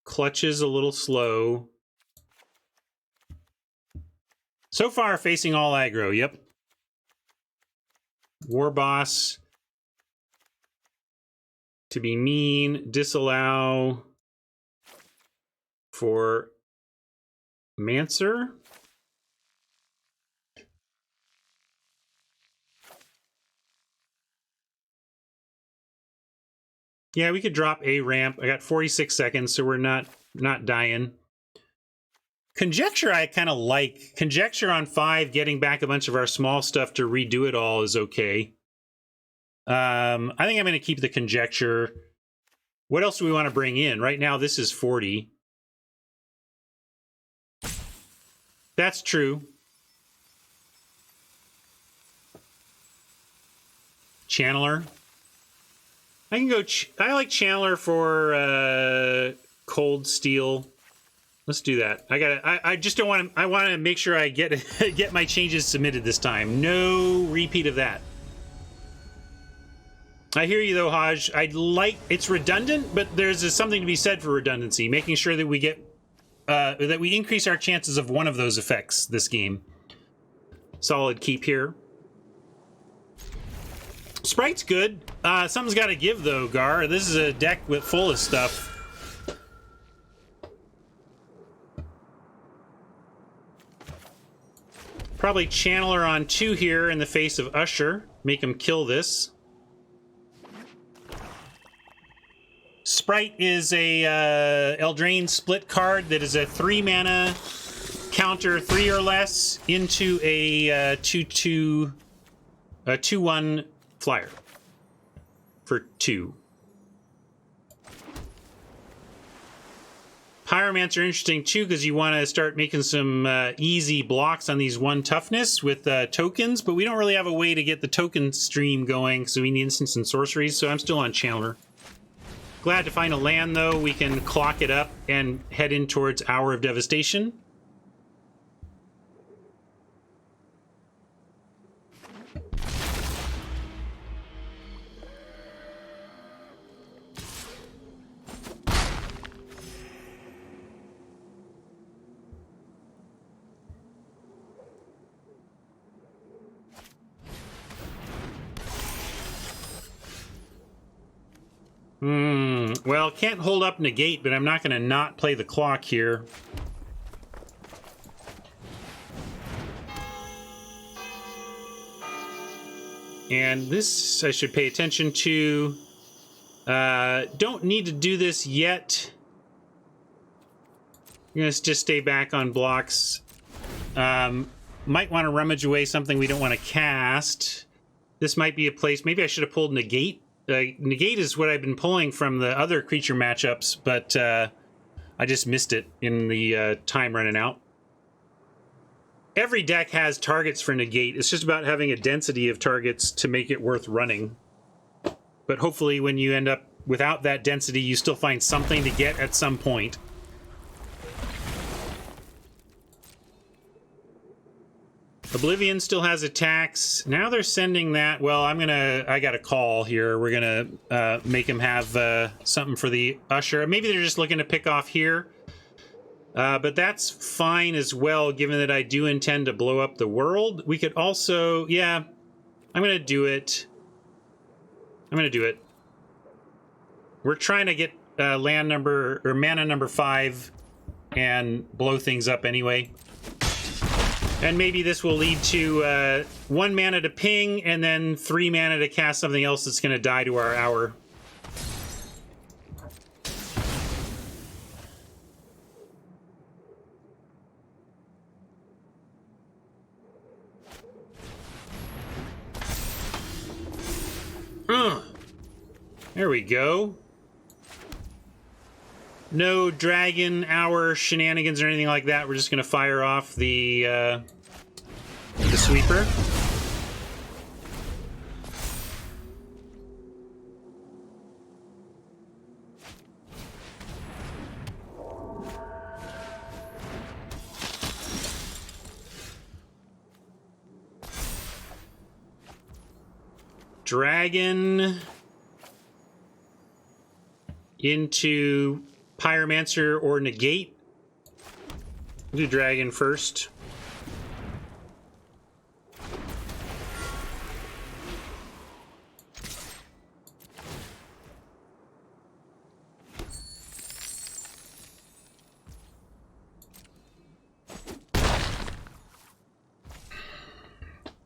Clutches a little slow. So far, facing all aggro. Yep. War Boss. To be mean. Disallow. For Mancer. Yeah, we could drop a ramp. I got 46 seconds, so we're not dying. Conjecture I kind of like. Conjecture on 5, getting back a bunch of our small stuff to redo it all is okay. I think I'm going to keep the Conjecture. What else do we want to bring in? Right now, this is 40. That's true. Channeler. I can go... I like Channeler for Cold Steel. Let's do that. I just don't want to... I want to make sure I get get my changes submitted this time. No repeat of that. I hear you though, Haj. I'd like... It's redundant, but there's something to be said for redundancy. Making sure that we get... that we increase our chances of one of those effects this game. Solid keep here. Sprite's good. Something's got to give, though, Gar. This is a deck with full of stuff. Probably Channeler on 2 here in the face of Usher. Make him kill this. Sprite is a Eldraine split card that is a 3 mana counter 3 or less into a 2/1 flyer for 2. Pyromancer interesting too because you want to start making some easy blocks on these 1 toughness with tokens, but we don't really have a way to get the token stream going, so we need instants and sorceries, so I'm still on Channeler. Glad to find a land, though. We can clock it up and head in towards Hour of Devastation. Well, can't hold up negate, but I'm not going to not play the clock here. And this I should pay attention to. Don't need to do this yet. I'm going to just stay back on blocks. Might want to rummage away something we don't want to cast. This might be a place. Maybe I should have pulled negate. Negate is what I've been pulling from the other creature matchups, but I just missed it in the time running out. Every deck has targets for negate. It's just about having a density of targets to make it worth running. But hopefully when you end up without that density, you still find something to get at some point. Oblivion still has attacks. Now they're sending that. Well, I got a call here. We're gonna make him have something for the Usher. Maybe they're just looking to pick off here. But that's fine as well, given that I do intend to blow up the world. We could also, yeah, I'm gonna do it. We're trying to get land number, or mana number 5 and blow things up anyway. And maybe this will lead to 1 mana to ping, and then 3 mana to cast something else that's going to die to our hour. There we go. No dragon hour shenanigans or anything like that. We're just going to fire off the sweeper. Dragon into Pyromancer or negate. We'll do dragon first.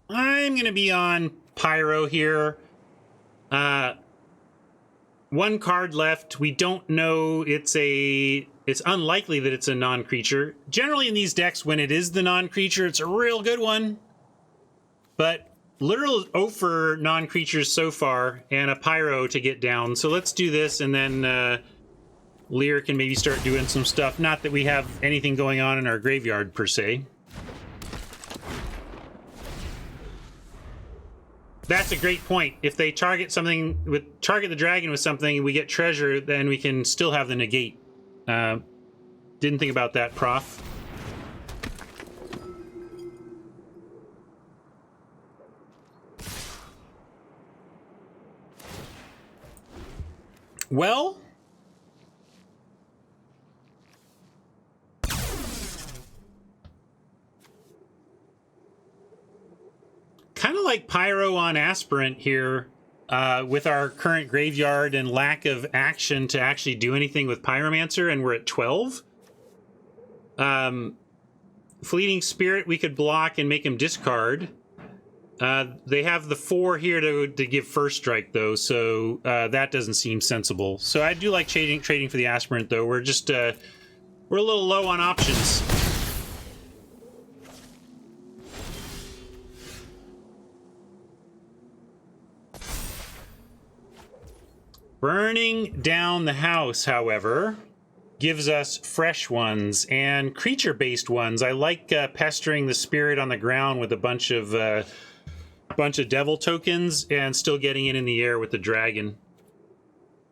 I'm going to be on Pyro here. 1 card left. We don't know. It's unlikely that it's a non-creature. Generally in these decks, when it is the non-creature, it's a real good one. But literal 0 for non-creatures so far, and a Pyro to get down. So let's do this, and then Lear can maybe start doing some stuff. Not that we have anything going on in our graveyard, per se. That's a great point. If they target the dragon with something and we get treasure, then we can still have the negate. Didn't think about that, Prof. Well, kind of like Pyro on Aspirant here, with our current graveyard and lack of action to actually do anything with Pyromancer, and we're at 12. Fleeting Spirit we could block and make him discard. They have the 4 here to give first strike, though, so that doesn't seem sensible. So I do like trading for the Aspirant, though. We're just we're a little low on options. Burning down the house, however, gives us fresh ones and creature-based ones. I like pestering the spirit on the ground with a bunch of devil tokens and still getting it in the air with the dragon.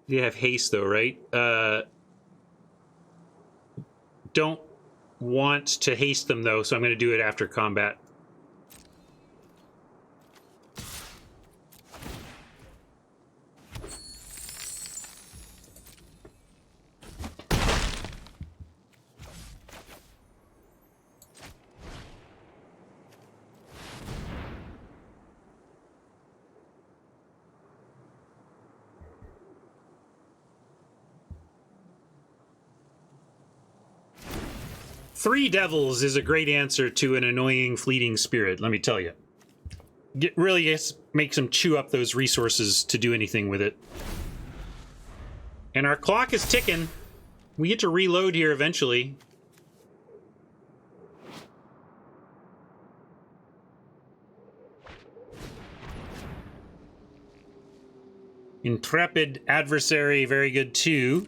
You have haste, though, right? Don't want to haste them, though, so I'm going to do it after combat. Three devils is a great answer to an annoying fleeting spirit, let me tell you. Really makes them chew up those resources to do anything with it. And our clock is ticking. We get to reload here eventually. Intrepid adversary, very good too.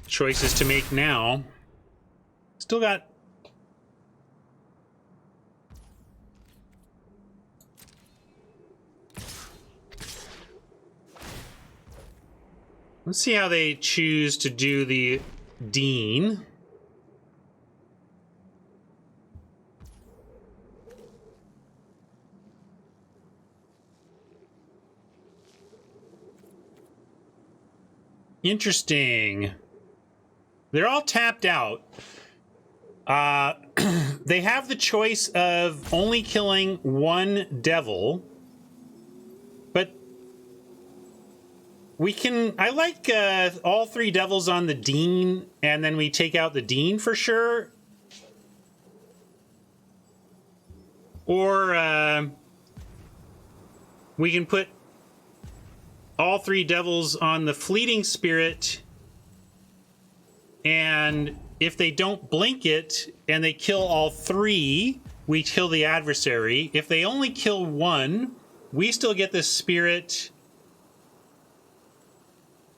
Choices to make now. Still got... Let's see how they choose to do the Dean. Interesting. They're all tapped out. They have the choice of only killing one devil, but we can... I like all 3 devils on the Dean, and then we take out the Dean for sure. Or we can put all 3 devils on the Fleeting Spirit, and if they don't blink it and they kill all 3, we kill the adversary. If they only kill 1, we still get the spirit,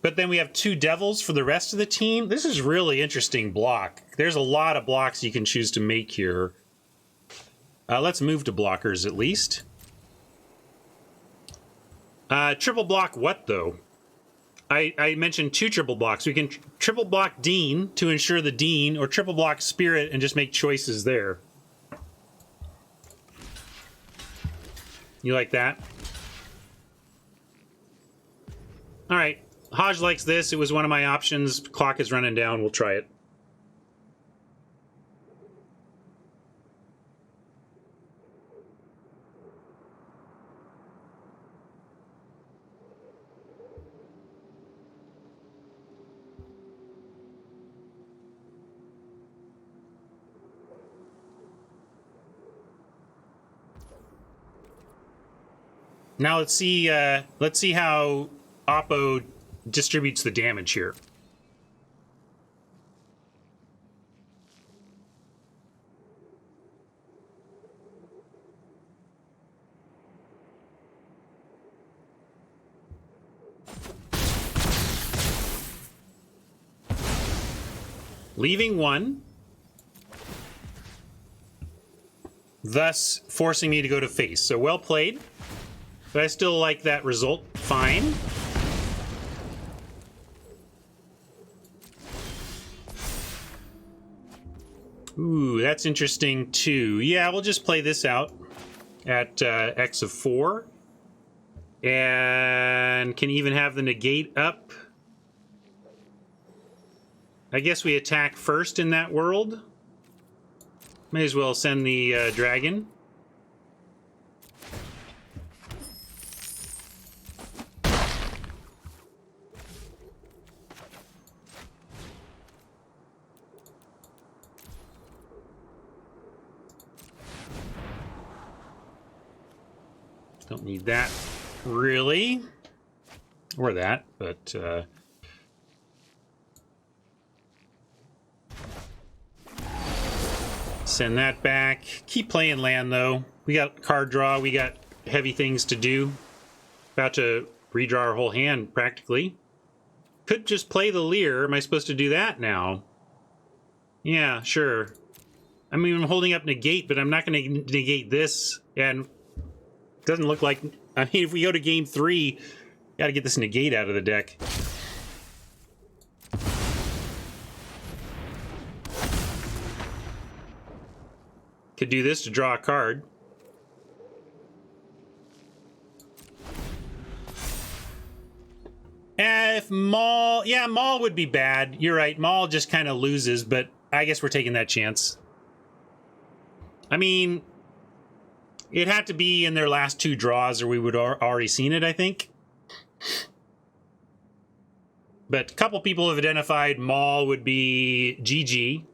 but then we have 2 devils for the rest of the team. This is really interesting block. There's a lot of blocks you can choose to make here. Let's move to blockers at least. Triple block what, though? I mentioned 2 triple blocks. We can triple block Dean to ensure the Dean, or triple block Spirit and just make choices there. You like that? All right. Hodge likes this. It was one of my options. Clock is running down. We'll try it. Now let's see how Oppo distributes the damage here. Leaving 1, thus forcing me to go to face. So well played. But I still like that result fine. Ooh, that's interesting too. Yeah, we'll just play this out at X of 4. And can even have the negate up. I guess we attack first in that world. May as well send the dragon. Don't need that, really. Or that, but... send that back. Keep playing land, though. We got card draw. We got heavy things to do. About to redraw our whole hand, practically. Could just play the Leer. Am I supposed to do that now? Yeah, sure. I mean, I'm holding up negate, but I'm not going to negate this. And it doesn't look like... I mean, if we go to game 3, got to get this negate out of the deck. Could do this to draw a card. If Maul... Yeah, Maul would be bad. You're right. Maul just kind of loses, but I guess we're taking that chance. I mean, it had to be in their last 2 draws or we would already seen it, I think. But a couple people have identified Maul would be GG.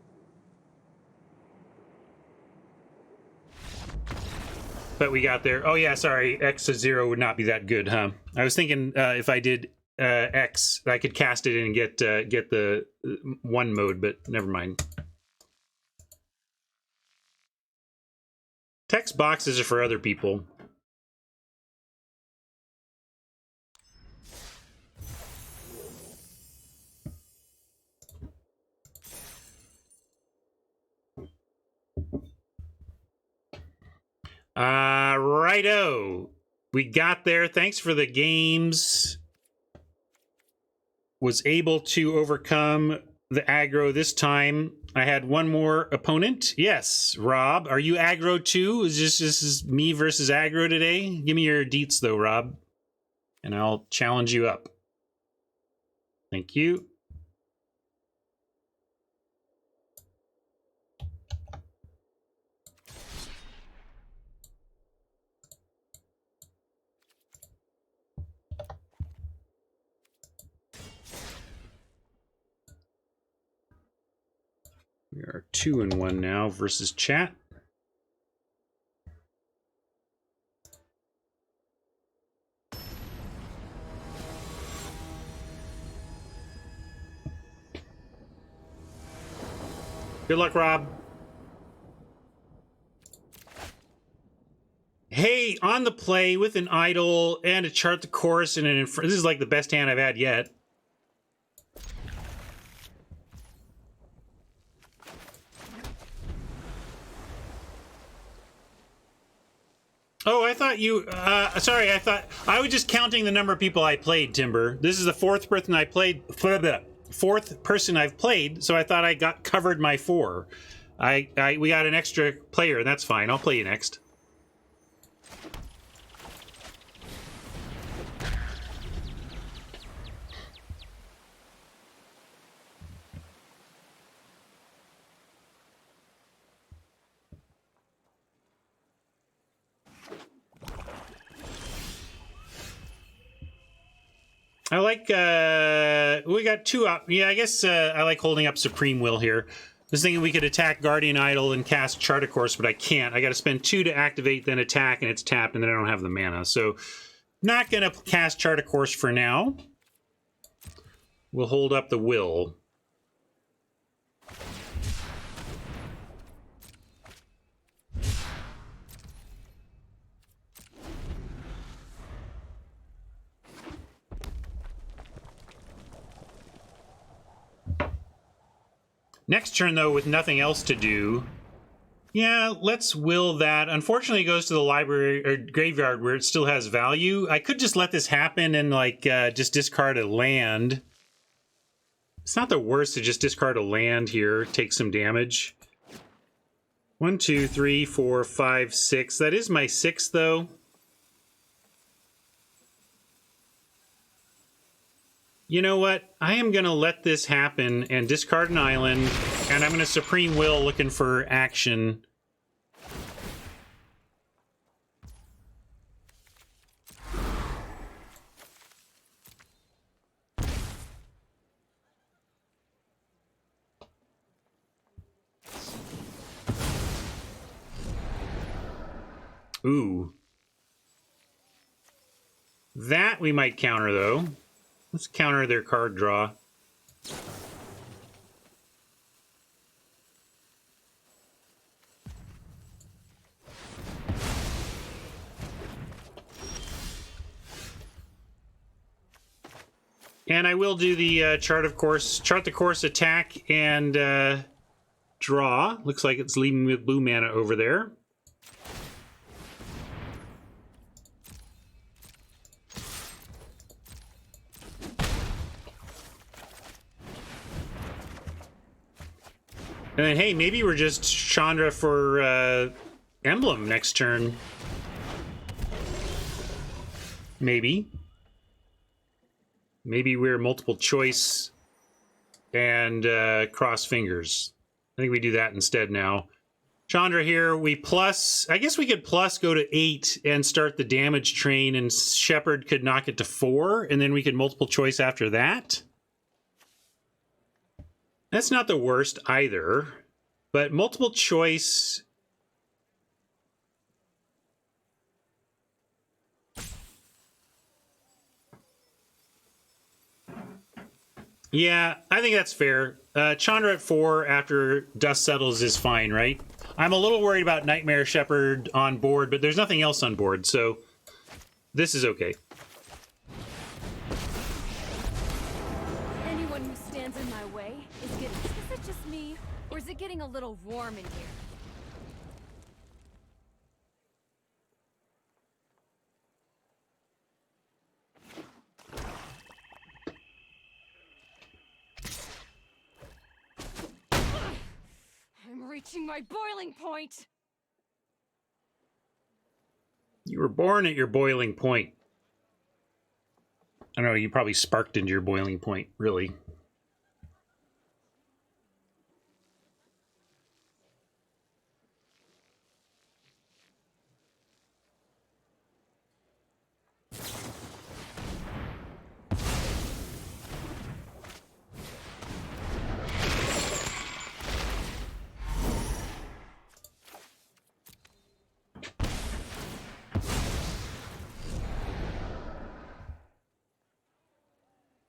But we got there. Oh, yeah, sorry. X to 0 would not be that good, huh? I was thinking if I did X, I could cast it in and get the 1 mode, but never mind. Text boxes are for other people. Righto. We got there. Thanks for the games. Was able to overcome the aggro this time. I had one more opponent. Yes, Rob. Are you aggro too? Is this is me versus aggro today? Give me your deets though, Rob. And I'll challenge you up. Thank you. We are 2-1 now versus chat. Good luck, Rob. Hey, on the play with an idol and a chart the course and an this is like the best hand I've had yet. Oh, I thought you, sorry, I thought, I was just counting the number of people I played, Timber. This is the 4th person I played, 4th person I've played, so I thought I got covered my 4. We got an extra player, and that's fine. I'll play you next. I like, we got 2 up. Yeah, I guess I like holding up Supreme Will here. I was thinking we could attack Guardian Idol and cast Chart of Course, but I can't. I got to spend 2 to activate, then attack, and it's tapped, and then I don't have the mana. So, not going to cast Chart of Course for now. We'll hold up the Will. Next turn, though, with nothing else to do, yeah, let's will that. Unfortunately, it goes to the library or graveyard where it still has value. I could just let this happen and, like, just discard a land. It's not the worst to just discard a land here, take some damage. 1, 2, 3, 4, 5, 6. That is my 6th, though. You know what? I am going to let this happen and discard an island, and I'm going to Supreme Will looking for action. Ooh. That we might counter, though. Let's counter their card draw. And I will do the chart the course, attack, and draw. Looks like it's leaving me with blue mana over there. And then, hey, maybe we're just Chandra for Emblem next turn. Maybe. Maybe we're multiple choice and cross fingers. I think we do that instead now. Chandra here, we plus, I guess we could plus go to 8 and start the damage train, and Shepherd could knock it to 4, and then we could multiple choice after that. That's not the worst either, but multiple choice... Yeah, I think that's fair. Chandra at 4 after Dust Settles is fine, right? I'm a little worried about Nightmare Shepherd on board, but there's nothing else on board, so this is okay. Anyone who stands in my way is getting... Is it just me? Or is it getting a little warm in here? I'm reaching my boiling point! You were born at your boiling point. I don't know, you probably sparked into your boiling point, really.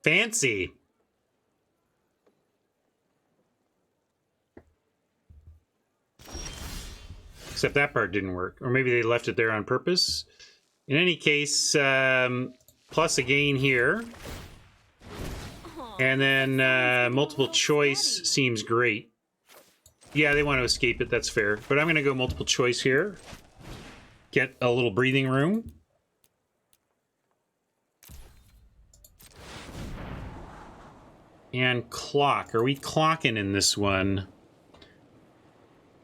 Fancy. Except that part didn't work. Or maybe they left it there on purpose. In any case, plus a gain here. And then multiple choice seems great. Yeah, they want to escape it. That's fair. But I'm going to go multiple choice here. Get a little breathing room. And clock. Are we clocking in this one?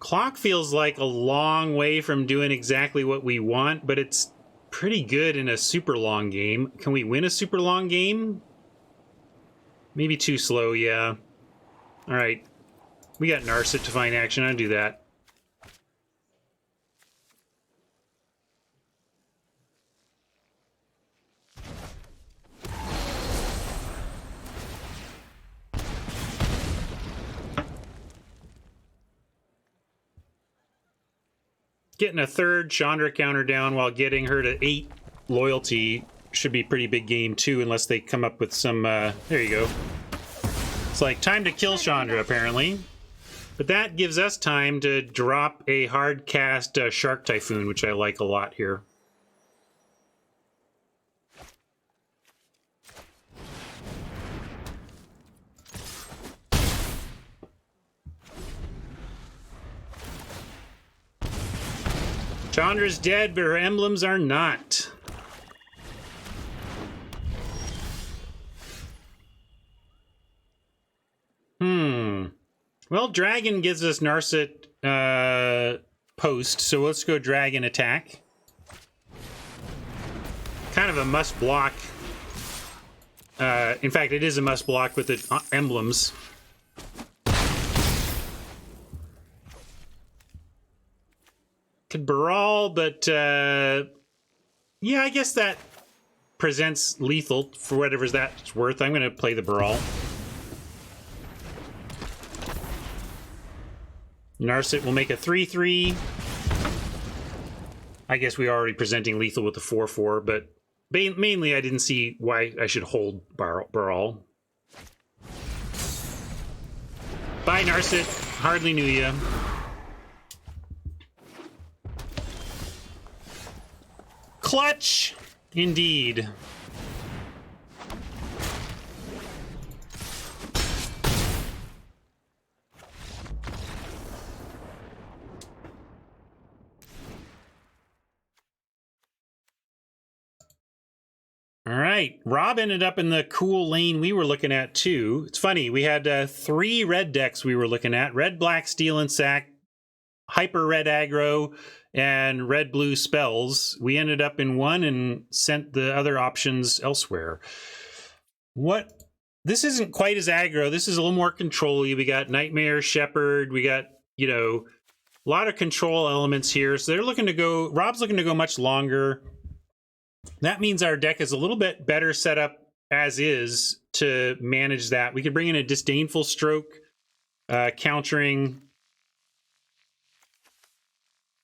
Clock feels like a long way from doing exactly what we want, but it's pretty good in a super long game. Can we win a super long game? Maybe too slow, yeah. Alright. We got Narset to find action. I'll do that. Getting a third Chandra counter down while getting her to 8 loyalty should be a pretty big game too, unless they come up with some, there you go. It's like time to kill Chandra, apparently. But that gives us time to drop a hard cast Shark Typhoon, which I like a lot here. Chandra's dead, but her emblems are not. Well, Dragon gives us Narset post, so let's go Dragon attack. Kind of a must block. In fact, it is a must block with the emblems. Could Baral, but yeah, I guess that presents lethal for whatever that's worth. I'm going to play the Baral. Narset will make a 3/3. I guess we are already presenting lethal with the 4/4, but Mainly, I didn't see why I should hold Baral. Bye, Narset. Hardly knew ya. Clutch! Indeed. All right, Rob ended up in the cool lane we were looking at too. It's funny, we had 3 red decks we were looking at: red, black, steel, and sack, hyper red aggro, and red blue spells. We ended up in one and sent the other options elsewhere. What? This isn't quite as aggro. This is a little more control-y. We got Nightmare, Shepherd. We got, you know, a lot of control elements here. So they're looking to go, Rob's looking to go much longer. That means our deck is a little bit better set up as is to manage that. We could bring in a Disdainful Stroke, countering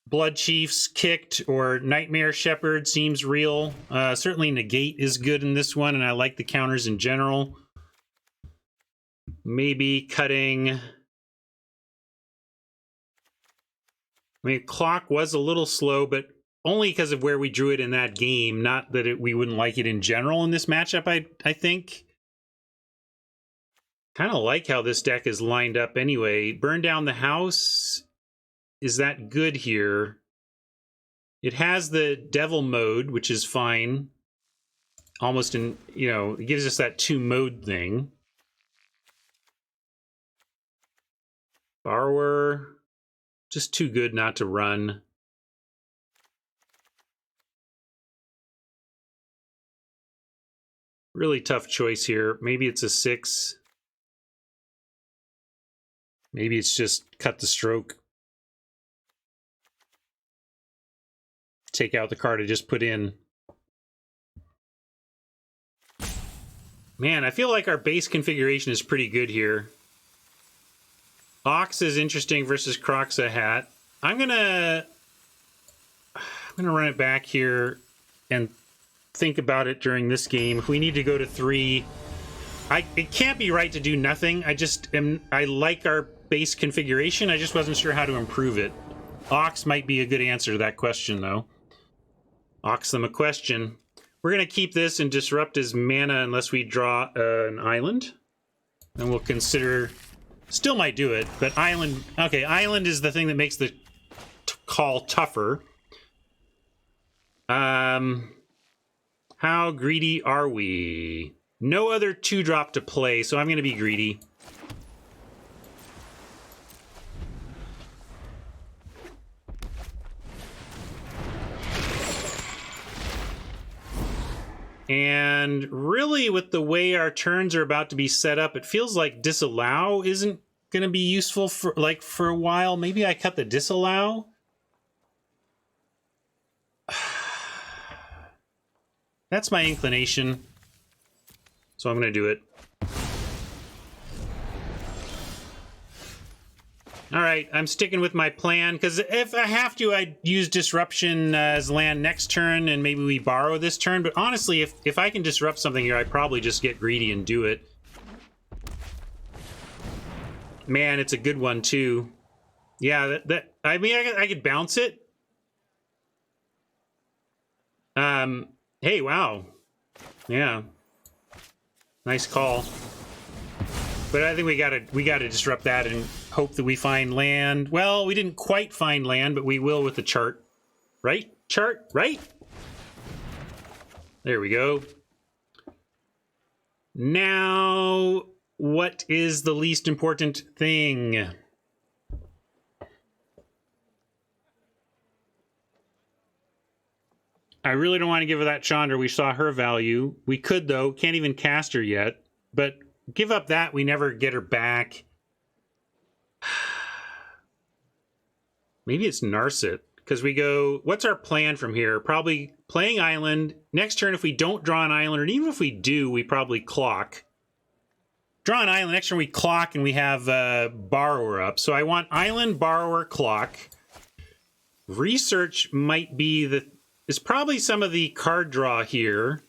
Blood Chiefs kicked, or Nightmare Shepherd seems real. Certainly Negate is good in this one, and I like the counters in general. Maybe cutting... I mean, Clock was a little slow, but only because of where we drew it in that game, not that we wouldn't like it in general in this matchup, I think. Kind of like how this deck is lined up anyway. Burn Down the House... is that good here? It has the Devil mode, which is fine. Almost in, you know, it gives us that 2-mode thing. Borrower, just too good not to run. Really tough choice here. Maybe it's a 6. Maybe it's just cut the stroke. Take out the card I just put in. Man, I feel like our base configuration is pretty good here. Ox is interesting versus Croxa Hat. I'm gonna run it back here and think about it during this game. If we need to go to 3, it can't be right to do nothing. I like our base configuration. I just wasn't sure how to improve it. Ox might be a good answer to that question, though. Ox them a question. We're going to keep this and disrupt his mana unless we draw an island. And we'll consider... Still might do it, but island... Okay, island is the thing that makes the call tougher. How greedy are we? No other 2-drop to play, so I'm going to be greedy. And really, with the way our turns are about to be set up, it feels like disallow isn't going to be useful for a while. Maybe I cut the disallow. That's my inclination. So I'm going to do it. All right, I'm sticking with my plan, because if I have to, I'd use Disruption as land next turn, and maybe we borrow this turn. But honestly, if I can disrupt something here, I'd probably just get greedy and do it. Man, it's a good one, too. Yeah, I mean, I could bounce it. Hey, wow. Yeah. Nice call. But I think we gotta disrupt that and hope that we find land. Well, we didn't quite find land, but we will with the chart. Right? Chart, right? There we go. Now, what is the least important thing? I really don't want to give her that Chandra. We saw her value. We could, though. Can't even cast her yet. But give up that. We never get her back. Maybe it's Narset. Because we go... What's our plan from here? Probably playing Island. Next turn, if we don't draw an Island, or even if we do, we probably clock. Draw an Island. Next turn, we clock, and we have Borrower up. So I want Island, Borrower, clock. Research might be the is probably some of the card draw here.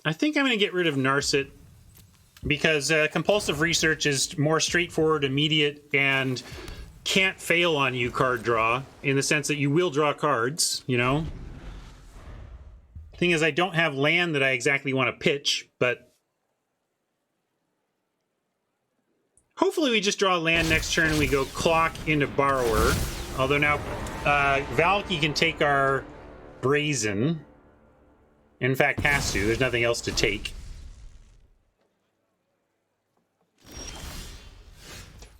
I think I'm going to get rid of Narset because compulsive research is more straightforward, immediate, and can't fail on you card draw in the sense that you will draw cards, you know? Thing is, I don't have land that I exactly want to pitch, but hopefully we just draw land next turn and we go clock into Borrower. Although now Valky can take our Brazen. In fact, has to. There's nothing else to take.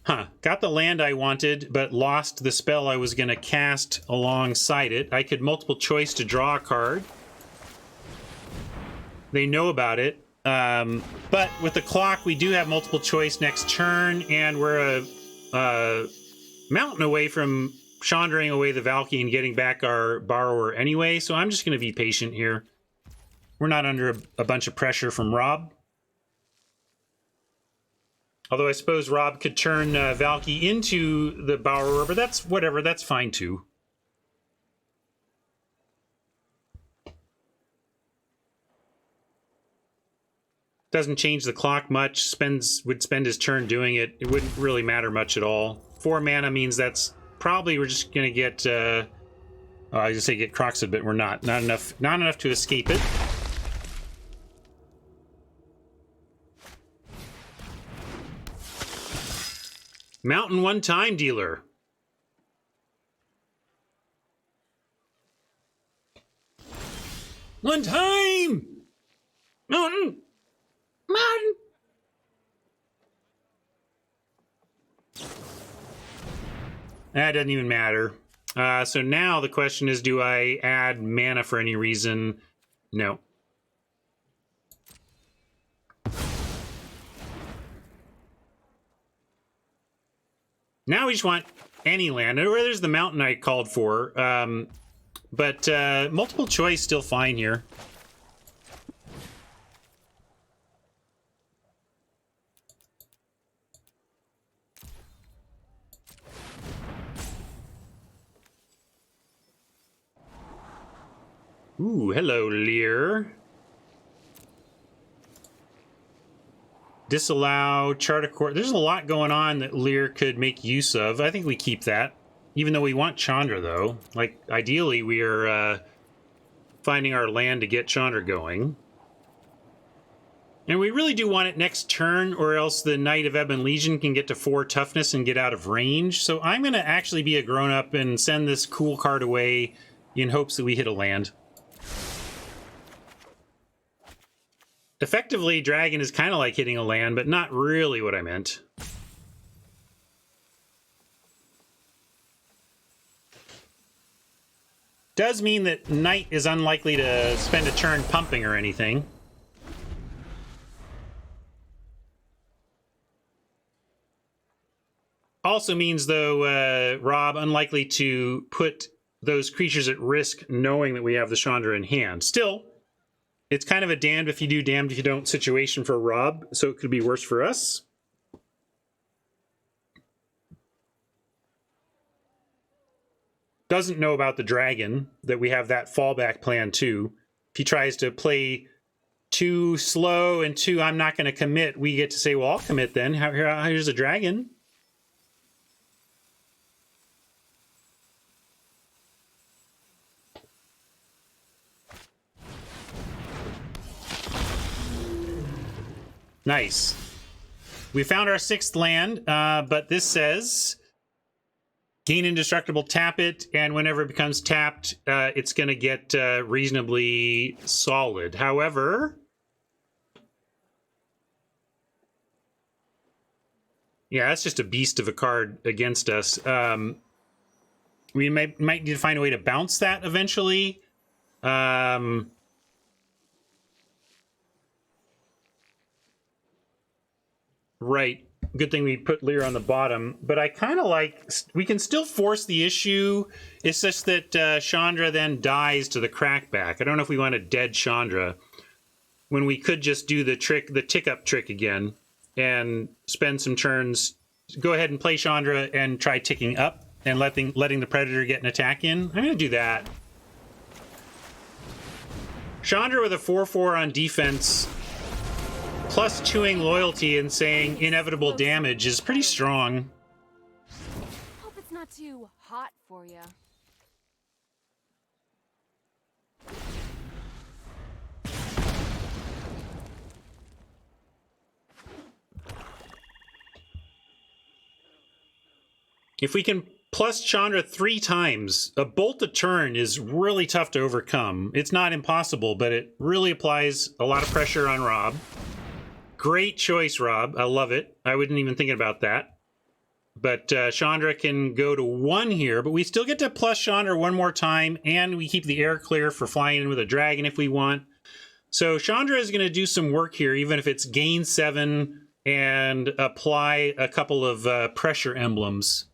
Huh. Got the land I wanted, but lost the spell I was going to cast alongside it. I could multiple choice to draw a card. They know about it. But with the clock, we do have multiple choice next turn, and we're a mountain away from Chandraing away the Valky and getting back our Borrower anyway, so I'm just going to be patient here. We're not under a bunch of pressure from Rob. Although I suppose Rob could turn Valky into the Borrower, but that's whatever, that's fine too. Doesn't change the clock much, would spend his turn doing it. It wouldn't really matter much at all. 4 mana means that's probably we're just gonna get I was gonna say get Croxed, but we're not. Not enough to escape it. Mountain one-time dealer. One time! Mountain! Mountain! That doesn't even matter. So now the question is, do I add mana for any reason? No. Now we just want any land. Or there's the mountain I called for. But multiple choice still fine here. Ooh, hello, Lear. Disallow, chart a court. There's a lot going on that Lear could make use of. I think we keep that. Even though we want Chandra, though. Like, ideally, we are finding our land to get Chandra going. And we really do want it next turn, or else the Knight of Ebon Legion can get to 4 toughness and get out of range. So I'm going to actually be a grown-up and send this cool card away in hopes that we hit a land. Effectively, Dragon is kind of like hitting a land, but not really what I meant. Does mean that Knight is unlikely to spend a turn pumping or anything. Also means, though, Rob, unlikely to put those creatures at risk knowing that we have the Chandra in hand. Still, it's kind of a damned if you do, damned if you don't situation for Rob, so it could be worse for us. Doesn't know about the Dragon, that we have that fallback plan too. If he tries to play too slow and too, I'm not going to commit, we get to say, well, I'll commit then. Here's a Dragon. Nice. We found our 6th land, but this says gain indestructible, tap it, and whenever it becomes tapped, it's going to get reasonably solid. However, yeah, that's just a beast of a card against us. We might need to find a way to bounce that eventually. Right. Good thing we put Lear on the bottom. But I kind of like... We can still force the issue. It's just that Chandra then dies to the crackback. I don't know if we want a dead Chandra. when we could just do the tick up trick again and spend some turns, go ahead and play Chandra and try ticking up and letting the Predator get an attack in. I'm going to do that. Chandra with a 4/4 on defense, plus 2ing loyalty and saying inevitable damage is pretty strong. Hope it's not too hot for you. If we can plus Chandra 3 times, a bolt a turn is really tough to overcome. It's not impossible, but it really applies a lot of pressure on Rob. Great choice, Rob. I love it. I wouldn't even think about that. But Chandra can go to 1 here, but we still get to plus Chandra 1 more time, and we keep the air clear for flying in with a dragon if we want. So Chandra is going to do some work here, even if it's gain 7 and apply a couple of pressure emblems.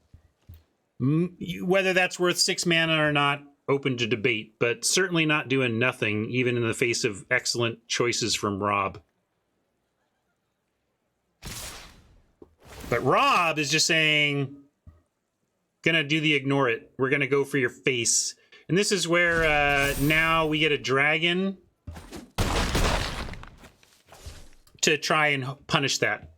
Whether that's worth 6 mana or not, open to debate, but certainly not doing nothing, even in the face of excellent choices from Rob. But Rob is just saying, gonna do the ignore it. We're gonna go for your face. And this is where now we get a dragon to try and punish that.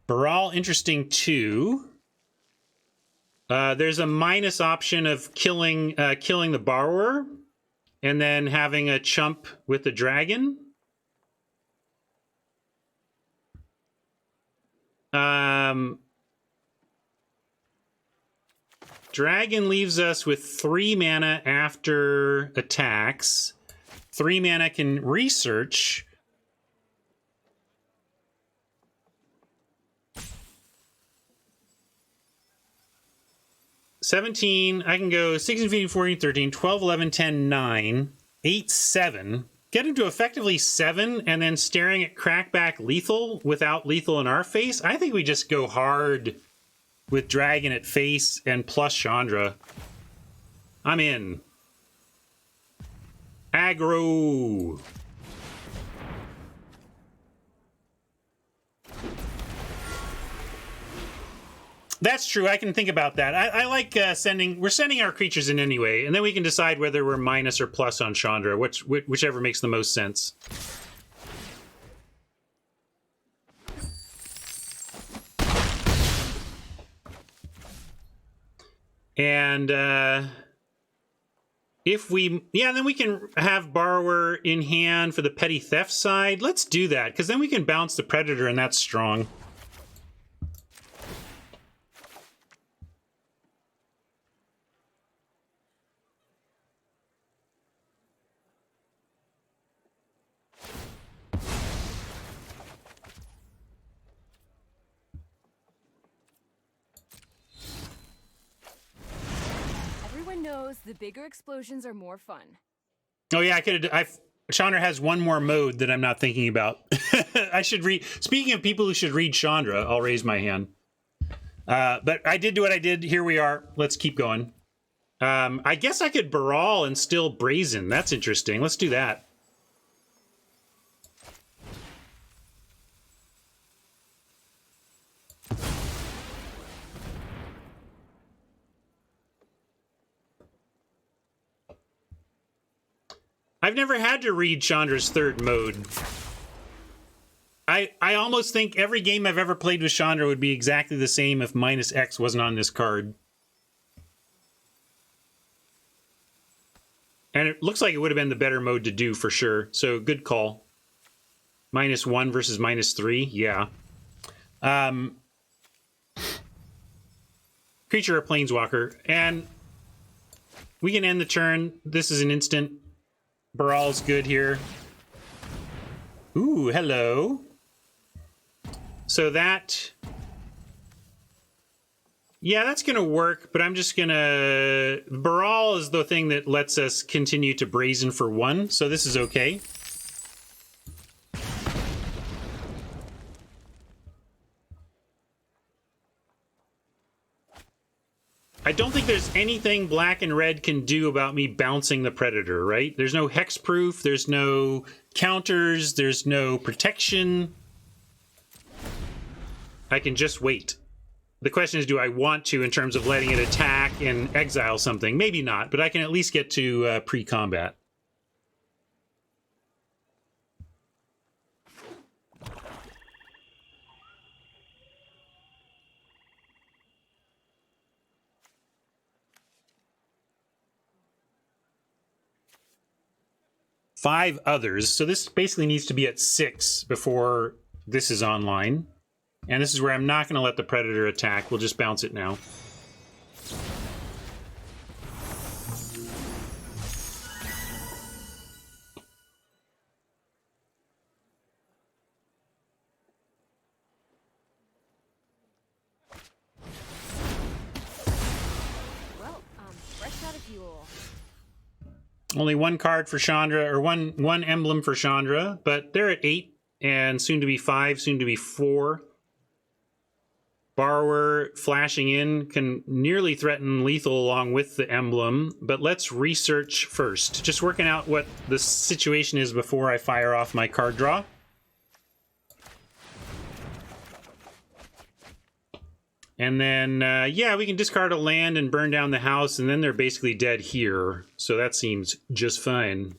Baral, interesting too. There's a minus option of killing the borrower and then having a chump with the dragon. Dragon leaves us with 3 mana after attacks. 3 mana can research. $17, I can go 16, 15, 14, 13, 12, 11, 10, 9, 8, 7. Get him to effectively 7 and then staring at crackback lethal without lethal in our face. I think we just go hard with dragon at face and plus Chandra. I'm in. Aggro. That's true. I can think about that. I like we're sending our creatures in anyway, and then we can decide whether we're minus or plus on Chandra, whichever makes the most sense. And if we, then we can have borrower in hand for the petty theft side. Let's do that, because then we can bounce the Predator, and that's strong. The bigger explosions are more fun. Oh yeah, Chandra has one more mode that I'm not thinking about. I should read. Speaking of people who should read Chandra, I'll raise my hand. But I did do what I did. Here we are. Let's keep going. I guess I could Baral and still Brazen. That's interesting. Let's do that. I've never had to read Chandra's 3rd mode. I almost think every game I've ever played with Chandra would be exactly the same if minus X wasn't on this card. And it looks like it would have been the better mode to do for sure. So good call. -1 versus -3, yeah. Creature or planeswalker. And we can end the turn. This is an instant. Baral's good here. Ooh, hello. So that... yeah, that's going to work, but I'm just going to... Baral is the thing that lets us continue to Brazen for 1, so this is okay. I don't think there's anything black and red can do about me bouncing the Predator, right? There's no hexproof, there's no counters, there's no protection. I can just wait. The question is, do I want to in terms of letting it attack and exile something? Maybe not, but I can at least get to pre-combat. Five others. So this basically needs to be at 6 before this is online. And this is where I'm not going to let the Predator attack. We'll just bounce it now. Well, fresh out of fuel. Only one card for Chandra, or one emblem for Chandra, but they're at 8 and soon to be 5, soon to be 4. Borrower flashing in can nearly threaten lethal along with the emblem, but let's research first. Just working out what the situation is before I fire off my card draw. And then, yeah, we can discard a land and burn down the house, and then they're basically dead here. So that seems just fine.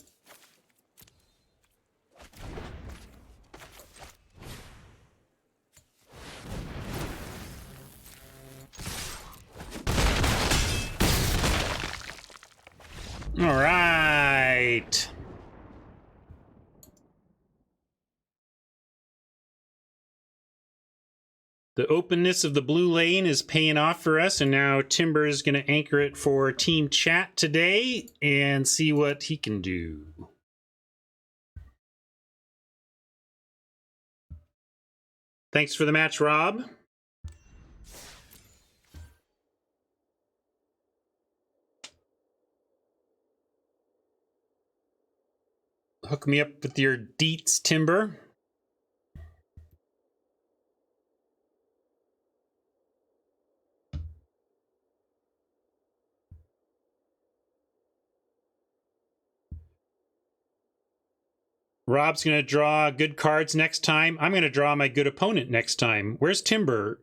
All right. The openness of the blue lane is paying off for us, and now Timber is going to anchor it for team chat today and see what he can do. Thanks for the match, Rob. Hook me up with your deets, Timber. Rob's going to draw good cards next time. I'm going to draw my good opponent next time. Where's Timber?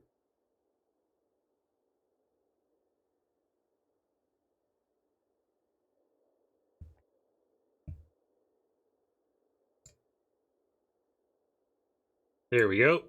There we go.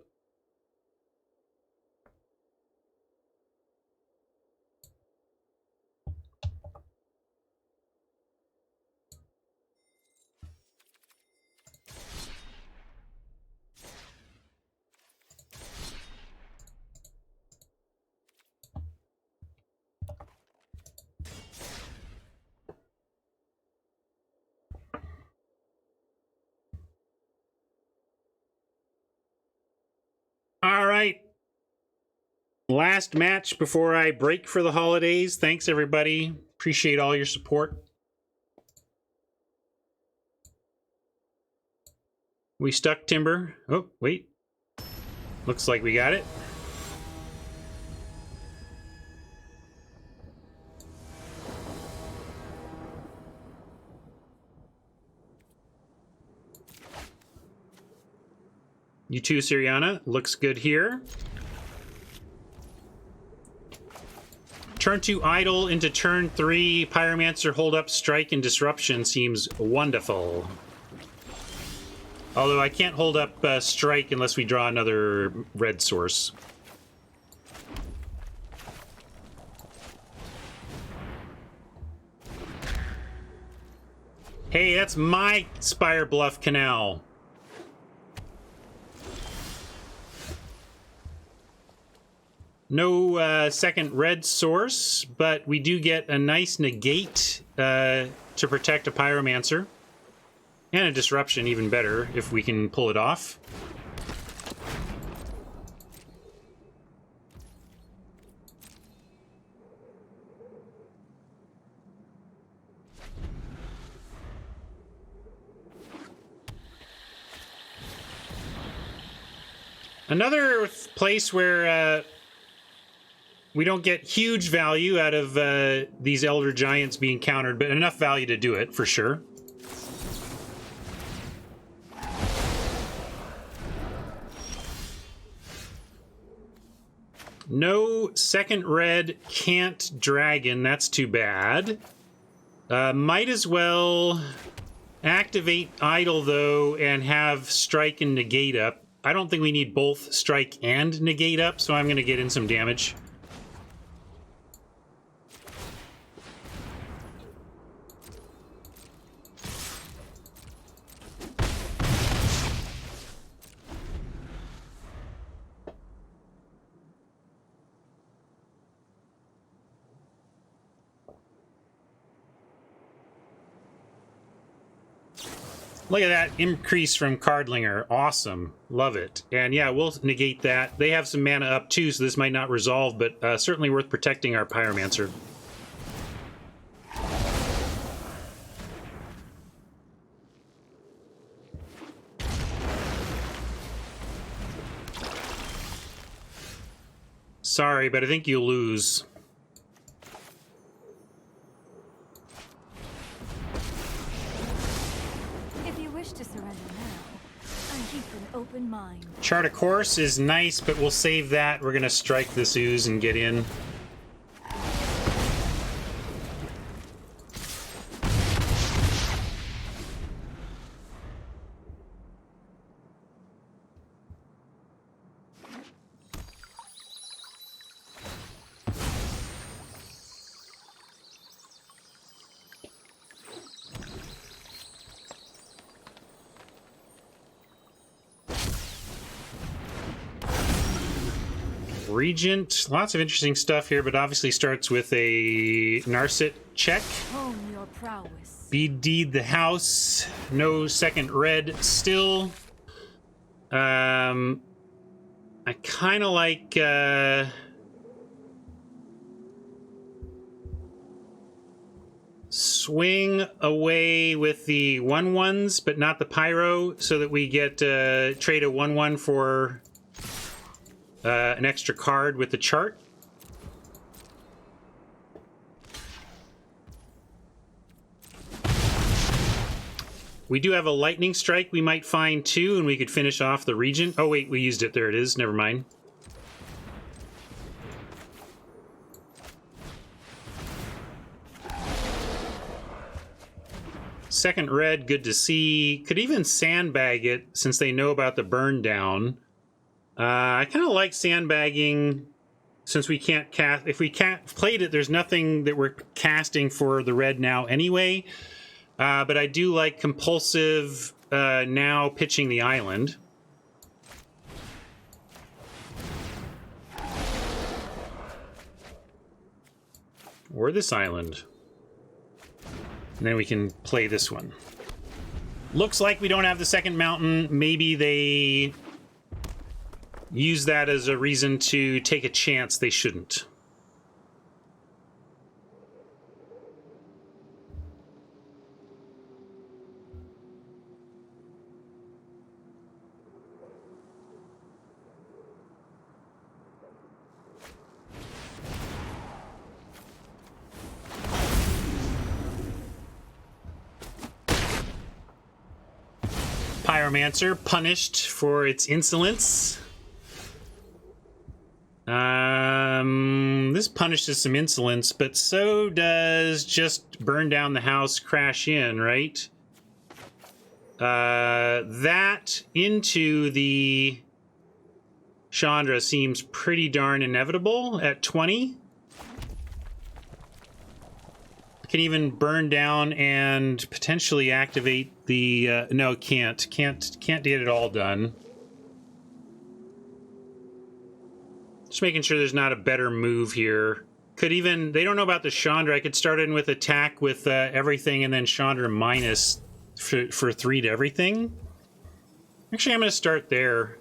All right. Last match before I break for the holidays. Thanks, everybody. Appreciate all your support. We stuck, Timber. Oh, wait. Looks like we got it. You too, Siriana. Looks good here. Turn 2 idle into turn 3. Pyromancer, hold up, strike, and disruption seems wonderful. Although I can't hold up strike unless we draw another red source. Hey, that's my Spire Bluff Canal. No second red source, but we do get a nice negate to protect a Pyromancer. And a disruption, even better, if we can pull it off. Another place where We don't get huge value out of these Elder Giants being countered, but enough value to do it, for sure. No second red, can't dragon. That's too bad. Might as well activate idle, though, and have strike and negate up. I don't think we need both strike and negate up, so I'm going to get in some damage. Look at that increase from Cardlinger. Awesome. Love it. And yeah, we'll negate that. They have some mana up too, so this might not resolve, but certainly worth protecting our Pyromancer. Sorry, but I think you'll lose. To surrender now, I keep an open mind. Chart a course is nice, but we'll save that. We're gonna strike this ooze and get in. Regent, lots of interesting stuff here, but obviously starts with a Narset check. Hone your prowess. BD'd the house. No second red still. I kind of like swing away with the 1/1s, but not the pyro, so that we get trade a 1/1 for an extra card with the chart. We do have a lightning strike we might find too, and we could finish off the Regent. Oh wait, we used it. There it is. Never mind. Second red, good to see. Could even sandbag it since they know about the burn down. I kind of like sandbagging since we can't cast. If we can't played it, there's nothing that we're casting for the red now anyway. But I do like compulsive now pitching the island. Or this island. And then we can play this one. Looks like we don't have the second mountain. Maybe they use that as a reason to take a chance they shouldn't. Pyromancer punished for its insolence. This punishes some insolence, but so does just burn down the house, crash in, right? That into the Chandra seems pretty darn inevitable at 20. Can even burn down and potentially activate the no, can't get it all done. Just making sure there's not a better move here. Could even, they don't know about the Chandra. I could start in with attack with everything and then Chandra minus for 3 to everything. Actually, I'm going to start there.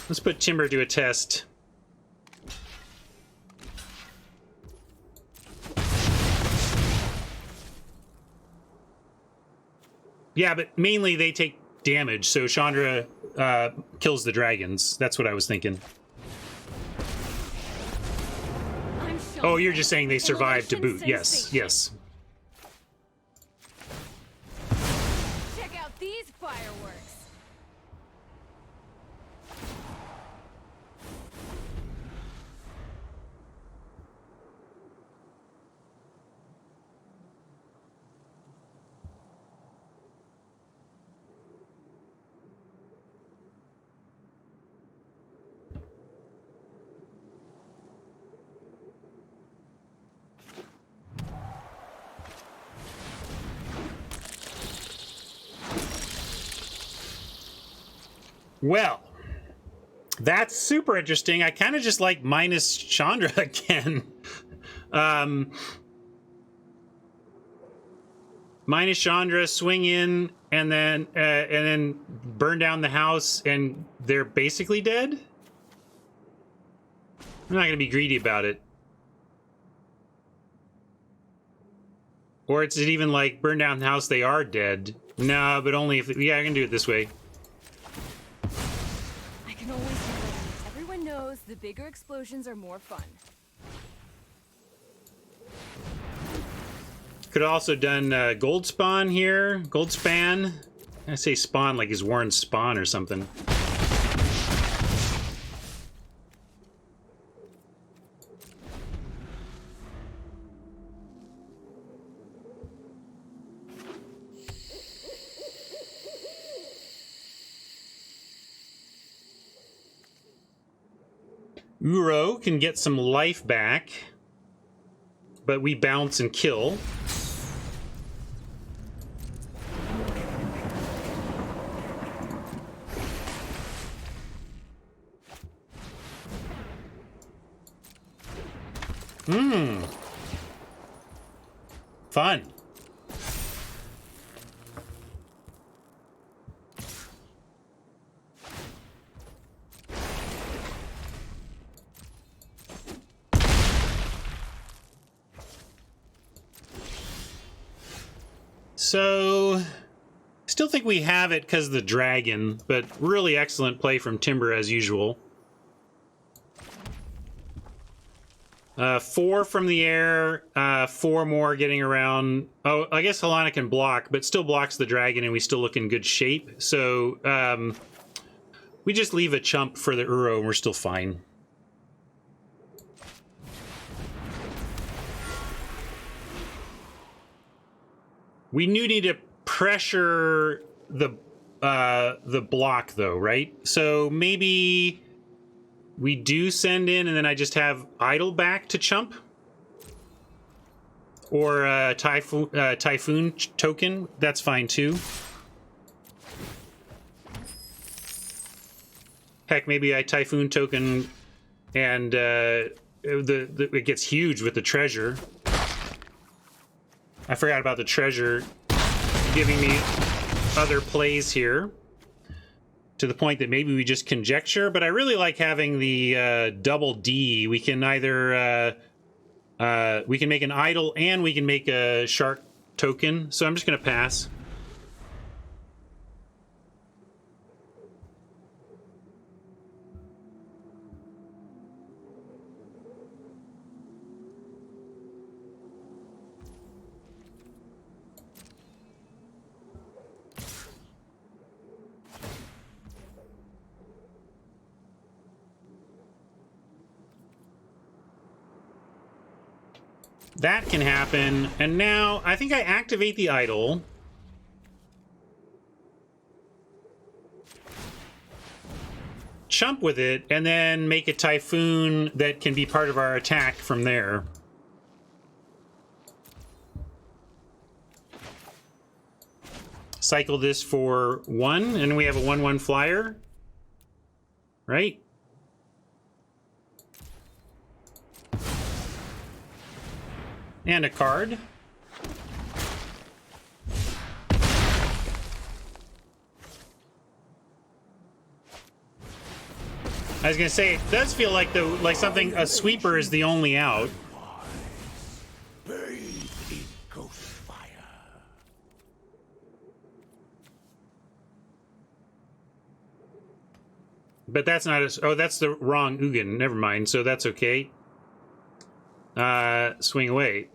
Let's put Timber to a test. Yeah, but mainly they take damage, so Chandra kills the dragons. That's what I was thinking. Oh, you're just saying they survived to Immolation boot. Yes, sensation. yes. Check out these fireworks. Well, that's super interesting. I kind of just like minus Chandra again. Minus Chandra, swing in, and then burn down the house, and they're basically dead. I'm not gonna be greedy about it. Or it's even like burn down the house, they are dead. No, but only if yeah, I can do it this way. I can always be ready. Everyone knows the bigger explosions are more fun. Could have also done gold spawn here, gold span. I say spawn like he's Warren Spawn or something. Uro can get some life back, but we bounce and kill. Fun. So, still think we have it because of the dragon, but really excellent play from Timber as usual. 4 from the air, 4 more getting around. Oh, I guess Helena can block, but still blocks the dragon, and we still look in good shape. So, we just leave a chump for the Uro, and we're still fine. We need to pressure the block, though, right? So maybe we do send in, and then I just have idle back to chump, or typhoon token. That's fine too. Heck, maybe I typhoon token, and it gets huge with the treasure. I forgot about the treasure giving me other plays here, to the point that maybe we just conjecture, but I really like having the double D. We can either we can make an idol and we can make a shark token, so I'm just gonna pass. That can happen, and now I think I activate the idol. Chump with it, and then make a typhoon that can be part of our attack from there. Cycle this for 1, and we have a 1/1 flyer. Right? And a card. I was gonna say, it does feel like a sweeper is the only out. But that's not oh, that's the wrong Ugin. Never mind. So that's okay. Swing away.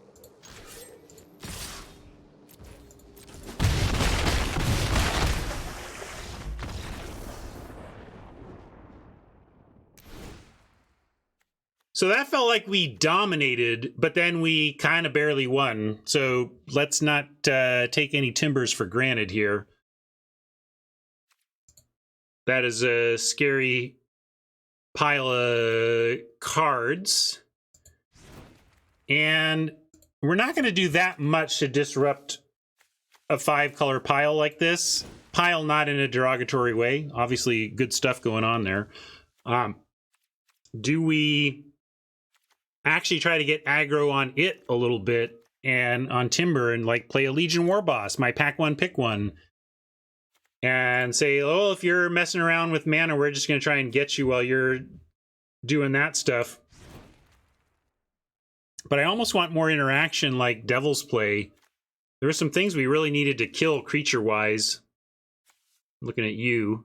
So that felt like we dominated, but then we kind of barely won. So let's not take any timbers for granted here. That is a scary pile of cards. And we're not going to do that much to disrupt a 5-color pile like this. Pile not in a derogatory way. Obviously, good stuff going on there. Do we actually try to get aggro on it a little bit and on Timber and like play a Legion War Boss, my pack one, pick one, and say, oh, if you're messing around with mana, we're just going to try and get you while you're doing that stuff. But I almost want more interaction like Devil's Play. There were some things we really needed to kill creature-wise. Looking at you.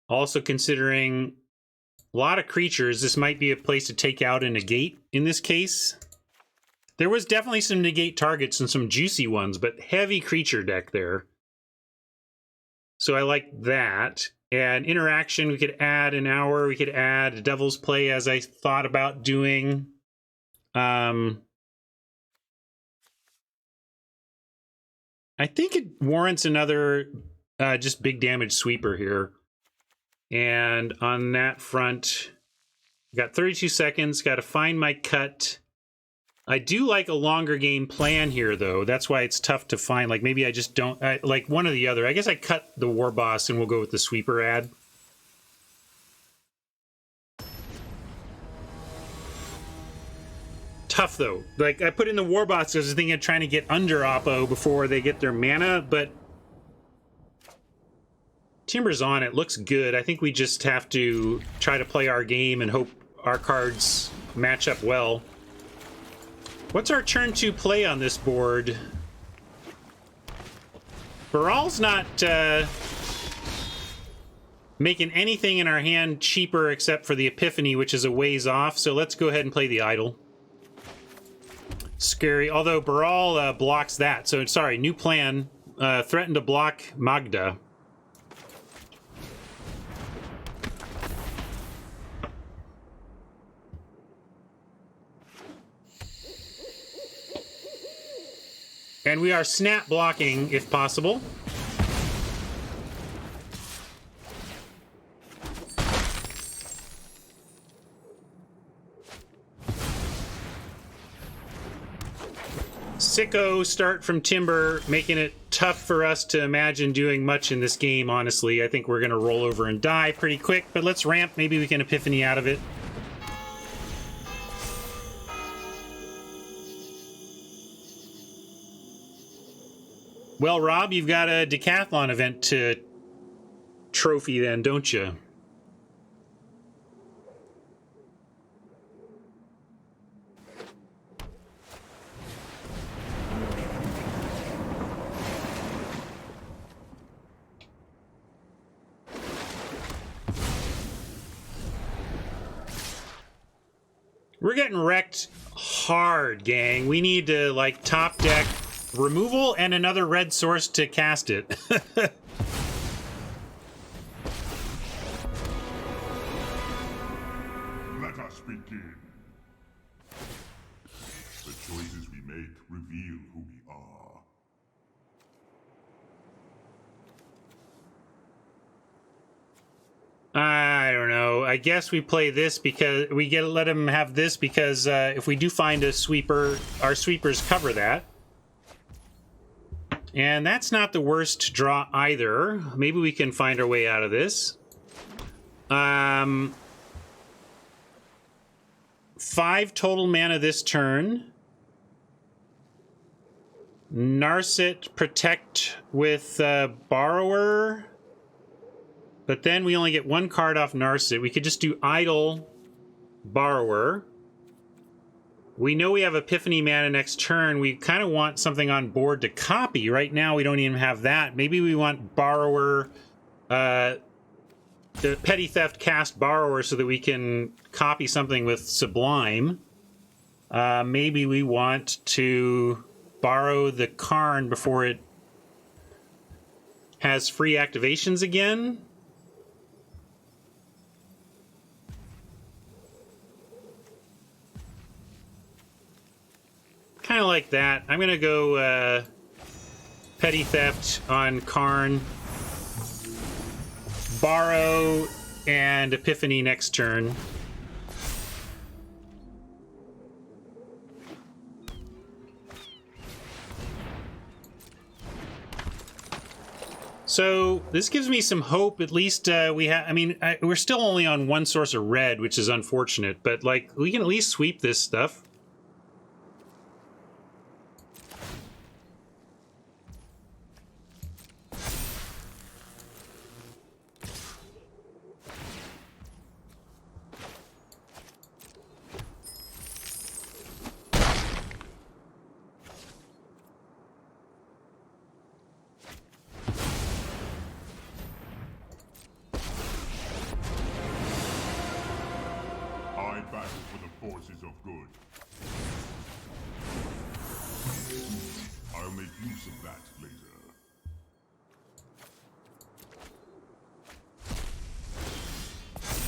Also considering a lot of creatures, this might be a place to take out a negate in this case. There was definitely some negate targets and some juicy ones, but heavy creature deck there. So I like that. And interaction, we could add an hour. We could add Devil's Play as I thought about doing. I think it warrants another just big damage sweeper here. And on that front, got 32 seconds, got to find my cut. I do like a longer game plan here, though. That's why it's tough to find. Like, maybe I just don't... like, one or the other. I guess I cut the War Boss and we'll go with the sweeper ad. Tough, though. Like, I put in the War Boss because I was thinking of trying to get under Oppo before they get their mana, but... Timber's on. It looks good. I think we just have to try to play our game and hope our cards match up well. What's our turn 2 play on this board? Baral's not making anything in our hand cheaper except for the Epiphany, which is a ways off. So let's go ahead and play the Idol. Scary. Although Baral blocks that. So sorry, new plan. Threaten to block Magda. And we are snap blocking, if possible. Sicko start from Timber, making it tough for us to imagine doing much in this game, honestly. I think we're going to roll over and die pretty quick, but let's ramp. Maybe we can Epiphany out of it. Well, Rob, you've got a decathlon event to trophy then, don't you? We're getting wrecked hard, gang. We need to, like, top deck removal and another red source to cast it. Let us begin. The choices we make reveal who we are. I don't know. I guess we play this because we get to let him have this because if we do find a sweeper, our sweepers cover that. And that's not the worst draw either. Maybe we can find our way out of this. 5 total mana this turn. Narset protect with Borrower. But then we only get 1 card off Narset. We could just do Idle Borrower. We know we have Epiphany mana next turn. We kind of want something on board to copy. Right now, we don't even have that. Maybe we want Borrower, the Petty Theft cast Borrower so that we can copy something with Sublime. Maybe we want to borrow the Karn before it has free activations again. Kind of like that. I'm gonna go Petty Theft on Karn, borrow, and Epiphany next turn. So this gives me some hope. At least we have. I mean, we're still only on one source of red, which is unfortunate. But like, we can at least sweep this stuff. I battle for the forces of good. I'll make use of that later.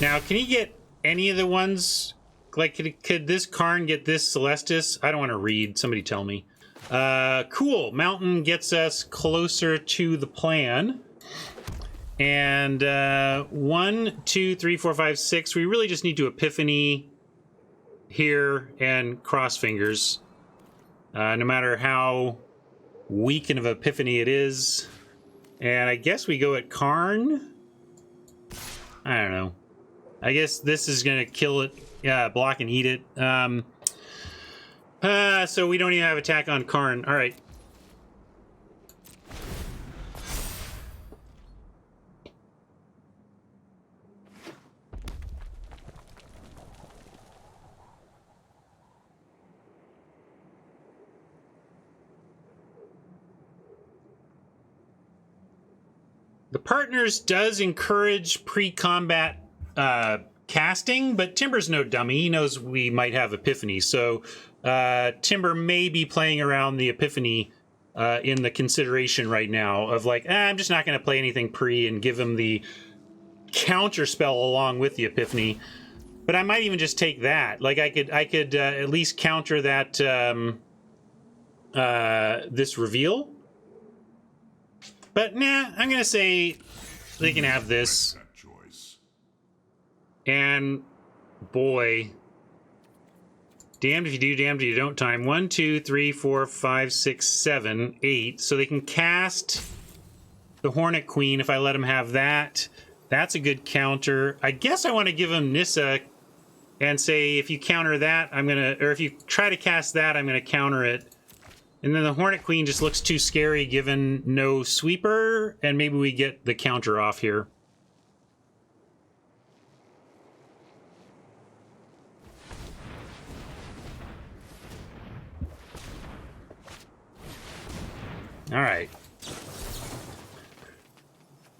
Now, can he get any of the ones? Like, could this Karn get this Celestis? I don't want to read. Somebody tell me. Cool. Mountain gets us closer to the plan. And 1, 2, 3, 4, 5, 6. We really just need to Epiphany here and cross fingers. No matter how weak of an Epiphany it is. And I guess we go at Karn. I don't know. I guess this is going to kill it. Yeah, block and eat it. So we don't even have attack on Karn. All right. The Partners does encourage pre-combat casting, but Timber's no dummy. He knows we might have Epiphany, so Timber may be playing around the Epiphany in the consideration right now of like, I'm just not going to play anything pre and give him the counter spell along with the Epiphany. But I might even just take that. Like I could at least counter that this reveal. But nah, I'm gonna say they can have this. And boy, damned if you do, damned if you don't time. 1, 2, 3, 4, 5, 6, 7, 8. So they can cast the Hornet Queen if I let them have that. That's a good counter. I guess I want to give them Nissa and say if you counter that, I'm gonna, or if you try to cast that, I'm gonna counter it. And then the Hornet Queen just looks too scary given no sweeper, and maybe we get the counter off here. All right.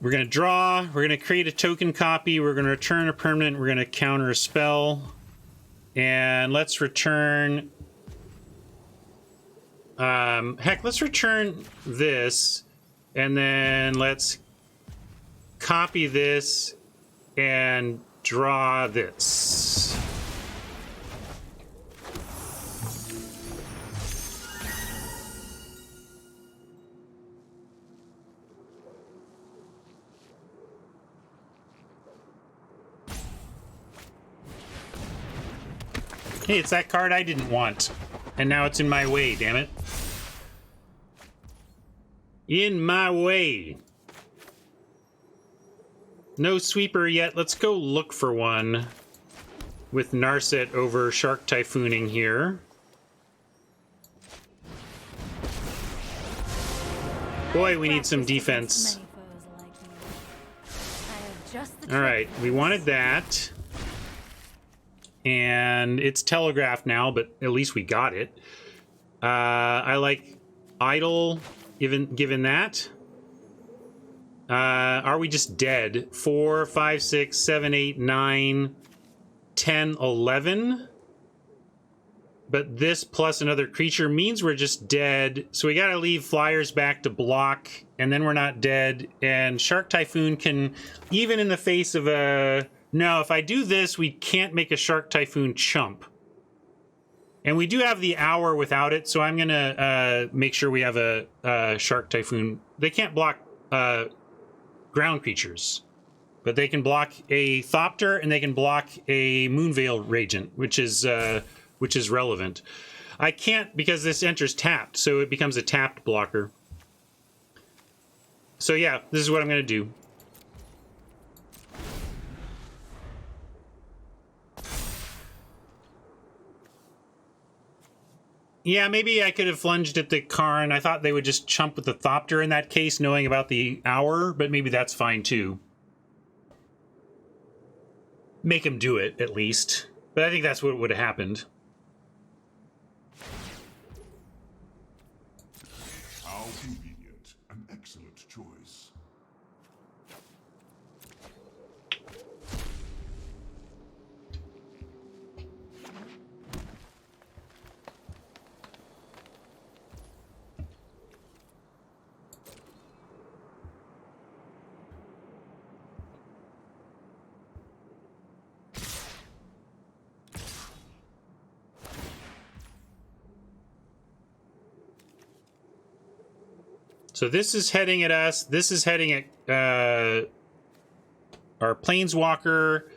We're going to draw. We're going to create a token copy. We're going to return a permanent. We're going to counter a spell. And let's return... heck, let's return this. And then let's copy this and draw this. Hey, it's that card I didn't want. And now it's in my way, damn it. In my way. No sweeper yet. Let's go look for one with Narset over Shark Typhooning here. Boy, we need some defense. All right, we wanted that. and it's telegraphed now, but at least we got it. I like idle, given that. Are we just dead? 4, 5, 6, 7, 8, 9, 10, 11. But this plus another creature means we're just dead. So we gotta leave flyers back to block, and then we're not dead. And Shark Typhoon can, even in the face of a... No, if I do this, we can't make a Shark Typhoon chump. And we do have the hour without it, so I'm gonna make sure we have a Shark Typhoon. They can't block ground creatures, but they can block a Thopter, and they can block a Moonveil Regent, which is relevant. I can't because this enters tapped, so it becomes a tapped blocker. So yeah, this is what I'm going to do. Yeah, maybe I could have lunged at the Karn. I thought they would just chump with the Thopter in that case, knowing about the hour, but maybe that's fine too. Make him do it, at least. But I think that's what would have happened. How convenient. An excellent choice. So this is heading at us. This is heading at our Planeswalker.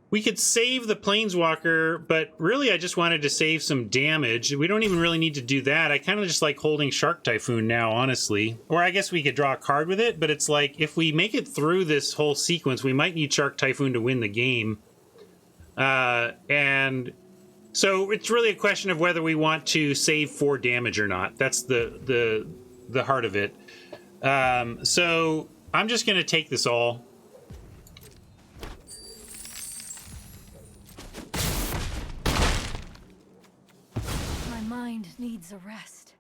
We could save the Planeswalker, but really I just wanted to save some damage. We don't even really need to do that. I kind of just like holding Shark Typhoon now, honestly. Or I guess we could draw a card with it, but it's like, if we make it through this whole sequence, we might need Shark Typhoon to win the game. And so it's really a question of whether we want to save 4 damage or not. That's the heart of it. So I'm just going to take this all. My mind needs a rest.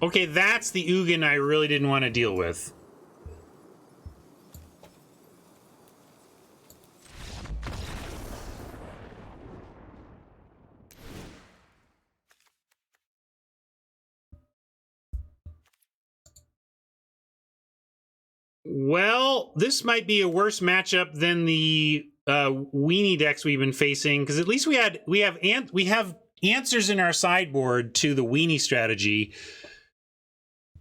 Okay, that's the Ugin I really didn't want to deal with. Well, this might be a worse matchup than the weenie decks we've been facing, because at least we have answers in our sideboard to the weenie strategy.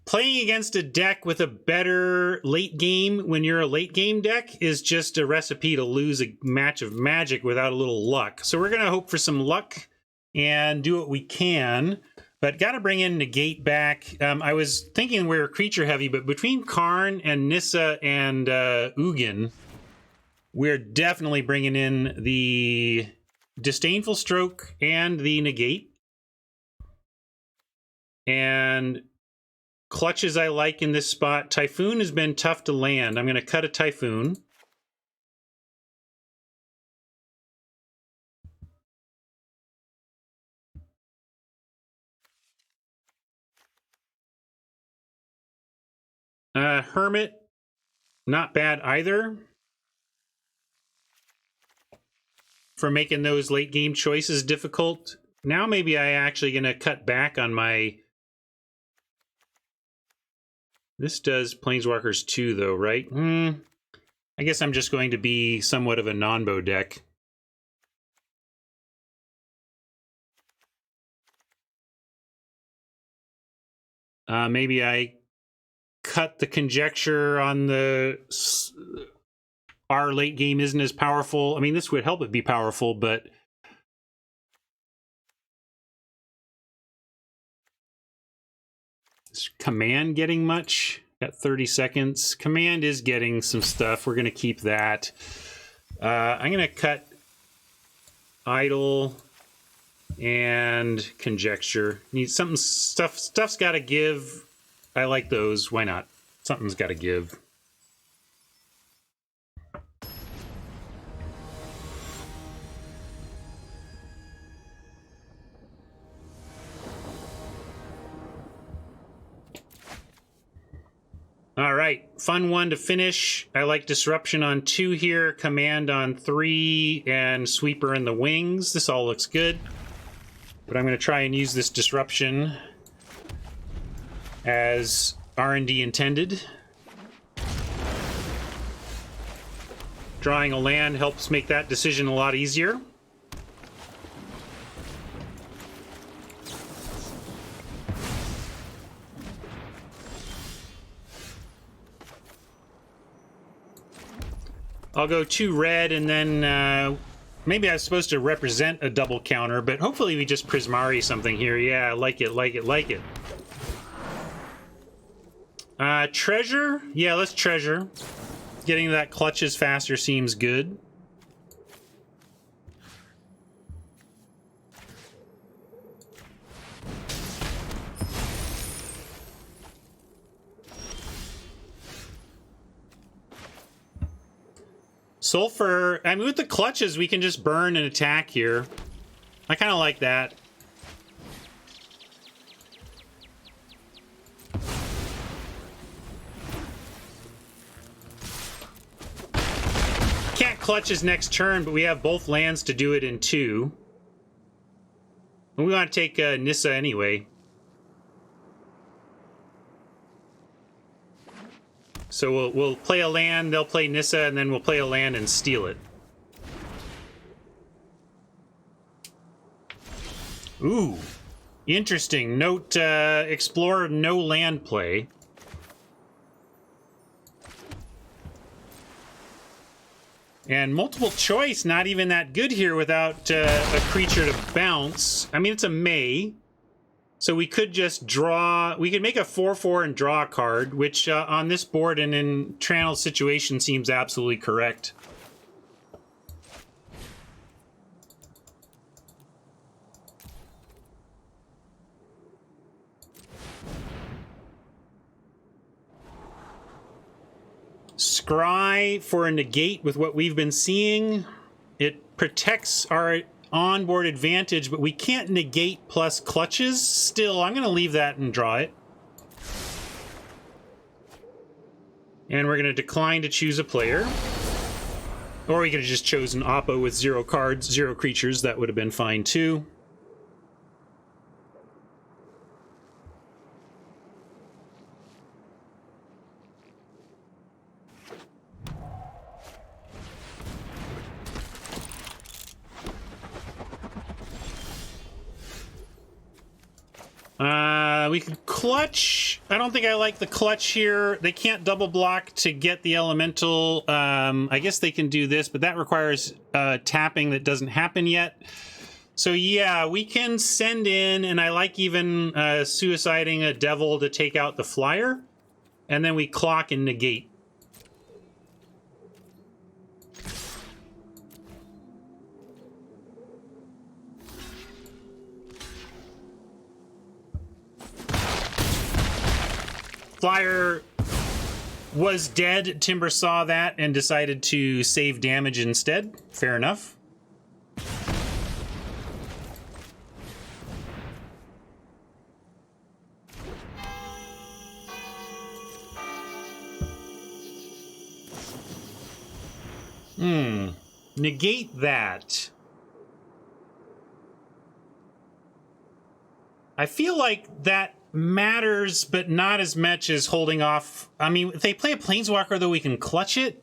Playing against a deck with a better late game when you're a late game deck is just a recipe to lose a match of Magic without a little luck. So we're gonna hope for some luck and do what we can. But got to bring in Negate back. I was thinking we were creature heavy, but between Karn and Nissa and Ugin, we're definitely bringing in the Disdainful Stroke and the Negate. And clutches I like in this spot. Typhoon has been tough to land. I'm going to cut a Typhoon. Hermit, not bad either for making those late game choices difficult. Now maybe I actually gonna cut back on my... This does Planeswalkers too, though, right? I guess I'm just going to be somewhat of a non-bow deck. Maybe I cut the Conjecture on the... Our late game isn't as powerful. I mean, this would help it be powerful, but... Is Command getting much? Got 30 seconds. Command is getting some stuff. We're going to keep that. I'm going to cut Idle. And conjecture. Need something. Stuff's got to give. I like those. Why not? Something's got to give. All right, fun one to finish. I like Disruption on 2 here, Command on 3, and Sweeper in the wings. This all looks good. But I'm going to try and use this Disruption as R&D intended. Drawing a land helps make that decision a lot easier. I'll go 2 red, and then maybe I was supposed to represent a double counter, but hopefully we just Prismari something here. Yeah, I like it, like it, like it. Treasure? Yeah, let's treasure. Getting that clutches faster seems good. Sulfur, I mean, with the clutches, we can just burn and attack here. I kind of like that. Can't clutch his next turn, but we have both lands to do it in 2. And we want to take Nissa anyway. So we'll play a land, they'll play Nissa, and then we'll play a land and steal it. Ooh, interesting. Note, explore no land play. And multiple choice, not even that good here without a creature to bounce. I mean, it's a May. So we could just draw, we could make a 4/4 and draw a card, which on this board and in Tranel's situation seems absolutely correct. Scry for a negate with what we've been seeing. It protects our onboard advantage, but we can't negate plus clutches. Still, I'm going to leave that and draw it. And we're going to decline to choose a player. Or we could have just chosen Oppo with 0 cards, 0 creatures. That would have been fine too. We could clutch. I don't think I like the clutch here. They can't double block to get the elemental. I guess they can do this, but that requires tapping that doesn't happen yet. So yeah, we can send in, and I like even suiciding a devil to take out the flyer, and then we clock and negate. Flyer was dead. Timber saw that and decided to save damage instead. Fair enough. Negate that. I feel like that matters, but not as much as holding off. I mean, if they play a Planeswalker, though, we can clutch it.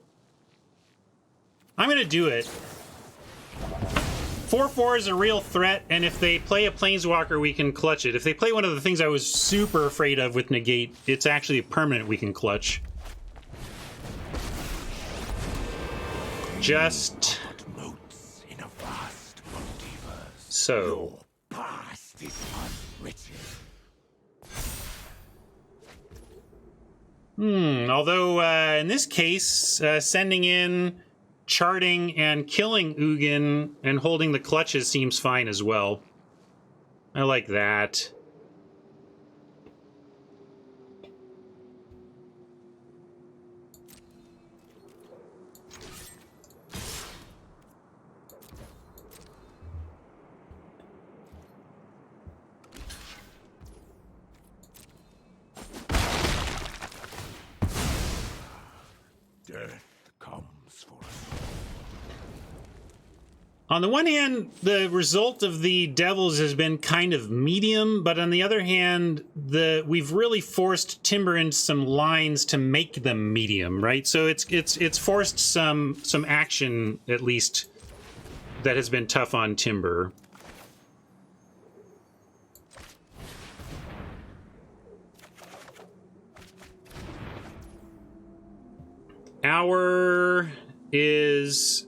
I'm going to do it. 4/4 is a real threat, and if they play a Planeswalker, we can clutch it. If they play one of the things I was super afraid of with negate, it's actually a permanent we can clutch. Just so. Although in this case, sending in, charting, and killing Ugin and holding the clutches seems fine as well. I like that. Death comes for us. On the one hand, the result of the Devils has been kind of medium, but on the other hand, we've really forced Timber into some lines to make them medium, right? So it's forced some action, at least, that has been tough on Timber. Hour is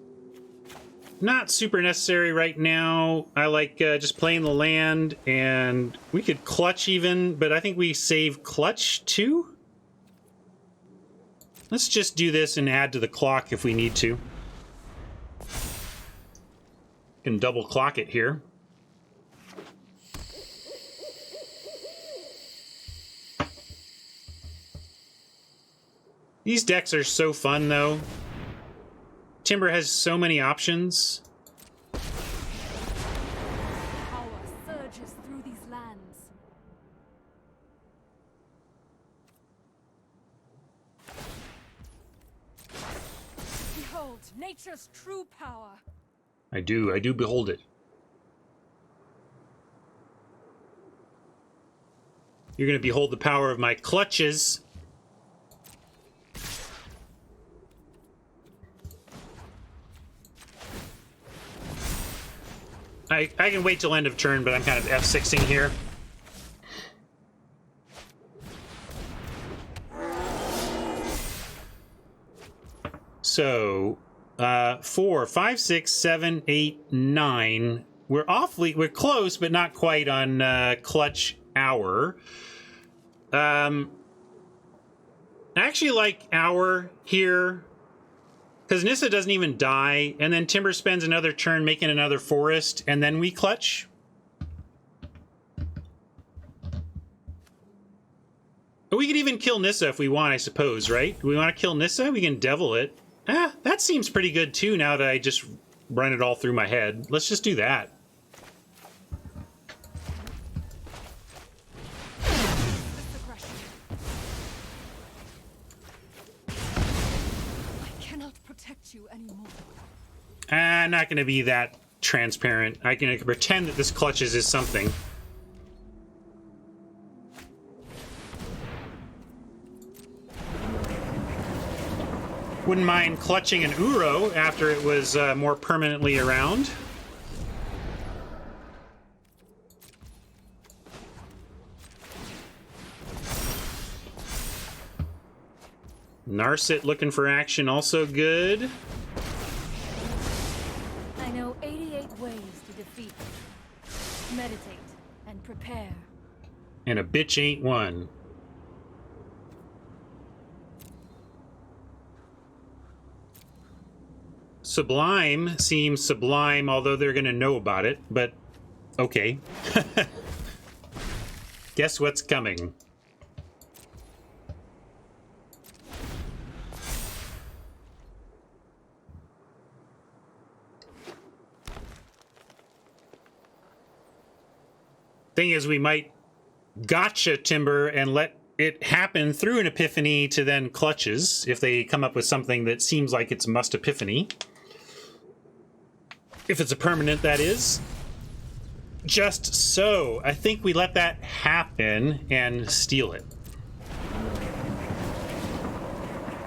not super necessary right now. I like just playing the land, and we could clutch even, but I think we save clutch too. Let's just do this and add to the clock if we need to. Can double clock it here. These decks are so fun, though. Timber has so many options. Power surges through these lands. Behold, nature's true power. I do behold it. You're gonna behold the power of my clutches. I can wait till end of turn, but I'm kind of F6ing here. So, 4, 5, 6, 7, 8, 9. We're close, but not quite on clutch hour. I actually like hour here, because Nissa doesn't even die, and then Timber spends another turn making another forest, and then we clutch. But we could even kill Nissa if we want, I suppose, right? Do we want to kill Nissa? We can devil it. Ah, that seems pretty good too, now that I just run it all through my head. Let's just do that. You anymore. I'm not going to be that transparent. I can pretend that this clutches is something. Wouldn't mind clutching an Uro after it was more permanently around. Narset looking for action, also good. I know 88 ways to defeat. Meditate and prepare. And a bitch ain't one. Sublime seems sublime, although they're going to know about it, but okay. Guess what's coming? Thing is, we might gotcha Timber and let it happen through an epiphany to then clutches if they come up with something that seems like it's must epiphany. If it's a permanent, that is. Just so. I think we let that happen and steal it.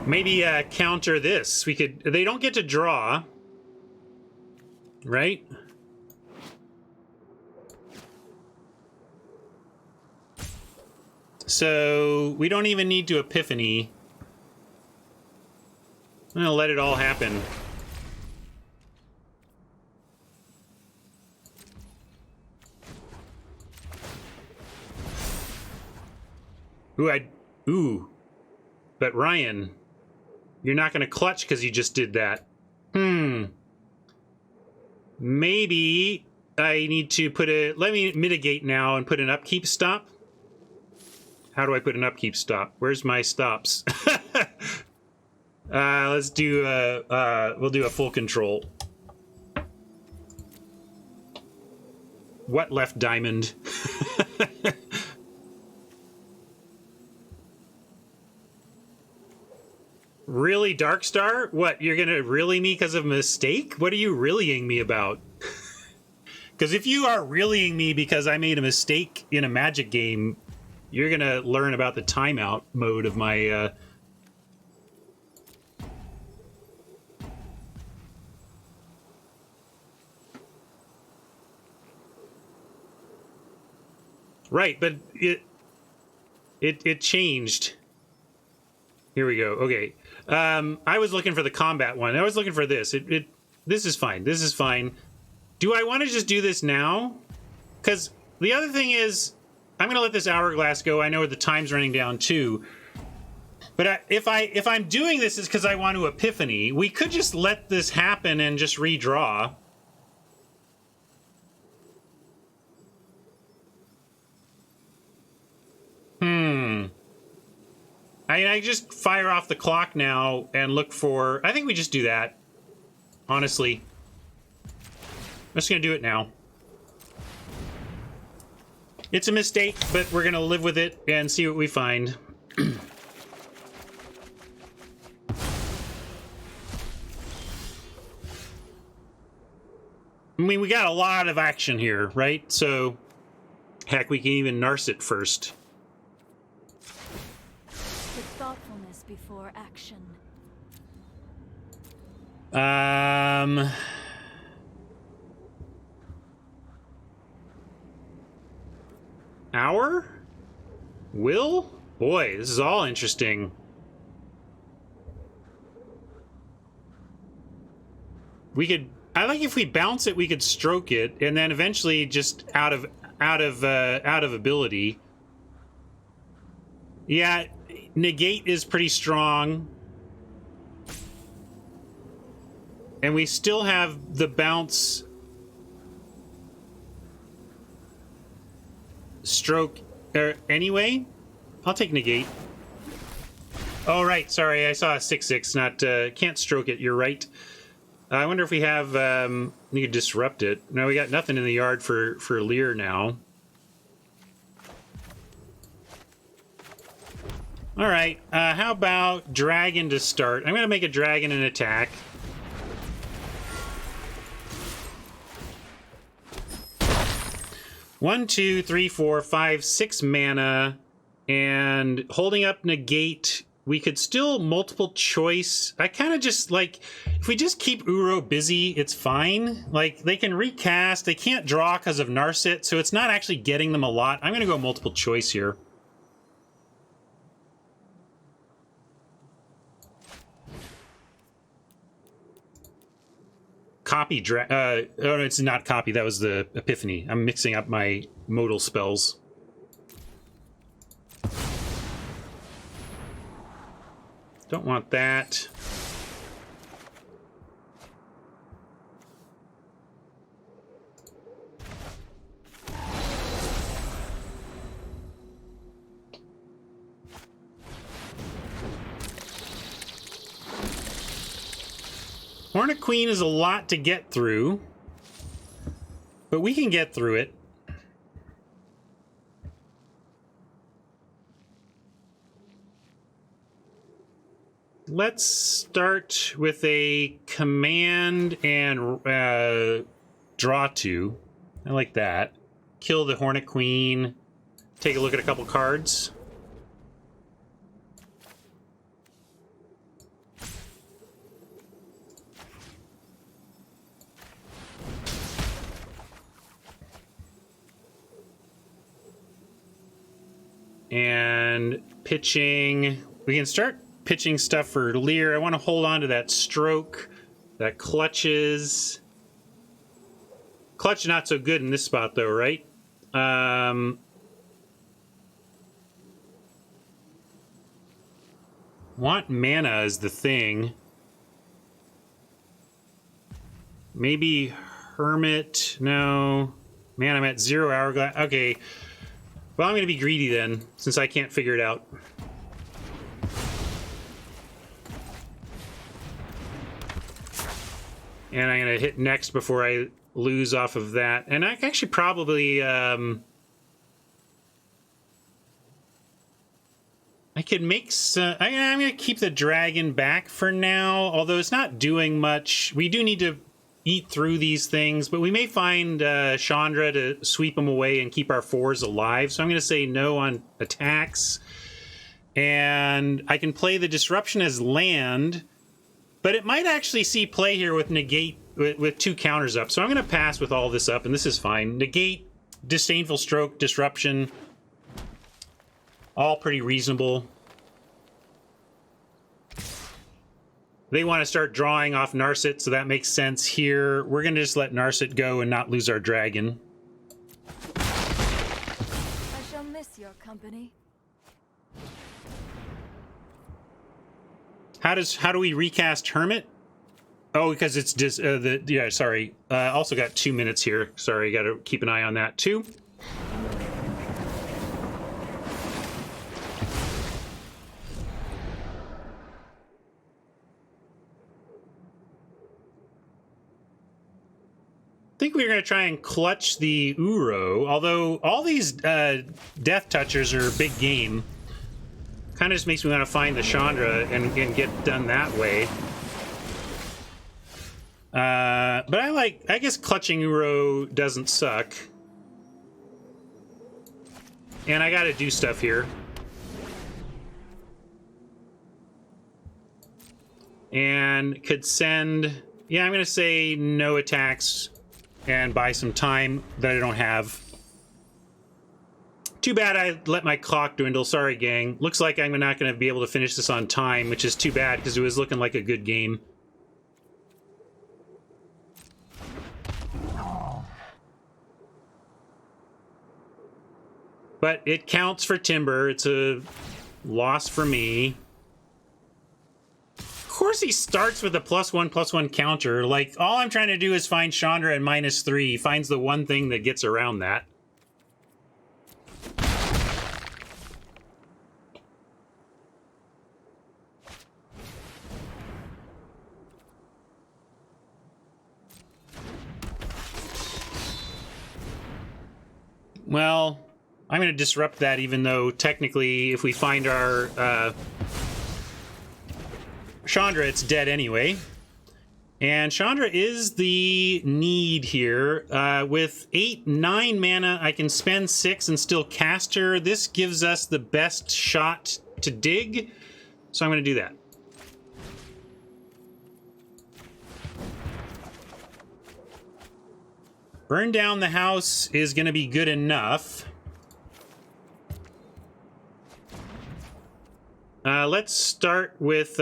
Maybe counter this. We could. They don't get to draw, right? So we don't even need to epiphany. I'm gonna let it all happen. Ooh. But Ryan, you're not gonna clutch because you just did that. Maybe I need to put a... Let me mitigate now and put an upkeep stop. How do I put an upkeep stop? Where's my stops? Let's do we'll do a full control. What left diamond? Really, Darkstar? What, you're gonna really me because of a mistake? What are you reallying me about? Because if you are reallying me because I made a mistake in a Magic game, you're gonna learn about the timeout mode of my Right, but it changed. Here we go. Okay. I was looking for the combat one. I was looking for this. This is fine. This is fine. Do I want to just do this now? Because the other thing is, I'm going to let this hourglass go. I know the time's running down too. But if I'm doing this, it's because I want to epiphany. We could just let this happen and just redraw. I just fire off the clock now and look for... I think we just do that. Honestly. I'm just going to do it now. It's a mistake, but we're going to live with it and see what we find. I mean, we got a lot of action here, right? So, heck, we can even nurse it first. With thoughtfulness before action. Hour? Will? Boy, this is all interesting. We could... I like if we bounce it, we could stroke it, and then eventually just out of ability. Yeah, negate is pretty strong. And we still have the bounce stroke anyway. I'll take negate. Oh, right. Sorry, I saw a 6/6, not can't stroke it. You're right. I wonder if we have we could disrupt it. No, we got nothing in the yard for Lear now. All right. How about dragon to start? I'm going to make a dragon an attack. One, 2, 3, 4, 5, 6 mana, and holding up negate. We could still multiple choice. I kind of just like, if we just keep Uro busy, it's fine. Like, they can recast. They can't draw because of Narset, so it's not actually getting them a lot. I'm going to go multiple choice here. Copy, oh, no, it's not copy. That was the epiphany. I'm mixing up my modal spells. Don't want that. Hornet Queen is a lot to get through, but we can get through it. Let's start with a command and draw 2. I like that. Kill the Hornet Queen. Take a look at a couple cards. And pitching. We can start pitching stuff for Lear. I want to hold on to that stroke. That clutches. Clutch not so good in this spot though, right? Want mana is the thing. Maybe Hermit. No. Man, I'm at 0 hourglass. Okay. Well, I'm going to be greedy then, since I can't figure it out. And I'm going to hit next before I lose off of that. And I actually probably... I could make some... I'm going to keep the dragon back for now, although it's not doing much. We do need to eat through these things, but we may find Chandra to sweep them away and keep our 4s alive. So I'm going to say no on attacks. And I can play the disruption as land, but it might actually see play here with negate, with 2 counters up. So I'm going to pass with all this up, and this is fine. Negate, disdainful stroke, disruption. All pretty reasonable. They want to start drawing off Narset, so that makes sense here. We're going to just let Narset go and not lose our dragon. I shall miss your company. How do we recast Hermit? Oh, because it's just yeah. Sorry. Also got 2 minutes here. Sorry, got to keep an eye on that too. I think we're going to try and clutch the Uro, although all these Death Touchers are big game. Kind of just makes me want to find the Chandra and get done that way. But I guess clutching Uro doesn't suck. And I got to do stuff here. And could send... Yeah, I'm going to say no attacks and buy some time that I don't have. Too bad I let my clock dwindle. Sorry, gang. Looks like I'm not going to be able to finish this on time, which is too bad because it was looking like a good game. But it counts for Timber. It's a loss for me. Of course he starts with a +1/+1 counter. Like, all I'm trying to do is find Chandra at -3. He finds the one thing that gets around that. Well, I'm going to disrupt that, even though technically if we find our Chandra, it's dead anyway. And Chandra is the need here. With 8-9 mana, I can spend 6 and still cast her. This gives us the best shot to dig, so I'm going to do that. Burn down the house is going to be good enough. Let's start with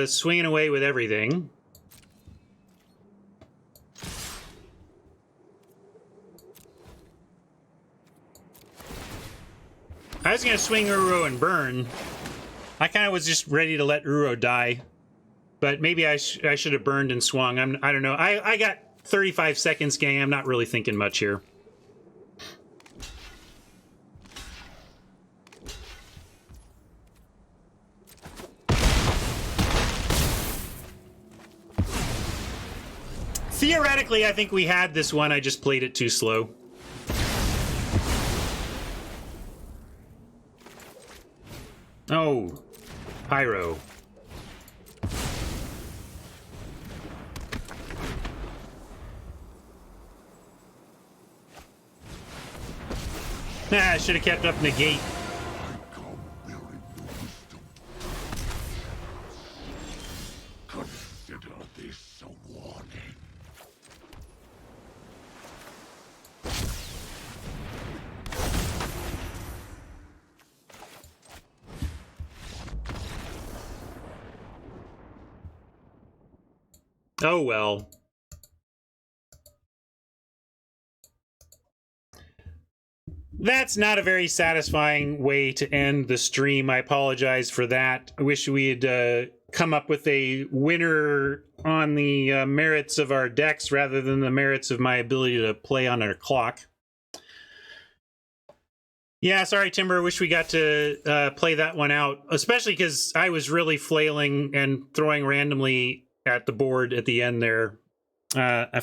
swinging away with everything. I was going to swing Uro and burn. I kind of was just ready to let Uro die. But maybe I should have burned and swung. I don't know. I got 35 seconds, gang. I'm not really thinking much here. Theoretically, I think we had this one. I just played it too slow. Oh, Pyro. I should have kept up negate. Consider this a warning. Oh well. That's not a very satisfying way to end the stream. I apologize for that. I wish we had come up with a winner on the merits of our decks rather than the merits of my ability to play on our clock. Yeah, sorry, Timber. Wish we got to play that one out, especially because I was really flailing and throwing randomly at the board at the end there. I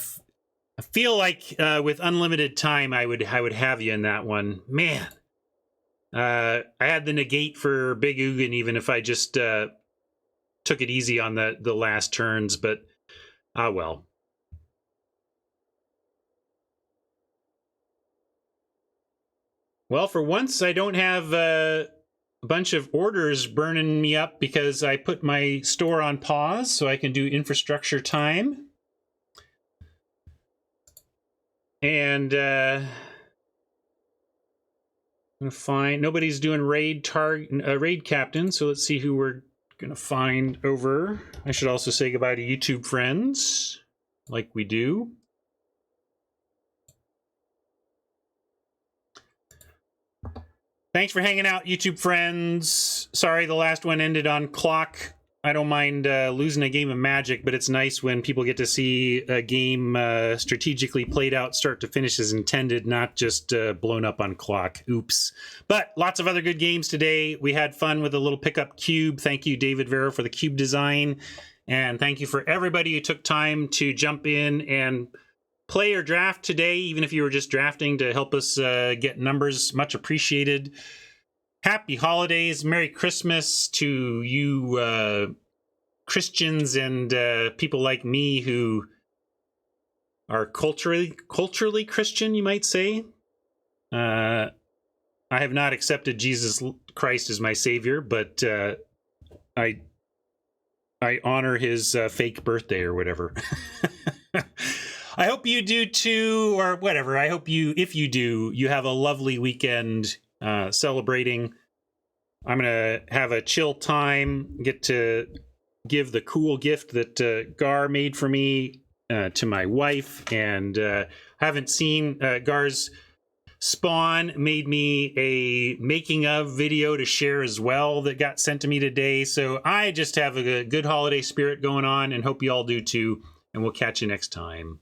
feel like with unlimited time, I would have you in that one. Man, I had the negate for Big Ugin, even if I just took it easy on the last turns, but well. Well, for once, I don't have a bunch of orders burning me up because I put my store on pause so I can do infrastructure time. And I'm gonna find nobody's doing raid captain, so let's see who we're gonna find over. I should also say goodbye to YouTube friends, like we do. Thanks for hanging out, YouTube friends. Sorry the last one ended on clock. I don't mind losing a game of Magic, but it's nice when people get to see a game strategically played out start to finish as intended, not just blown up on clock. Oops. But lots of other good games today. We had fun with a little pickup cube. Thank you, David Vero, for the cube design. And thank you for everybody who took time to jump in and play or draft today, even if you were just drafting to help us get numbers. Much appreciated. Happy holidays. Merry Christmas to you Christians and people like me who are culturally Christian, you might say. I have not accepted Jesus Christ as my savior, but I honor his fake birthday or whatever. I hope you do too, or whatever. I hope if you do, you have a lovely weekend celebrating. I'm going to have a chill time, get to give the cool gift that Gar made for me to my wife, and haven't seen Gar's Spawn made me a making of video to share as well that got sent to me today. So I just have a good holiday spirit going on and hope you all do too, and we'll catch you next time.